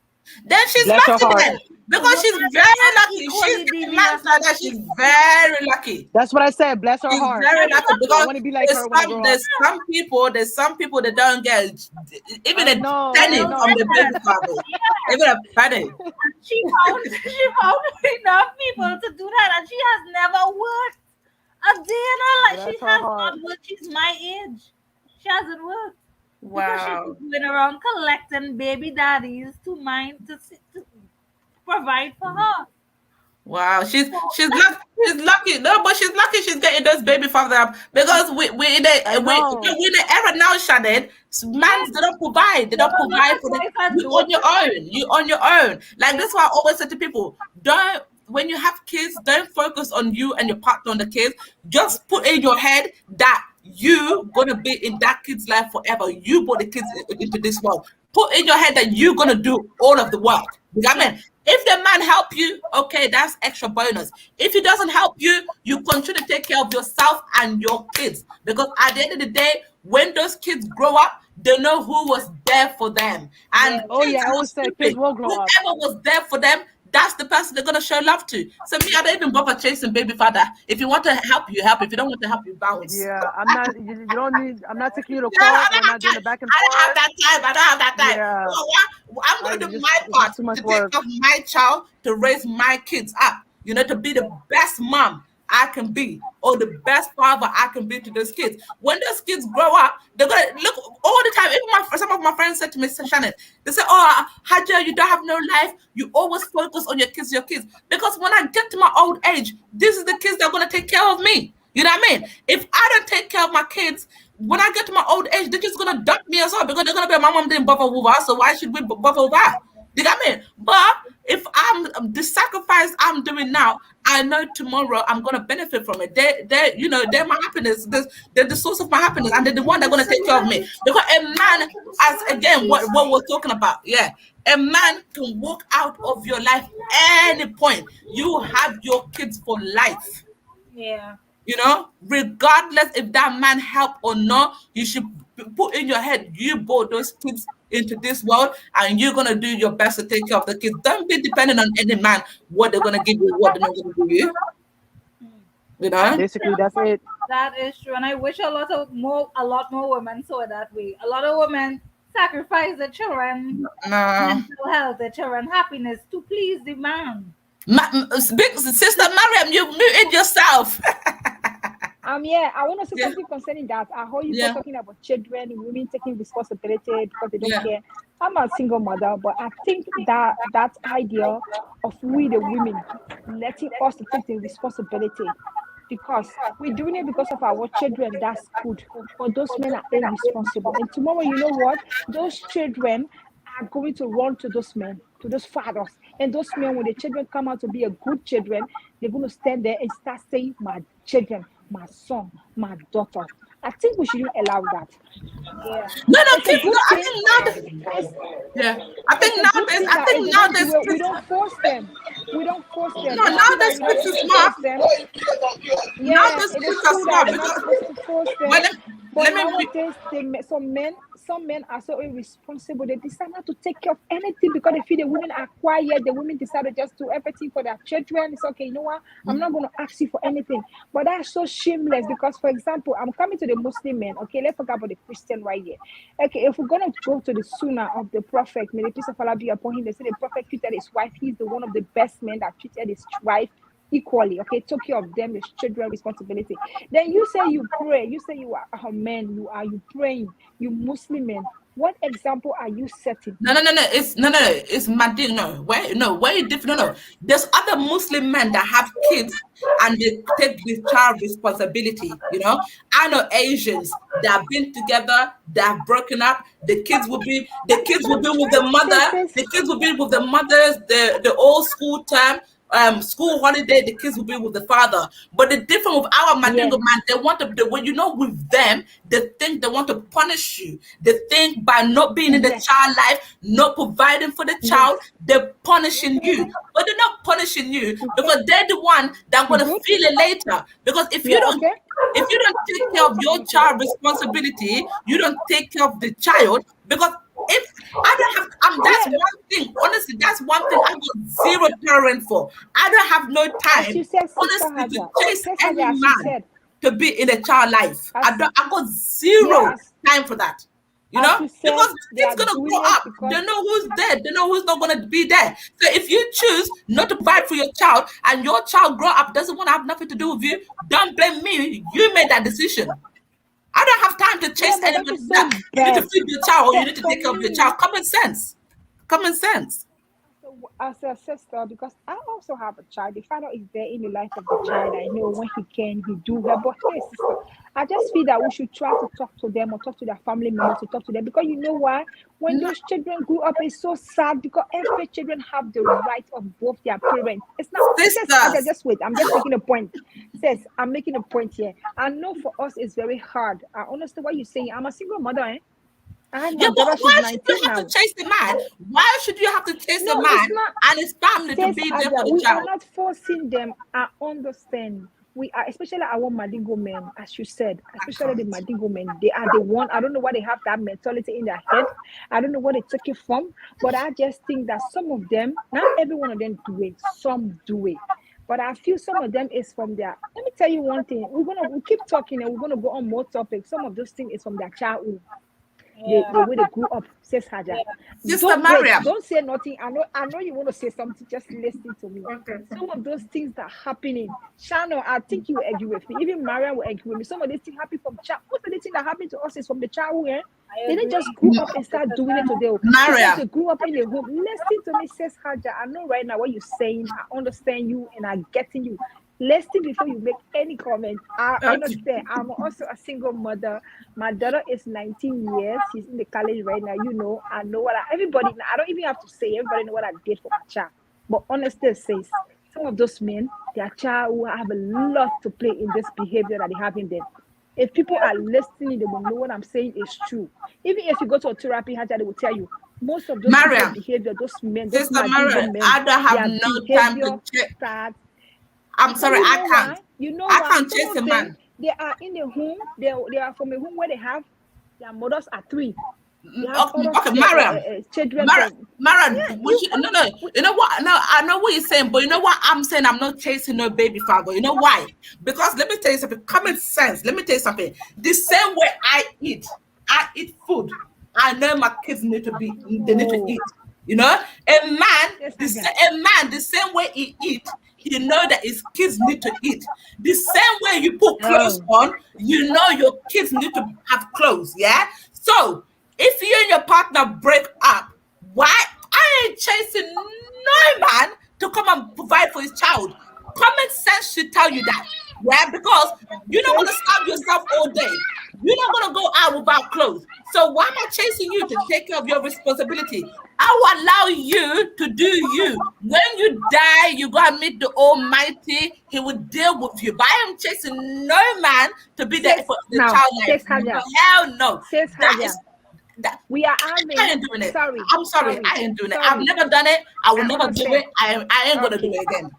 Then she's Bless her lucky heart. then. Because she's very lucky. She's equally getting married like that. She's very lucky. That's what I said. Bless her She's heart. very lucky I because want to be like her when I grow up. there's some people that don't get even a penny I know. from the baby father. Even a penny. She found enough people to do that, and she has never worked a day in her life. Bless She her has heart. not worked. She's my age. She hasn't worked. Because Wow. she's going around collecting baby daddies to provide for her. Wow, she's lucky. No, but she's lucky she's getting those baby father up because we in the era now, Shannon. Man, they don't provide. They don't provide for you on your own. You on your own. Like this, is why I always say to people: don't when you have kids, don't focus on you and your partner on the kids. Just put in your head that you gonna be in that kid's life forever. You brought the kids into this world. Put in your head that you're gonna do all of the work. You know what I mean? If the man help you, okay, that's extra bonus. If he doesn't help you, you continue to take care of yourself and your kids. Because at the end of the day, when those kids grow up, they know who was there for them. And I always say kids will grow up. Whoever was there for them, that's the person they're gonna show love to. So me, I don't even bother chasing baby father. If you want to help, you help. If you don't want to help, you bounce. Yeah, I'm not. You don't need. I'm not taking you to court. We're not doing the back and I forth. don't have that time. I don't have that time. Yeah. I'm going to do my part too much to work. take care of my child, to raise my kids up. You know, to be the best mom I can be, or the best father I can be to those kids. When those kids grow up, they're gonna look all the time. Even some of my friends said to me, Shannon, they say, "Oh, Haja, you don't have no life. You always focus on your kids. Because when I get to my old age, this is the kids that are gonna take care of me. You know what I mean? If I don't take care of my kids, when I get to my old age, they're just gonna dump me as well because they're gonna be my mom didn't bother with us, so why should we bother with her? You know what I mean? But if I'm the sacrifice I'm doing now, I know tomorrow I'm gonna benefit from it. They're my happiness. They're the source of my happiness, and they're the one that's gonna take care of me. Because a man, as again, what we're talking about, a man can walk out of your life any point. You have your kids for life. Yeah. You know, regardless if that man help or not, you should put in your head, you brought those kids into this world and you're going to do your best to take care of the kids. Don't be dependent on any man, what they're going to give you, what they're not going to give you. You know? Basically, that's it. That is true. And I wish a lot more women saw it that way. A lot of women sacrifice their children, mental health, their children happiness to please the man. Big sister Mariam, you muted yourself. Yeah, I want to say something concerning that. I heard you talking about children, women taking responsibility because they don't care. I'm a single mother, but I think that idea of we the women letting us to take the responsibility because we're doing it because of our children, that's good. But those men are irresponsible. And tomorrow, you know what? Those children are going to run to those men, to those fathers. And those men, when the children come out to be a good children, they're going to stand there and start saying, my children, my son, my daughter. I think we shouldn't allow that. Yeah. No, I think nowadays we don't force them. We don't force them. No, nowadays kids are smart. Nowadays kids are smart because some men are so irresponsible. They decide not to take care of anything because they feel the women are quiet. The women decided just to do everything for their children. It's okay, you know what? I'm not going to ask you for anything. But that's so shameless because, for example, I'm coming to the Muslim men. Okay, let's talk about the Christian right here. Okay, if we're going to go to the Sunnah of the Prophet, may the peace of Allah be upon him, they say the Prophet treated his wife. He's the one of the best men that treated his wife equally, okay, took care of them, his children, responsibility. Then you say you pray, you say you are a man, you praying, you Muslim men. What example are you setting? No. It's Madin. Where different. No. There's other Muslim men that have kids and they take the child responsibility. You know, I know Asians that have been together, that have broken up. The kids will be with the mother. The kids will be with the mothers. The old school time. School holiday, the kids will be with the father. But the difference with our Mandingo man, they want to, with them, they think they want to punish you. They think by not being in the child life, not providing for the child, they're punishing you. But they're not punishing you because they're the one that going to feel it later. Because if you don't take care of your child responsibility, you don't take care of the child, because If I don't have, that's one thing. Honestly, that's one thing I got zero tolerance for. I don't have no As time, you said, Sister honestly, to Haja. chase Sister any Haja, as you man said. to be in a child life. As, I got zero time for that. You as know, you said, because they the are kid's gonna doing grow it up. because They know who's there. They know who's not gonna be there. So if you choose not to provide for your child, and your child grow up doesn't want to have nothing to do with you, don't blame me. You made that decision. I don't have time to chase but that anybody is so that you need to bad. feed your child or you need to For take care of your me, child. Common sense. Common sense. so as a sister, because I also have a child, the father is there in the life of the child. I know when he can, he do help. But hey, sister, I just feel that we should try to talk to them or talk to their family members to talk to them, because you know why? When those children grew up, it's so sad because every children have the right of both their parents. It's not. It says, Sisters. just wait. I'm just making a point. It says I'm making a point here. I know for us it's very hard. I understand what you're saying. I'm a single mother, eh? I have my Yeah, but daughter. She's why should you 19 have to now. chase the man? Why should you have to chase the No, it's man not. and his family to Says be there for Haja, the we are child? not forcing them. I understand. We are, especially our Madigo men, as you said, especially the Madigo men. They are the one. I don't know why they have that mentality in their head. I don't know where they took it from, but I just think that some of them, not every one of them do it. Some do it. But I feel some of them is from their. Let me tell you one thing. We keep talking and we're gonna go on more topics. Some of those things is from their childhood. The way they grew up, says Haja. Sister Don't wait, Mariam. don't say nothing. I know you want to say something, just listen to me. Some of those things that are happening, Shannon, I think you will agree with me. Even Mariam will agree with me. Some of these things happen from child. Most of the things that happen to us is from the childhood. They didn't just grow up and start doing it today. Because Mariam. they grew up in a home. Listen to me, says Haja. I know right now what you're saying. I understand you and I'm getting you. Listen before you make any comment. I understand. I'm also a single mother. My daughter is 19 years. She's in the college right now. You know, I know what everybody. I don't even have to say. Everybody know what I did for my child. But honestly, says some of those men, their child will have a lot to play in this behavior that they have in them. If people are listening, they will know what I'm saying is true. Even if you go to a therapy, Haja, they will tell you most of those Mariam. behavior, those men, those Sister Mariam, men, I don't have their no time behavior to check. starts. I'm sorry, You I know can't. why? You know I why? can't Some chase a of them, man. they are in the home. They are from a home where they have their mothers are 3. They have Okay, other Mariam. children. Mariam, Yeah, no. You know what? No, I know what you're saying, but you know what I'm saying? I'm not chasing no baby father. You know why? Because let me tell you something. Common sense. Let me tell you something. The same way I eat food. I know my kids need to eat. You know, a man, the same way he eat, he know that his kids need to eat. The same way you put clothes on, you know your kids need to have clothes. Yeah. So if you and your partner break up, why? I ain't chasing no man to come and provide for his child. Common sense should tell you that. Yeah, because you're not gonna starve yourself all day. You're not gonna go out without clothes. So why am I chasing you to take care of your responsibility? I will allow you to do you. When you die, you gotta meet the Almighty. He will deal with you. But I am chasing no man to be there for the child life. No, hell no. That is that. We are having. I ain't doing it. Sorry. I'm sorry. I ain't doing it. I've never done it. I will never do it. I ain't gonna do it again.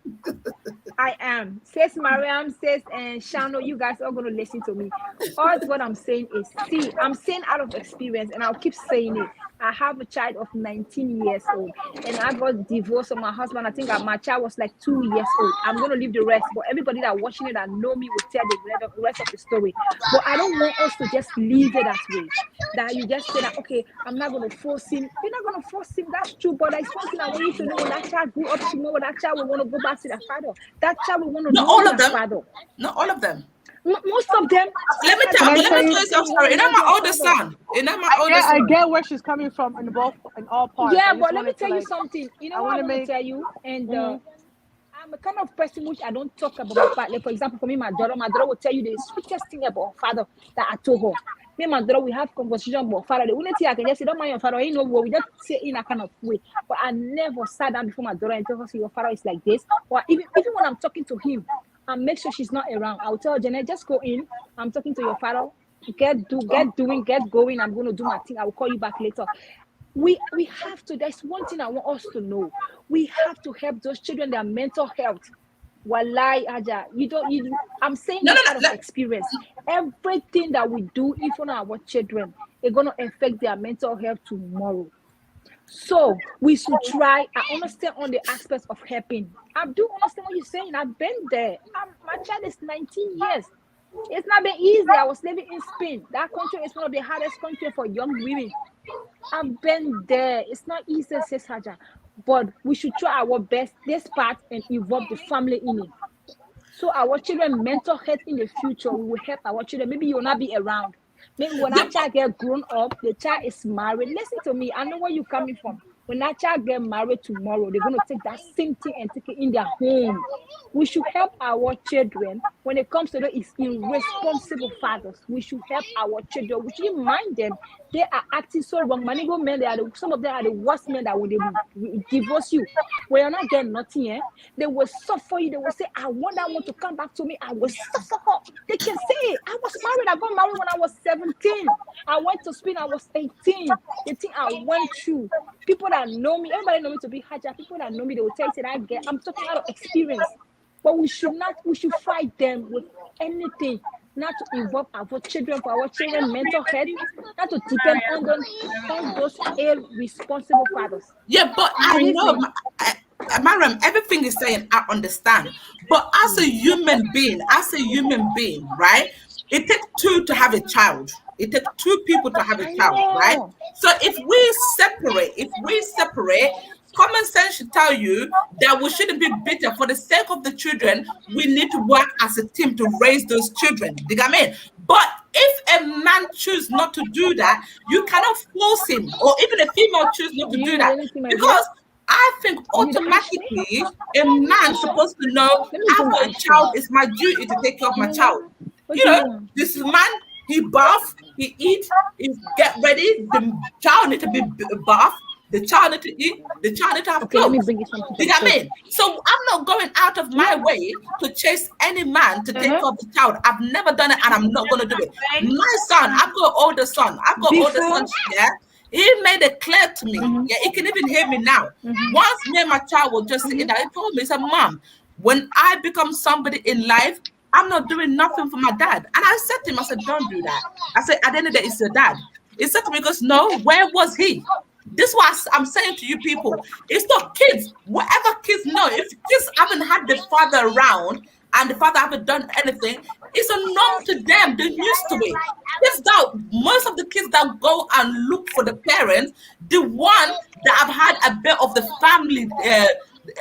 I am. Says Mariam, says and Shannon, you guys are going to listen to me. All what I'm saying is, see, I'm saying out of experience, and I'll keep saying it. I have a child of 19 years old, and I got divorced from my husband. I think my child was like 2 years old. I'm going to leave the rest, but everybody that watching it that know me will tell the rest of the story. But I don't want us to just leave it that way. That you just say that, okay, I'm not going to force him. You're not going to force him. That's true. But there's one thing I want you to know: when that child grew up tomorrow, that child will want to go back to their father. That child will want to know their father. Not all of them. Most of them. Let me tell you some story. You know my oldest son. I get where she's coming from in all parts. Yeah, but let me tell you something. You know what I want to tell you? And I'm a kind of person which I don't talk about my father. Like, for example, for me, my daughter will tell you the sweetest thing about her father that I told her. Me and my daughter, we have conversation about father. The only thing I can just say, don't mind your father. You know what? We just say in a kind of way. But I never sat down before my daughter and tell her, your father is like this. Or even when I'm talking to him, I make sure she's not around. I'll tell her, Janet, just go in. I'm talking to your father. Get going. I'm going to do my thing. I will call you back later. We have to. There's one thing I want us to know. We have to help those children, their mental health. Wallahi, Aja, you don't. I'm saying No, this no, out of no. experience. Everything that we do, even our children, is gonna affect their mental health tomorrow. So we should try. I understand on the aspects of helping. I do understand what you're saying. I've been there. My child is 19 years. It's not been easy. I was living in Spain. That country is one of the hardest countries for young women. I've been there. It's not easy, says Haja. But we should try our best this part and involve the family in it. So our children mental health in the future, we will help our children. Maybe you will not be around. Maybe when Yeah, our child get grown up, the child is married. Listen to me. I know where you're coming from. When that child get married tomorrow, they're going to take that same thing and take it in their home. We should help our children when it comes to the irresponsible fathers. We should help our children. We shouldn't mind them. They are acting so wrong. Manigo men, some of them are the worst men that will divorce you. When you're not getting nothing, they will suffer you. They will say, I want that one to come back to me. I will suffer her. They can say it. I was married. I got married when I was 17. I went to Spain. I was 18. The thing I went through. People that know me, everybody know me to be Haja. People that know me, they will tell you that I'm talking out of experience. But we should fight them with anything, not to involve our children for our children mental health, not to depend on them, on those irresponsible fathers. yeah, but I Believe know, me. Mariam, everything is saying I understand. But as a human being, right? It takes two to have a child. It takes two people to have a I child, right? know. So if we separate, common sense should tell you that we shouldn't be bitter. For the sake of the children, we need to work as a team to raise those children. Do you get me? But if a man chooses not to do that, you cannot force him, or even a female choose not Do to you do need that. anything, my dear? Because I think You need ice cream? automatically a man supposed to know Let me bring after the a ice cream. child is my duty to take care of my child. What You do know, you want? this man, he bath, he eat, he get ready. The child need to be bath. The child need to eat. The child need to have Okay, let me clothes. bring you something Do from you get store. me? So I'm not going out of my way to chase any man to take care of the child. I've never done it, and I'm not going to do it. Right? My son, I've got older son. I've got older son. Before, Yeah, he made it clear to me. Yeah, he can even hear me now. Once me and my child was just sitting there, he told me, he said, "Mom, when I become somebody in life, I'm not doing nothing for my dad." And I said to him, I said, "Don't do that." I said, "At the end of the day, it's your dad." He said to me, he goes, "No, where was he?" This is what I'm saying to you people. It's not kids. Whatever kids know, if kids haven't had the father around and the father haven't done anything, it's a norm to them. They're used to it. Kids that most of the kids that go and look for the parents, the one that have had a bit of the family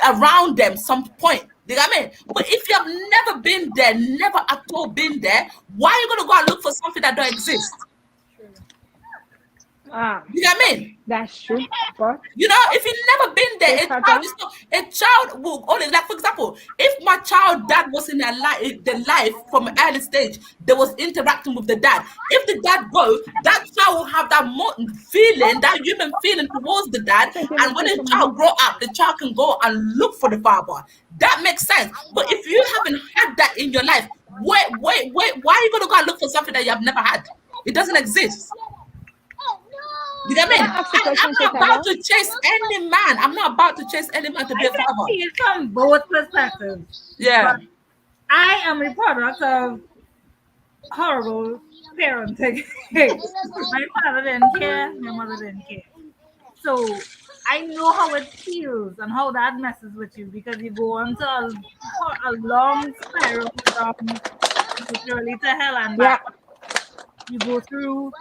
around them some point. You know what I mean? But if you have never been there, never at all been there, why are you gonna go and look for something that don't exist? You know what I mean? that's true. But You know, if you've never been there, yes, Haja. a child will only, like, for example, if my child dad was in the life from an early stage, they was interacting with the dad. If the dad go, that child will have that feeling, that human feeling towards the dad. Thank you, And when Mr. the child grow up, the child can go and look for the father. That makes sense. But if you haven't had that in your life, wait, why are you gonna go and look for something that you have never had? It doesn't exist. You know what I Can mean? I ask a question, I'm not about Haja? to chase any man. I'm not about to chase any man to be I a can father. see it from both perspectives. Yeah. I am a product of horrible parenting. My father didn't care, my mother didn't care. So I know how it feels and how that messes with you because you go on to a long spiral from literally to hell and Yeah. back. You go through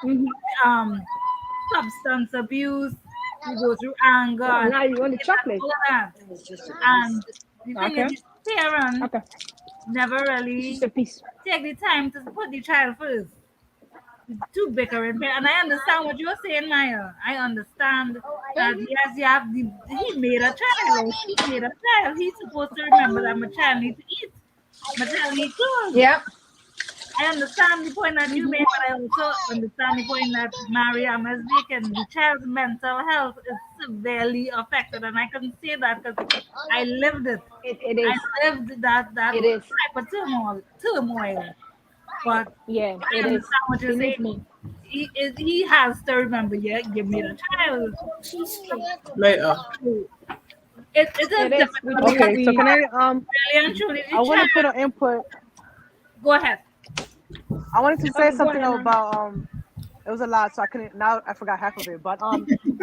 substance abuse, you go through anger, Oh, and now you want the chocolate? all that. And the thing Okay. is, the parents Okay. never really Just a piece. take the time to put the child first. Too bickering, and I understand what you're saying, Maya. I understand that yes, you have he made a child, or she made a child. He's supposed to remember that my child needs to eat, my child needs clothes. Yeah. I understand the point that you made, but I also understand the point that Mariam is making. The child's mental health is severely affected, and I can say that because I lived it. It is. I lived that It is. type of turmoil. But Yeah, I it is. understand what you're Believe saying. me. He has to remember, yeah, you made a child. Later. It is It is. definitely Okay, so can I really and truly I the want to put child. an input. Go ahead. I wanted to say Okay, go something ahead, man. about it was a lot, so I couldn't. Now I forgot half of it. But I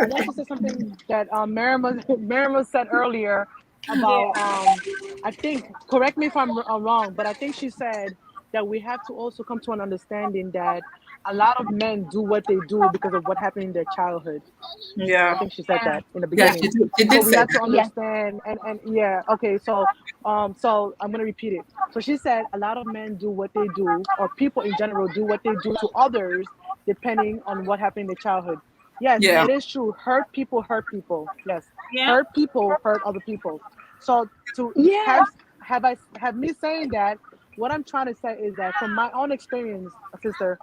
wanted to say something that Miriam said earlier about I think, correct me if I'm wrong, but I think she said that we have to also come to an understanding that a lot of men do what they do because of what happened in their childhood. I Yeah. think she said Yeah. that in the Yeah, beginning. she So did we say have to that. Yeah. understand and yeah, okay, so I'm gonna repeat it. So she said a lot of men do what they do, or people in general do what they do to others depending on what happened in their childhood. Yes, Yeah. it is true. Hurt people hurt people. Yes. Yeah. Hurt people hurt other people. So to Yeah. have me saying that, what I'm trying to say is that from my own experience, sister,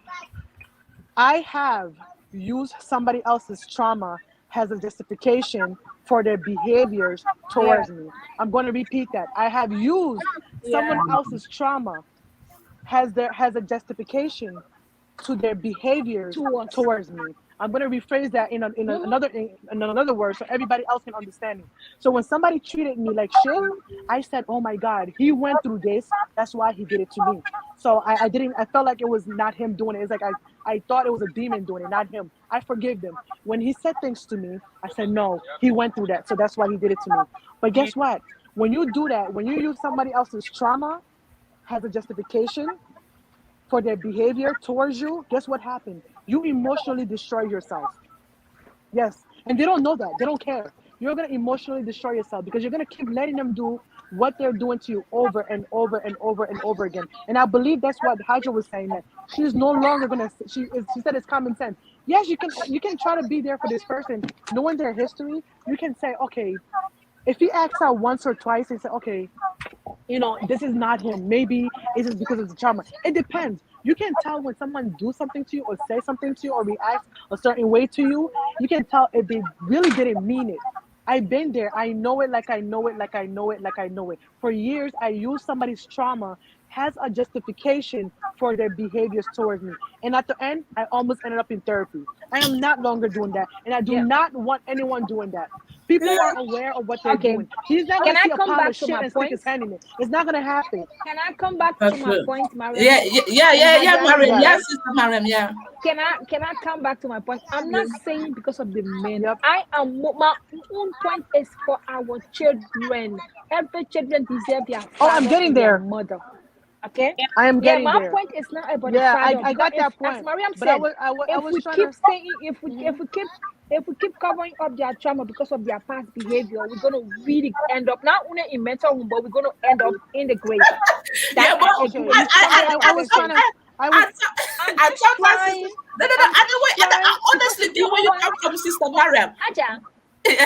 I have used somebody else's trauma as a justification for their behaviors Yeah. towards me. I'm going to repeat that. I have used someone Yeah. else's trauma has a justification to their behaviors To us. towards me. I'm going to rephrase that in another word so everybody else can understand me. So when somebody treated me like shit, I said, "Oh my God, he went through this. That's why he did it to me." So I didn't. I felt like it was not him doing it. It's like I thought it was a demon doing it, not him. I forgive them. When he said things to me, I said, "No, he went through that. So that's why he did it to me." But Yeah. guess what? When you do that, when you use somebody else's trauma as a justification for their behavior towards you, guess what happened? You emotionally destroy yourself. Yes. And they don't know that. They don't care. You're going to emotionally destroy yourself because you're going to keep letting them do what they're doing to you over and over and over and over again. And I believe that's what Hydra was saying, that she's no longer going to, she said it's common sense. Yes, you can try to be there for this person, knowing their history. You can say, okay, if he acts out once or twice and say, okay, this is not him. Maybe it's just because of the trauma. It depends. You can tell when someone do something to you or say something to you or react a certain way to you. You can tell if they really didn't mean it. I've been there. I know it like I know it, like I know it, like I know it. For years, I used somebody's trauma as a justification for their behaviors towards me. And at the end, I almost ended up in therapy. I am not longer doing that. And I do Yeah. not want anyone doing that. People are aware of what they're Okay. doing. He's not going Can to I see a come pile of back to shit my and stick point? his hand in it. It's not going to happen. Can I come back to That's my true. point, Mariam Yeah, and Haja? Mariam. Yes. Yeah, Sister Mariam, yeah. Can I come back to my point? I'm not saying because of the men. Yep. My own point is for our children. Every children deserve their Oh, I'm father getting and their there. mother. Okay? I am Yeah, getting my there. point is not about the Yeah, father I because got if, that as point. Mariam But I said, was I was, I if was we trying keep to. saying if we keep covering up their trauma because of their past behavior, we're gonna really end up not only in mental home, but we're gonna end up in the grave. That Yeah, but I agree Okay. with I, you I, I, I was 100%. trying to. I was. I'm I just told my sister, trying. no, no, no. I'm I just know where, I trying because honestly you get where know you what, come from, Sister Mariam. Aja,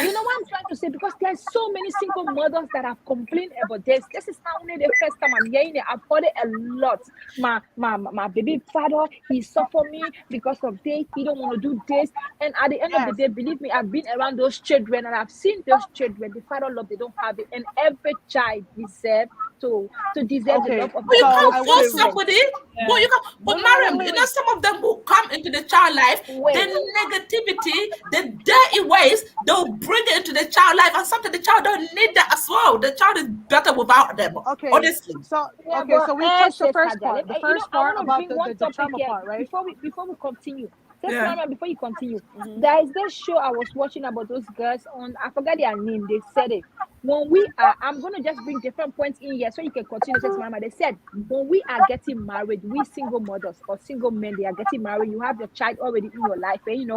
you know what I'm trying to say? Because there's so many single mothers that have complained about this. This is not only the first time I'm hearing it. I've heard it a lot. My baby father, he suffered me because of this. He don't want to do this. And at the end of the Yes. day, believe me, I've been around those children and I've seen those children. The father love, they don't have it. And every child deserves to deserve the Okay. love of But their you So can't both I want force to. parents. somebody. But Yeah. you can. But No, no, no. Wait, Mariam, wait, you know, wait. some of them who come into the child life, the Wait. negativity, the dirty ways, they'll bring it into the child life, and sometimes the child don't need that as well. The child is better without them. Okay. Honestly. So Yeah, okay. but So we touched the says first Haja. part. The first I part want to about bring one the topic trauma here part, right? before we continue. Just Yeah. Mara, before you continue, Mm-hmm. there is this show I was watching about those girls on. I forgot their name. They said it when we are. I'm gonna just bring different points in here so you can continue. Says Mama. They said when we are getting married, we single mothers or single men, they are getting married. You have your child already in your life, and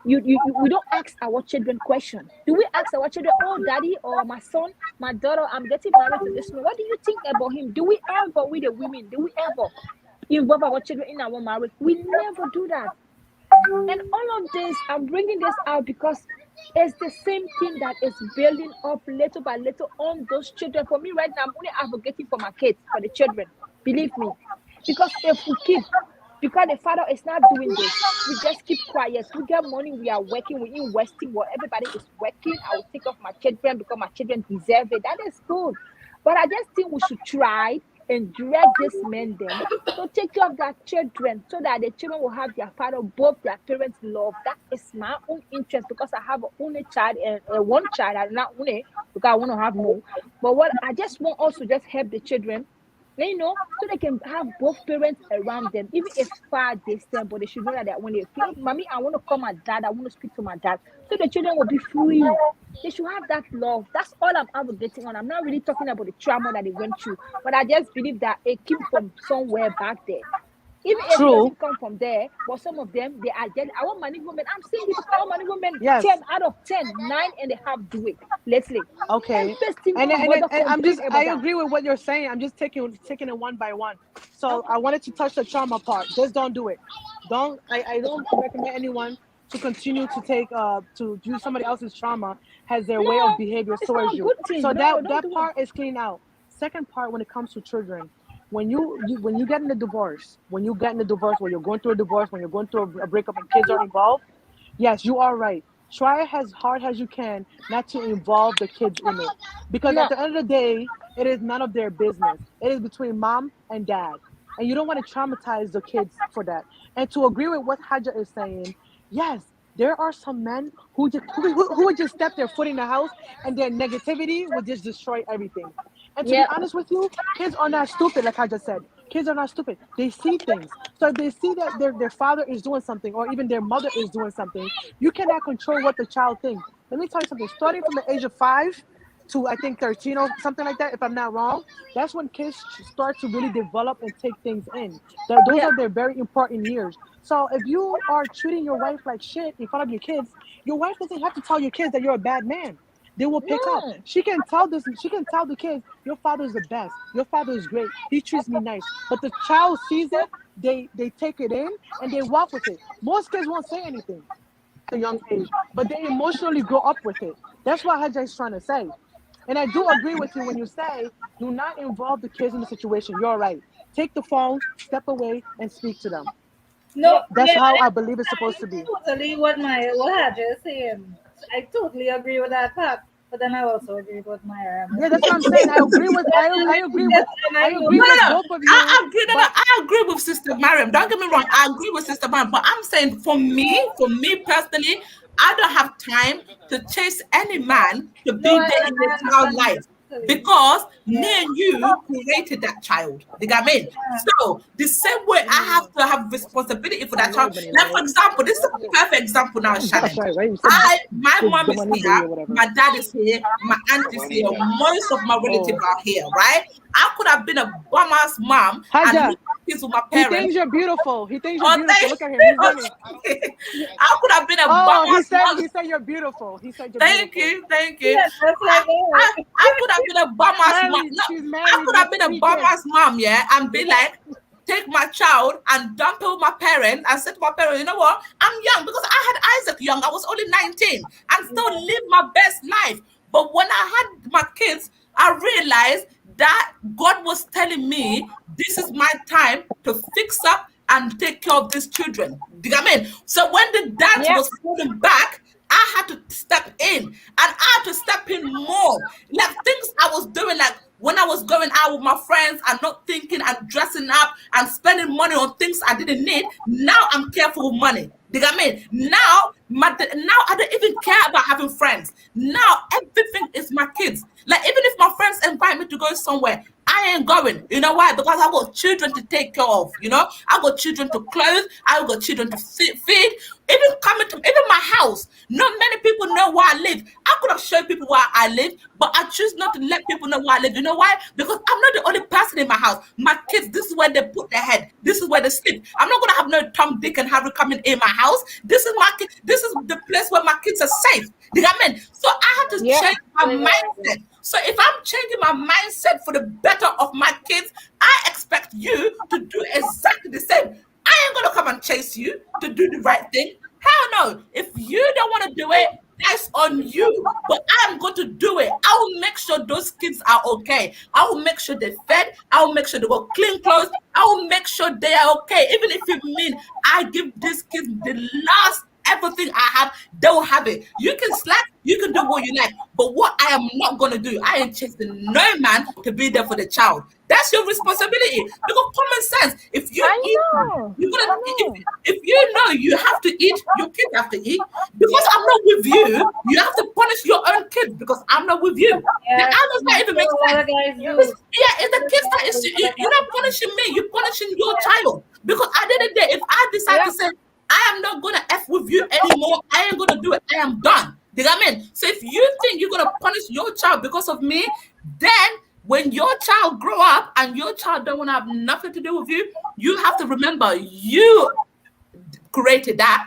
we don't ask our children question. Do we ask our children, oh daddy or my son, my daughter, I'm getting married to this man, what do you think about him? Do we ever, with the women, do we ever involve our children in our marriage? We never do that. And all of this, I'm bringing this out because it's the same thing that is building up little by little on those children. For me right now, I'm only advocating for my kids, for the children, believe me. Because if we keep, because the father is not doing this, we just keep quiet. We get money, we are working, we investing. What everybody is working, I will take off my children because my children deserve it. That is good. But I just think we should try and drag this men them to take care of their children so that the children will have their father, both their parents love. That is my own interest because I have only child and one child. I not only because I want to have more. But what I just want also just help the children, so they can have both parents around them, even if far distant, but they should know that when they feel, mommy, I want to call my dad, I want to speak to my dad. So the children will be free. They should have that love. That's all I'm advocating on. I'm not really talking about the trauma that they went through, but I just believe that it came from somewhere back there. Even if it True. doesn't come from there, but some of them, they are dead. I want money women. I'm saying this, I want money women. Yes. 10 out of 10, 9.5 do it. Let's see. Okay. And I'm just, I agree with what you're saying. I'm just taking it one by one. So I wanted to touch the trauma part. Just don't do it. I don't recommend anyone to continue to take to use somebody else's trauma as their way of behavior towards you. So that part is clean out. Second part, when it comes to children, when you get in a divorce, when you're going through a divorce, when you're going through a breakup and kids are involved, yes, you are right. Try as hard as you can not to involve the kids in it. Because at the end of the day, it is none of their business. It is between mom and dad. And you don't want to traumatize the kids for that. And to agree with what Haja is saying, yes, there are some men who would just step their foot in the house and their negativity would just destroy everything. And to be honest with you, kids are not stupid, like I just said. Kids are not stupid. They see things. So if they see that their father is doing something or even their mother is doing something, you cannot control what the child thinks. Let me tell you something. Starting from the age of 5 to I think 13 or something like that, if I'm not wrong, that's when kids start to really develop and take things in. Those are their very important years. So if you are treating your wife like shit in front of your kids, your wife doesn't have to tell your kids that you're a bad man. They will pick up. She can tell the kids, your father is the best. Your father is great. He treats me nice. But the child sees it, they take it in and they walk with it. Most kids won't say anything at a young age, but they emotionally grow up with it. That's what Haja is trying to say. And I do agree with you when you say, do not involve the kids in the situation. You're right. Take the phone, step away, and speak to them. No, that's how I believe it's supposed to be. Totally what Haja is saying. I totally agree with that part. But then I also agree with Mariama. Yeah, that's what I'm saying. I agree with both of you. I agree with Sister Mariam. Don't get me wrong. I agree with Sister Mariam. But I'm saying for me personally, I don't have time to chase any man to be there in his child's life. Because me and you created that child. You get me? So the same way I have to have responsibility for that child. Like for example, this is a perfect example now, Shannon. My mom is here, my dad is here, my aunt is here, most of my relatives are here, right? I could have been a bum-ass mom and kids with my parents. He thinks you're beautiful. Look at him. He's running. I could have been a bum-ass mom. He said you're beautiful. He said you're Thank beautiful. you. Yes, I could have been a bum-ass mom. I could have been a bum-ass mom, and be like, take my child and dump it with my parents and say to my parents, you know what? I'm young because I had Isaac young. I was only 19 and still live my best life. But when I had my kids, I realized that God was telling me, this is my time to fix up and take care of these children. Do you know what I mean? So when the dad was falling back, I had to step in and I had to step in more. Like things I was doing, like when I was going out with my friends and not thinking and dressing up and spending money on things I didn't need. Now I'm careful with money. Do you know what I mean? Now I don't even care about having friends. Now everything is my kids. Like even if my friends invite me to go somewhere, I ain't going. You know why? Because I got children to take care of. You know, I got children to clothe. I got children to feed. Even my house. Not many people know where I live. I could have showed people where I live, but I choose not to let people know where I live. You know why? Because I'm not the only person in my house. My kids, this is where they put their head. This is where they sleep. I'm not gonna have no Tom, Dick, and Harry coming in my house. This is the place where my kids are safe. Do you know what I mean? So I have to change my mindset. So if I'm changing my mindset for the better of my kids, I expect you to do exactly the same. I ain't gonna come and chase you to do the right thing. Hell no. If you don't want to do it, that's on you. But I'm going to do it. I will make sure those kids are okay. I will make sure they're fed. I will make sure they got clean clothes. I will make sure they are okay. Even if it means I give these kids the last everything I have, they will have it. You can slack, you can do what you like, but what I am not gonna do, I ain't chasing no man to be there for the child. That's your responsibility. Because common sense, if you I eat, know. you're I gonna know. if you know you have to eat, your kids have to eat. Because I'm not with you, you have to punish your own kids because I'm not with you. The Yeah, others not even a make lot sense. of guys do. Yeah, it's the kids that is you're not punishing me, you're punishing your child. Because at the end of the day, if I decide Yeah. to say I am not gonna F with you anymore, I ain't gonna do it, I am done. Do you know what I mean? So if you think you're gonna punish your child because of me, then when your child grow up and your child don't want to have nothing to do with you, you have to remember you created that.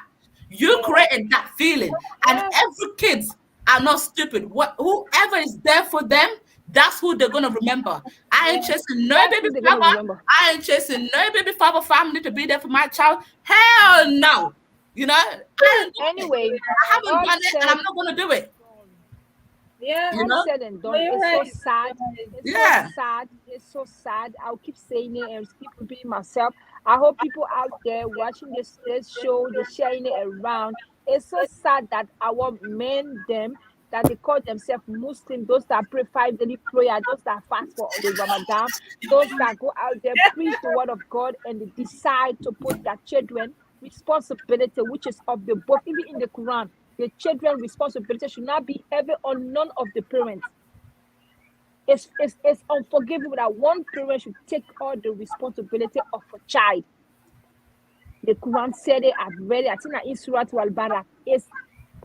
You created that feeling. And Yes. every kids are not stupid. Whoever is there for them, that's who they're gonna remember. I ain't chasing no That's baby who they're gonna father. remember. I ain't chasing no baby father family to be there for my child. Hell no. You know, I ain't doing it. Anyway, I haven't all done it and said, I'm not gonna do it. Yeah, You all know? said and no, done, you're it's so right. sad. It's so Yeah. sad. It's so sad. I'll keep saying it and keep repeating myself. I hope people out there watching this show, they're sharing it around. It's so sad that our men, them, that they call themselves Muslim, those that pray 5 daily prayer, those that fast for the Ramadan, those that go out there, preach the word of God, and they decide to put their children responsibility, which is of the both, even in the Quran, the children responsibility should not be heavy on none of the parents. It's unforgivable that one parent should take all the responsibility of a child. The Quran said it, I've read it, I think that in Surah Al-Baqarah. It's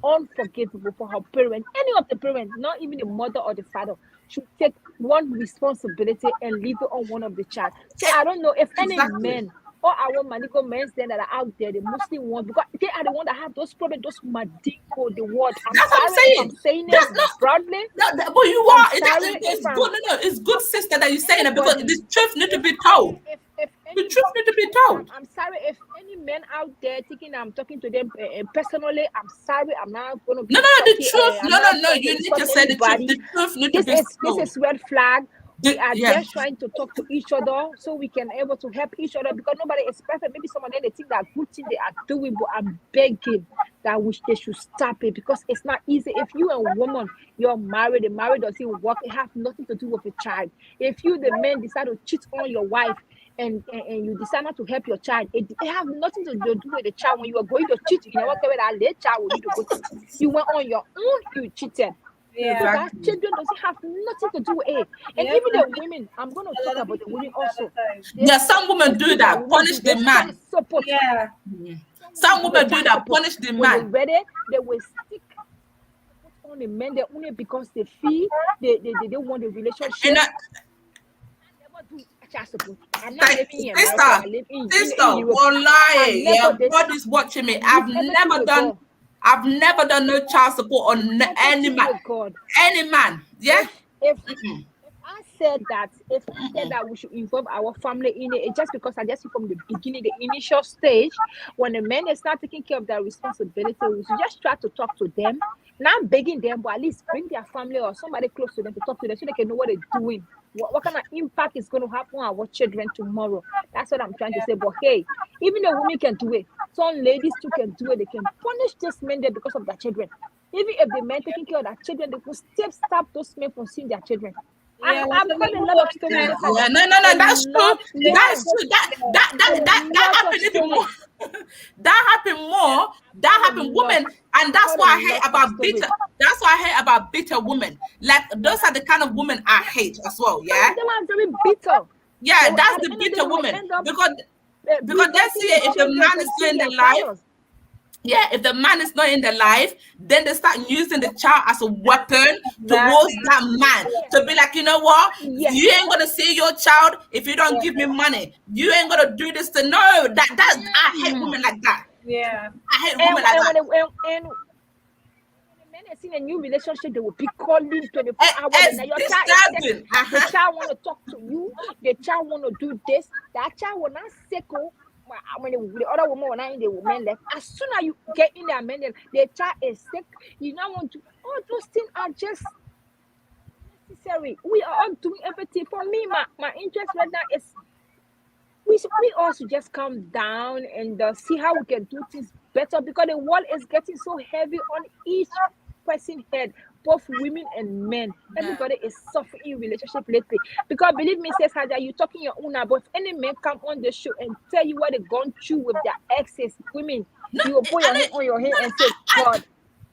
unforgivable for her parent, any of the parents, not even the mother or the father, should take one responsibility and leave it on one of the child. So I don't know if any Exactly. men or our Manico men then that are out there, the Muslim ones, because they are the ones that have those problems, those Madinko, the word. I'm That's what I'm sorry if I'm saying. saying it That's not proudly. but you I'm are sorry if it's I'm good. No, it's good, sister, that you're saying it because anybody. the truth need to If be told. if The any, truth need to be told. I'm sorry if any men out there thinking I'm talking to them personally. I'm sorry. I'm not going to No, be no, no, the talking. truth. I'm No, no, not no. trying to You need insult to say the truth. anybody. The truth need to This be told. is red flag. We are Yeah. just trying to talk to each other so we can able to help each other because nobody is perfect. Maybe some of them they think that good thing they are doing, but I'm begging that they should stop it because it's not easy. If you a woman, you're married, the marriage doesn't work, it has nothing to do with a child. If you the man decide to cheat on your wife and you decide not to help your child, it have nothing to do with the child. When you are going to cheat, you never care that late child will need to go cheat. You went on your own, you cheated. Yeah. So that Exactly. children doesn't have nothing to do with it. And Yes, even the and women, I'm going to a talk lot of about the people women do that also. at times. Yeah, some women do things that that. women Punish do, they the man. support. Yeah. Some Women do women do child that. support. Punish the When they man. read it, they will stick support on the men. They only because they feel they don't want the You relationship. know, I never do child support. I'm not living in America. sister, I live sister, in Europe. I wallahi, yeah, never this. God is watching me. Leave everything with God. I've never done no child support on any Everything man. with God. Any man. Yeah. If I said that, if I said that we should involve our family in it, it's just because I just see from the beginning, the initial stage, when the men start taking care of their responsibility, we should just try to talk to them, not begging them, but at least bring their family or somebody close to them to talk to them so they can know what they're doing. What kind of impact is going to happen on our children tomorrow? That's what I'm trying to say. But hey, even the women can do it. Some ladies too can do it. They can punish this men there because of their children. Even if the men taking care of their children, they could still stop those men from seeing their children. Yeah, I've heard a lot of stories. Yeah, no, that's true. That's true. That Lot of happened even more. stories. That happened more. That A happened lot. women, and that's Heard why a I hate lot of about stories. bitter. That's why I hate about bitter women. Like those are the kind of women I hate as well. Some Yeah, of them are very bitter. yeah, They will, that's at the the end of the day, bitter they will woman end up because they preventing see the it if the children man from is not seeing in their their life. fathers. Yeah, if the man is not in their life, then they start using the child as a weapon towards that man to be like, you know what? Yes. You ain't gonna see your child if you don't give me money. You ain't gonna do this to no. I hate women like that. Yeah. I hate And women like that. when the men are seeing a new relationship, they will be calling 24 hours. It's And your child is sick. disturbing. The child want to talk to you. The child want to do this. That child will not sickle. When the other woman will not in the woman left. As soon as you get in there, men, the child is sick. You don't want to. All those things are just necessary. We are all doing everything. For me, my interest right now is we all should just calm down and see how we can do things better, because the world is getting so heavy on each person's head, both women and men. Everybody is suffering in relationship lately. Because believe me, says Haja, you talking your own, but if any men come on the show and tell you what they've gone through with their exes, women, you will put your hand on your head and say, God.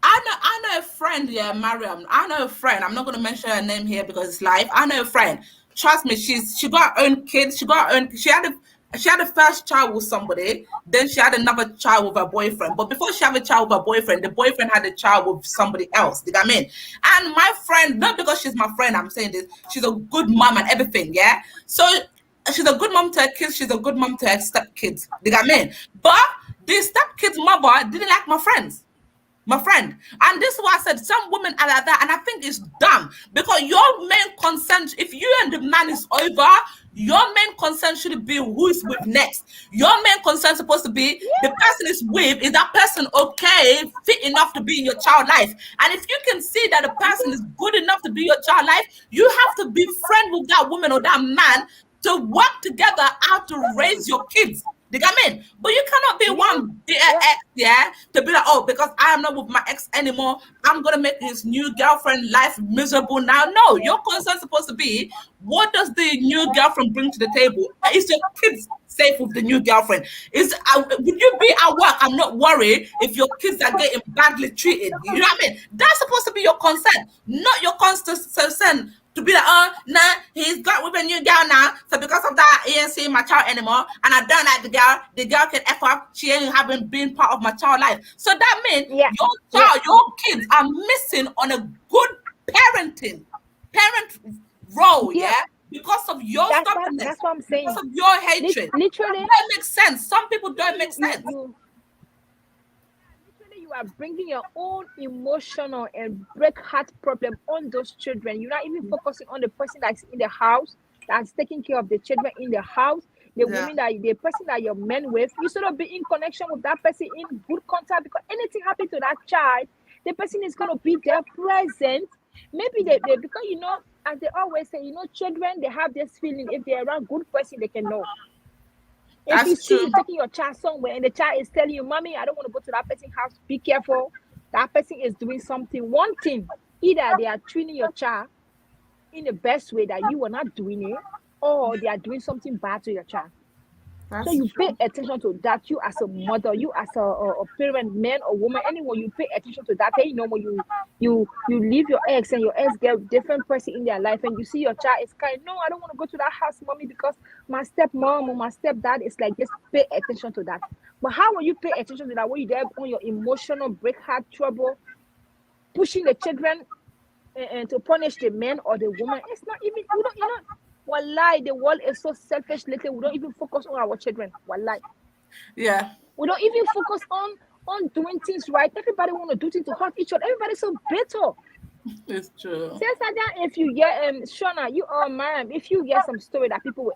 I know a friend, yeah, Mariam. I know a friend. I'm not going to mention her name here because it's live. I know a friend. Trust me, she got her own kids. She had a first child with somebody. Then she had another child with her boyfriend. But before she had a child with her boyfriend, the boyfriend had a child with somebody else. You know what I mean? And my friend, not because she's my friend, I'm saying this. She's a good mom and everything, yeah. So she's a good mom to her kids. She's a good mom to her stepkids. You know what I mean? But the stepkids' mother didn't like my friend. And this is why I said some women are like that, and I think it's dumb, because your main concern, if you and the man is over, your main concern should be who is with next. Your main concern is supposed to be the person is with, is that person okay, fit enough to be in your child life? And if you can see that the person is good enough to be your child life, you have to be friend with that woman or that man to work together how to raise your kids. You get me? But you cannot be one ex, to be like, oh, because I am not with my ex anymore, I'm gonna make his new girlfriend life miserable now. No, your concern is supposed to be, what does the new girlfriend bring to the table? Is your kids safe with the new girlfriend? Would you be at work? I'm not worried if your kids are getting badly treated. You know what I mean? That's supposed to be your concern, not your concern to be like, oh, nah, he's got with a new girl now, so because of that, he ain't seeing my child anymore, and I don't like the girl can F up, she ain't haven't been part of my child life. So that means your kids are missing on a good parent role, because of your stubbornness, that's what I'm saying. because of your hatred. Literally, that don't make sense. Some people don't make sense. You are bringing your own emotional and break heart problem on those children. You're not even focusing on the person that's in the house, that's taking care of the children in the house, the women the person that you're men with. You sort of be in connection with that person, in good contact, because anything happens to that child, the person is going to be there present. Maybe they because as they always say, children, they have this feeling, if they're around good person, they can know. If you see you taking your child somewhere and the child is telling you, Mommy, I don't want to go to that person's house, be careful. That person is doing something. One thing, either they are treating your child in the best way that you are not doing it, or they are doing something bad to your child. So you pay attention to that. You as a mother, you as a parent, man or woman, anyone, you pay attention to that. Then when you leave your ex and your ex get a different person in their life, and you see your child is crying, no, I don't want to go to that house, Mommy, because my stepmom or my stepdad is like, just pay attention to that. But how will you pay attention to that when you there on your emotional break heart trouble, pushing the children and to punish the man or the woman? It's not even, wallahi, the world is so selfish lately. We don't even focus on our children. Wallahi. Yeah. We don't even focus on doing things right. Everybody want to do things to hurt each other. Everybody's so bitter. It's true. If you get Shana, you are Mariam, if you get some story that people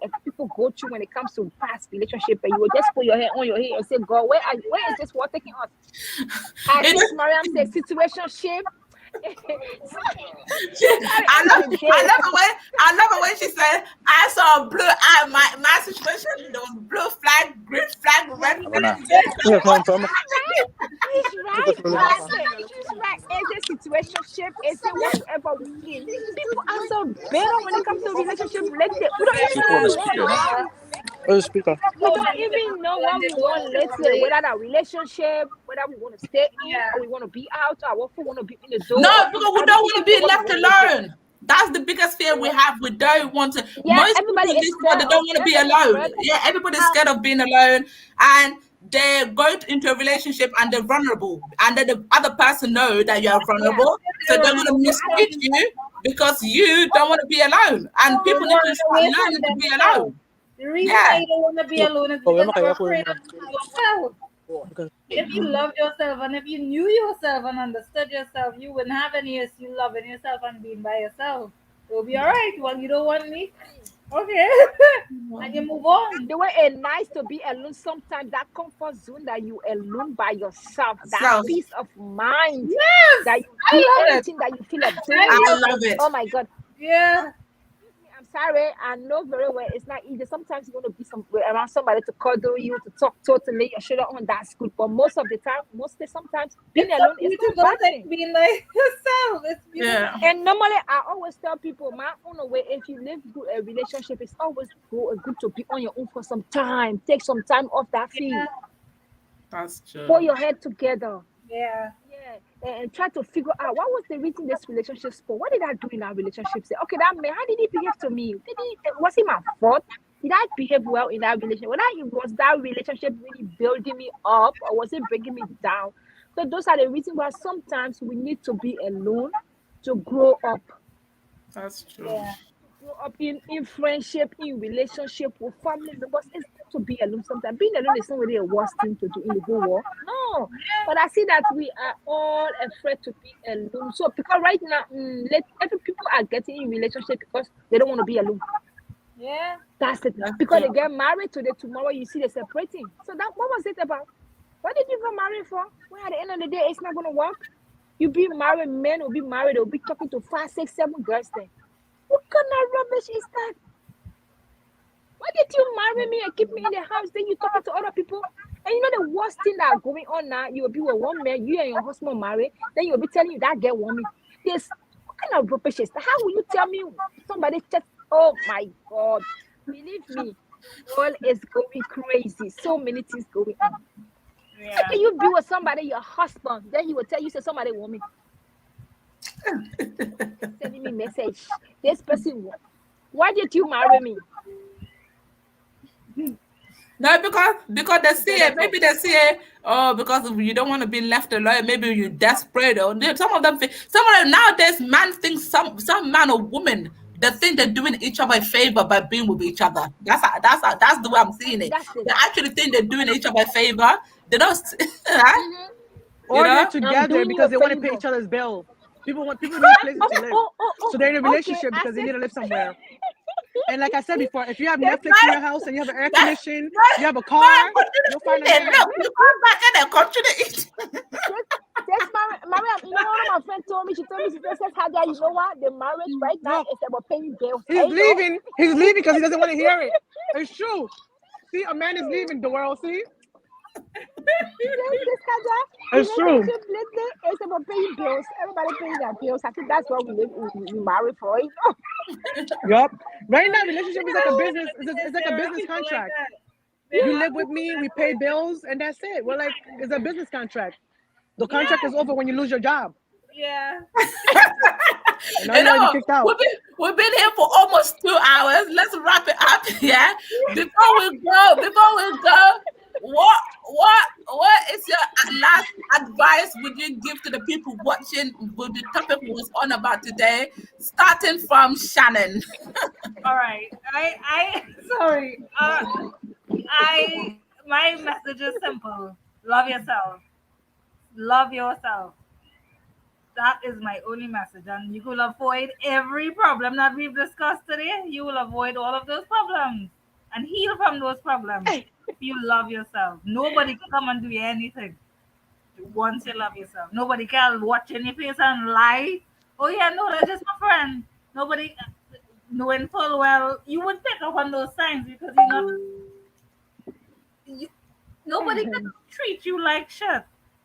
go through when it comes to past relationship, and you will just put your hand on your head and say, God, where is this war taking us? As Mariam said, situationship. I love the way she said, I saw a blue eye. My situation, there was blue flag, green flag, red flag. She's right. It's a situationship. It's a whatever we need. People are so bitter when it comes to relationship. We don't even know what we want later, whether that relationship, whether we want to stay in or we want to be out, or if we want to be in the door. No, because we don't want to be left alone. That's the biggest fear we have. We don't want to. Most people in this world, they don't want to be alone. Yeah, everybody's scared of being alone, and they go into a relationship and they're vulnerable, and then the other person know that you are vulnerable, so they're going to mistreat you because you don't want to be alone. And people need to learn to be alone. The reason why you don't want to be alone is because you're afraid of yourself. If you love yourself and if you knew yourself and understood yourself, you wouldn't have any issue loving yourself and being by yourself. You'll be all right. Well, you don't want me. Okay. And you move on. The way it's nice to be alone sometimes, that comfort zone that you alone by yourself, that peace of mind. Yes. That you feel everything that you feel like doing. I love it. Oh my God. Yeah. I'm sorry, I know very well it's not easy. Sometimes you want to be around somebody to cuddle you, to talk to lay your shoulder on. That's good, but most of the time, sometimes being It's so alone is beautiful, not bad like thing. being like yourself. It's beautiful. Yeah. And normally, I always tell people, my own way, if you live good a relationship, it's always good to be on your own for some time. Take some time off that field. That's true. Put your head together. Yeah. Yeah. And try to figure out what was the reason this relationship spoke. What did I do in our relationship? Say, okay, that man, how did he behave to me? Was it my fault? Did I behave well in that relationship? Was that relationship really building me up, or was it bringing me down? So those are the reasons why sometimes we need to be alone to grow up. That's true. Yeah. Grow up in friendship, in relationship with family members. It's good to be alone sometimes. Being alone is not really a worst thing to do in the whole world. No. But I see that we are all afraid to be alone. So because right now, every people are getting in relationship because they don't want to be alone. Yeah. That's it. Because they get married today, tomorrow you see they're separating. So that what was it about? What did you get married for? Well, at the end of the day, it's not gonna work. You be married, men will be married, they'll be talking to 5, 6, 7 girls then. What kind of rubbish is that? Why did you marry me and keep me in the house? Then you talking to other people? And you know the worst thing that are going on now, you will be with one man, you and your husband married, then you'll be telling you that girl want me. This what kind of rubbish is that? How will you tell me somebody just oh my God. Believe me, world is going crazy. So many things going on. Yeah. How can you be with somebody, your husband, then he will tell you, say somebody want me. Sending me message. This person, why did you marry me? No, because they see it. Maybe they see it. Oh, because you don't want to be left alone. Maybe you're desperate. Or some of them nowadays, man thinks some man or woman they think they're doing each other a favor by being with each other. That's the way I'm seeing it. That's it. They actually think they're doing each other a favor. They don't. Huh? Or know? they're I'm together doing you because a they want to pay favor. each other's bill. People need places to live. So they're in a okay, relationship I because they said- need to live somewhere. And like I said before, if you have That's Netflix in your house and you have an air condition, you have a car, you'll find a man. No, you come back and they continue to eat. Yes, Mariam, you know one of my friends told me, she says, Hadia, you know what? The marriage right now Look, is about paying bills. He's leaving because he doesn't want to hear it. It's true. See, a man is leaving the world, see? It's true. Relationship lately is about paying bills. Everybody paying their bills. I think that's what we marry for, you know. Yup. Right now, relationship is like a business. It's like a business contract. You live with me, we pay bills, and that's it. We're like, it's a business contract. The contract is over when you lose your job. Yeah. And now you're already kicked out. We've been here for almost 2 hours. Let's wrap it up. Yeah. Before we go, what is your last advice would you give to the people watching what the topic was on about today? Starting from Shannon. All right. I sorry. My message is simple. Love yourself. Love yourself. That is my only message. And you will avoid every problem that we've discussed today. You will avoid all of those problems and heal from those problems. If you love yourself, nobody can come and do you anything. Once you love yourself, nobody can watch in your face and lie. Oh yeah, no, that's just my friend. Nobody knowing full well you would pick up on those signs because you're not. Nobody can treat you like shit.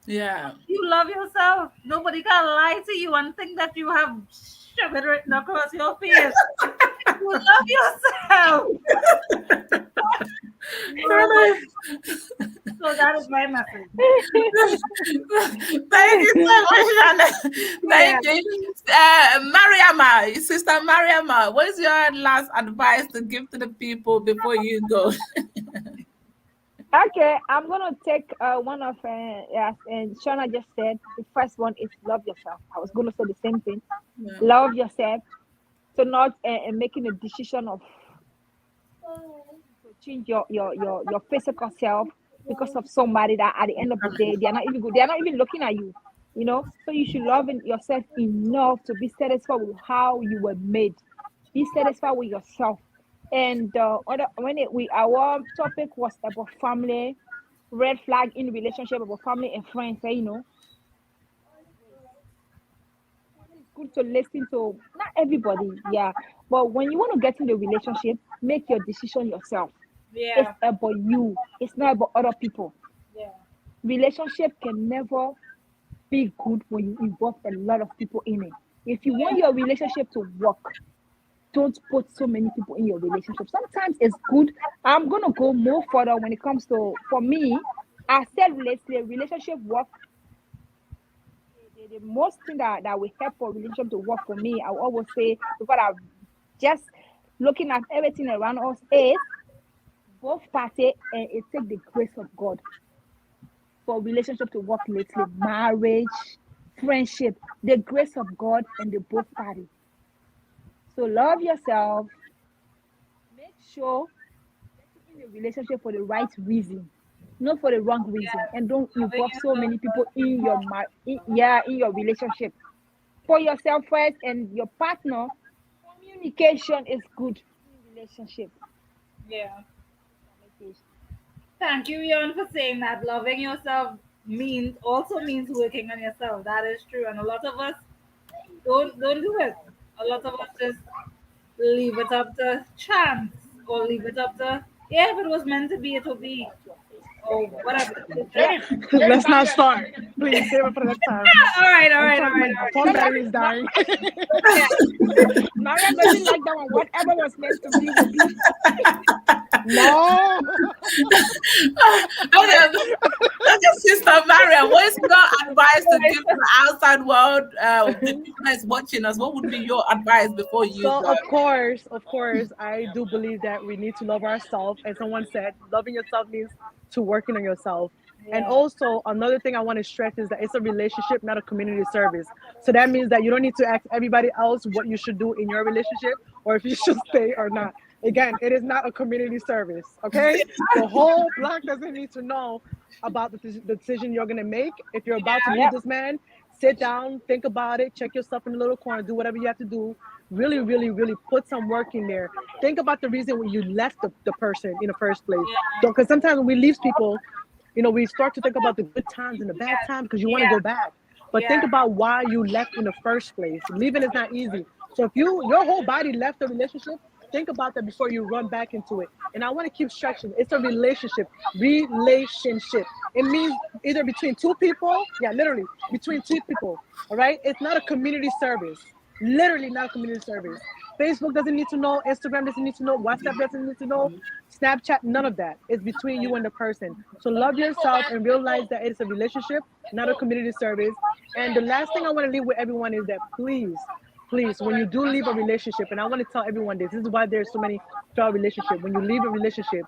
Yeah. You love yourself. Nobody can lie to you and think that you have sugar written across your face. You love yourself. So that is my message. Thank you so much, Shannon. Thank you. Mariama, Sister Mariama, what is your last advice to give to the people before you go? Okay, I'm gonna take one of and Shana just said the first one is love yourself. I was gonna say the same thing. Yeah. Love yourself. So not making a decision of to change your physical self because of somebody that at the end of the day they are not even good. They are not even looking at you. You know, so you should love yourself enough to be satisfied with how you were made. Be satisfied with yourself. And our topic was about family, red flag in relationship about family and friends. You know, good to listen to not everybody, yeah. But when you want to get in the relationship, make your decision yourself. It's Yeah. about you. It's not about other people. Yeah. Relationship can never be good when you involve a lot of people in it. If you want your relationship to work, don't put so many people in your relationship. Sometimes it's good. I'm gonna go more further when it comes to, for me, I said lately, relationship work. The most thing that will help for relationship to work for me, I will always say, because I'm just looking at everything around us, is both party, and it take the grace of God for relationship to work lately. Marriage, friendship, the grace of God and the both party. So love yourself. Make sure in a relationship for the right reason, not for the wrong reason, and don't Loving involve so yourself many people first in before. your yeah, in your relationship. For yourself first and your partner. Communication is good in relationship. Yeah. Thank you, Yon, for saying that. Loving yourself means working on yourself. That is true, and a lot of us don't do it. A lot of us just leave it up to chance, or leave it up to, yeah, if it was meant to be, it will be, or whatever. Yeah, Let's not start. Please save it for the next time. All right, all I'm right, all trying. right, My all phone right. battery is dying. yeah. Mariam doesn't like that one. Whatever was meant to be will be. No. Okay, okay, Sister Mariam, what is your advice to give to the outside world, the people that's watching us? What would be your advice before you So go? of course, I do believe that we need to love ourselves. As someone said, loving yourself means to working on yourself. And Yeah, also another thing I want to stress is that it's a relationship, not a community service. So that means that you don't need to ask everybody else what you should do in your relationship or if you should stay or not. Again, it is not a community service. Okay, the whole block doesn't need to know about the decision you're gonna make. If you're about to leave Yep. this man, sit down, think about it, check yourself in the little corner, do whatever you have to do. Really, really, really put some work in there. Think about the reason when you left the person in the first place. yeah, So, because sometimes when we leave people, we start to think about the good times and the bad yeah, times because you want to yeah, go back. But think yeah, about why you left in the first place. Leaving is not easy. So if your whole body left the relationship, think about that before you run back into it. And I want to keep stretching. It's a relationship. Relationship. It means either between two people, yeah, literally between two people. All right. It's not a community service. Literally not a community service. Facebook doesn't need to know. Instagram doesn't need to know. WhatsApp doesn't need to know. Snapchat, none of that. It's between you and the person. So love yourself and realize that it's a relationship, not a community service. And the last thing I want to leave with everyone is that please, when you do leave a relationship, and I want to tell everyone this is why there's so many failed relationships. When you leave a relationship,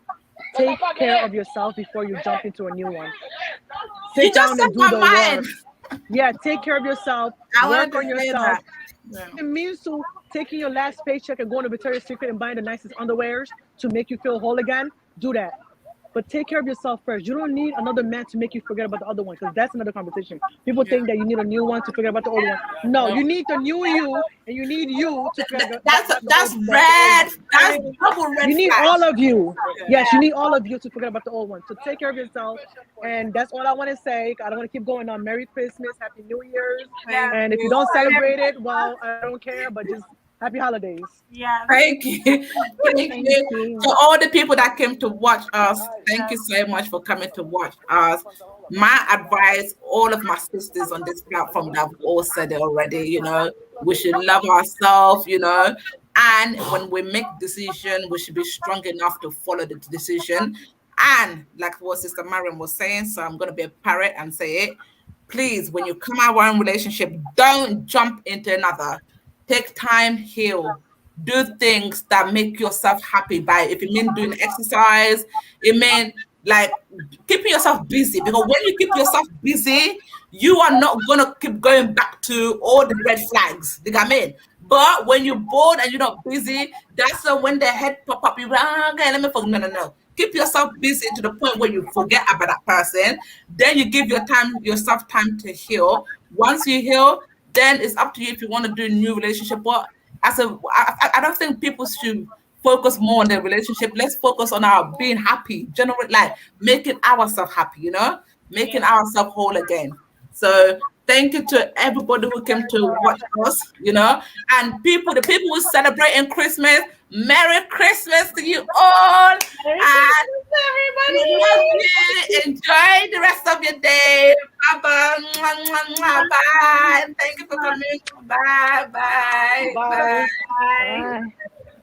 take care of yourself before you jump into a new one. You Sit just down said and do my the mind. work. Yeah, take care of yourself, I wanted work to on say yourself. that. Yeah. It means to taking your last paycheck and going to Victoria's Secret and buying the nicest underwears to make you feel whole again. Do that. But take care of yourself first. You don't need another man to make you forget about the other one because that's another conversation. People Yeah. think that you need a new one to forget about the old one. No, No. you need the new you and you need you to forget about That's the old red. one. That's double red You need flag. all of you. Yes, you need all of you to forget about the old one. So take care of yourself. And that's all I want to say. I don't want to keep going on. Merry Christmas, Happy New Year's. yeah. And if you don't celebrate it, well, I don't care, but just happy holidays. Yes. Thank you. Thank Thank you you. to all the people that came to watch us. Thank you so much for coming to watch us. My advice, all of my sisters on this platform that have all said it already, we should love ourselves, and when we make decision, we should be strong enough to follow the decision. And like what Sister Mariam was saying, so I'm gonna be a parrot and say it. Please, when you come out of one relationship, don't jump into another. Take time, heal, do things that make yourself happy. By if it mean doing exercise, it mean like keeping yourself busy. Because when you keep yourself busy, you are not gonna keep going back to all the red flags. You know what I mean? But when you're bored and you're not busy, that's when the head pop up. You okay, let me forget. No, no, no. Keep yourself busy to the point where you forget about that person. Then you give yourself time to heal. Once you heal, then it's up to you if you want to do a new relationship. But I don't think people should focus more on their relationship. Let's focus on our being happy, generally, like making ourselves happy, making ourselves whole again. So Thank you to everybody who came to watch us, and the people who celebrating Christmas. Merry Christmas to you all. Merry And Christmas, we everybody. love you. Enjoy the rest of your day. Bye-bye. Mwah, mwah, mwah. Bye. Thank you for coming. Bye. Bye. Bye. Bye. Bye. Bye.